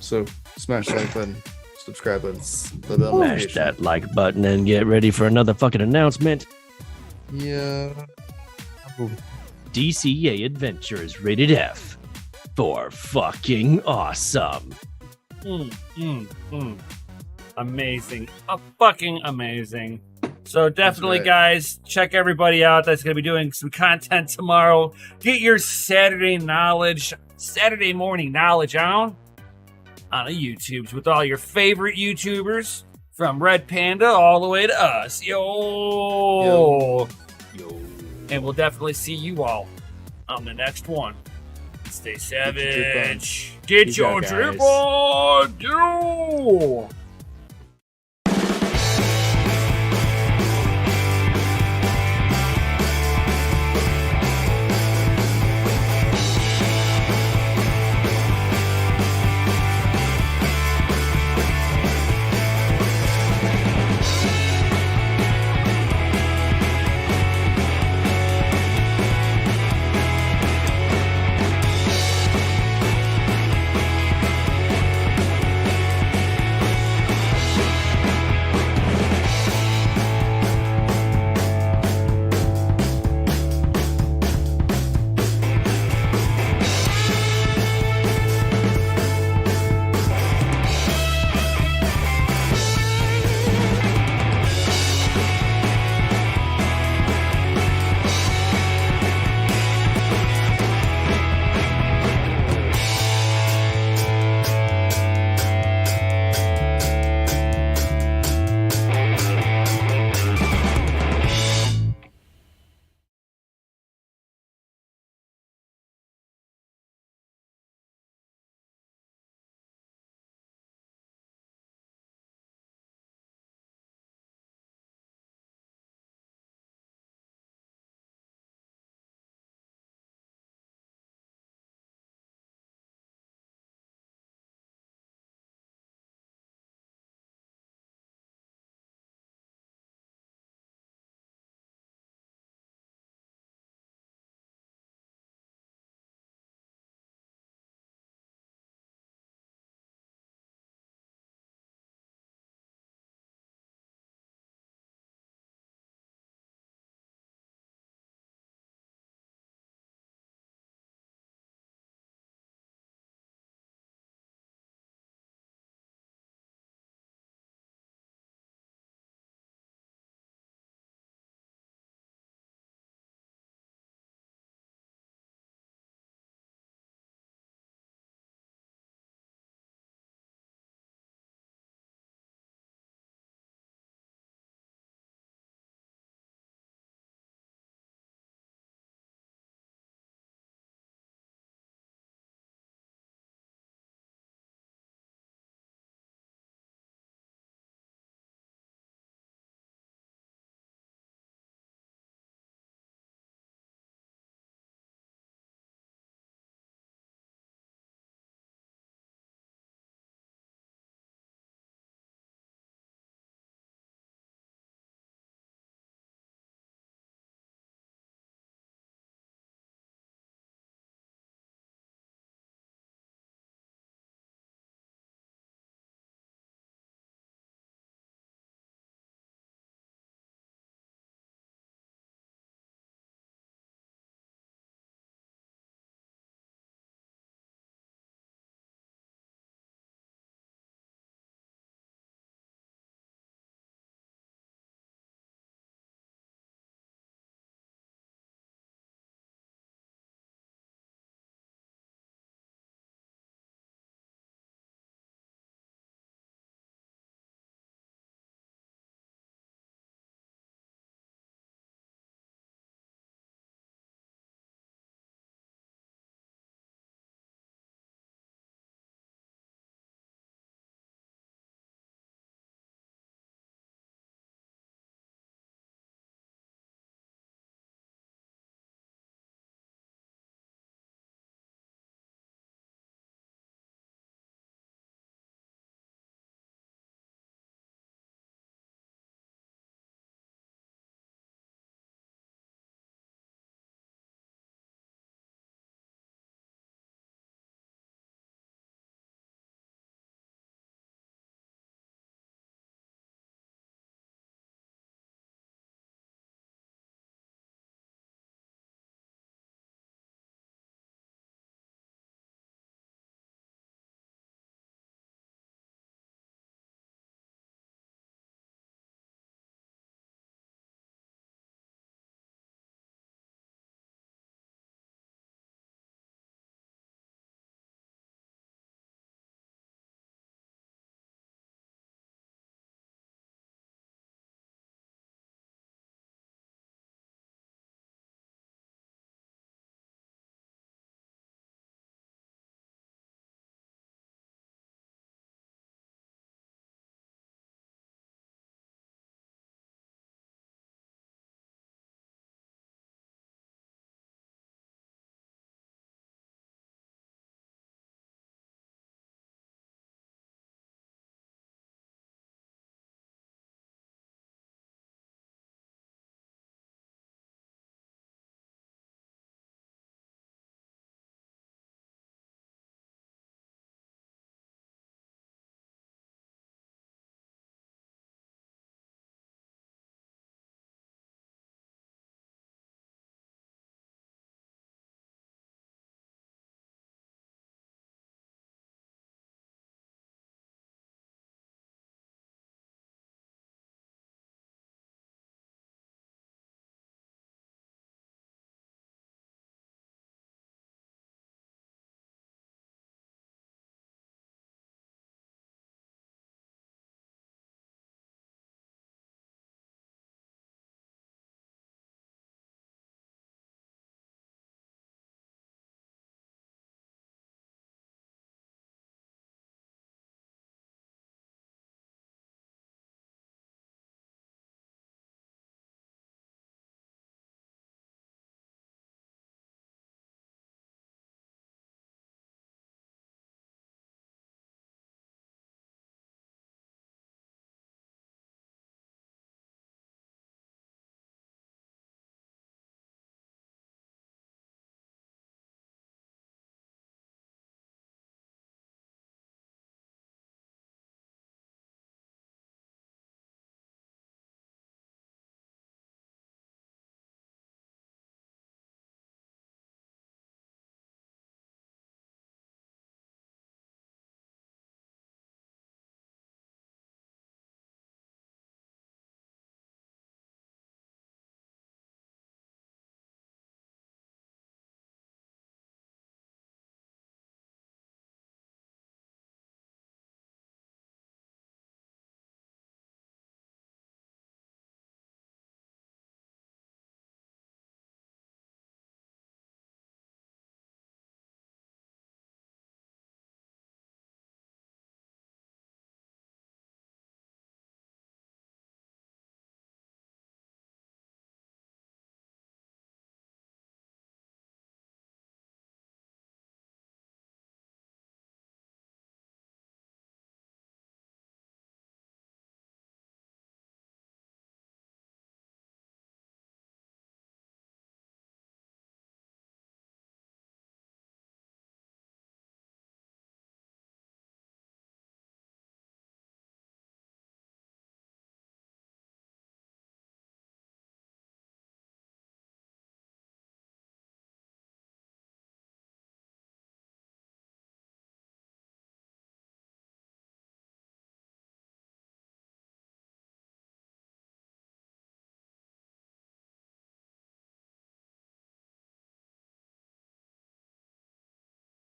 So, smash the like button, subscribe button, the bell Smash notification. that like button and get ready for another fucking announcement. Yeah. DCA Adventure is rated F for fucking awesome. Amazing. Fucking amazing. So definitely, right. guys, check everybody out that's going to be doing some content tomorrow. Get your Saturday morning knowledge on the YouTubes with all your favorite YouTubers, from Red Panda all the way to us. Yo. And we'll definitely see you all on the next one. Stay savage. Get your drip on. Yo.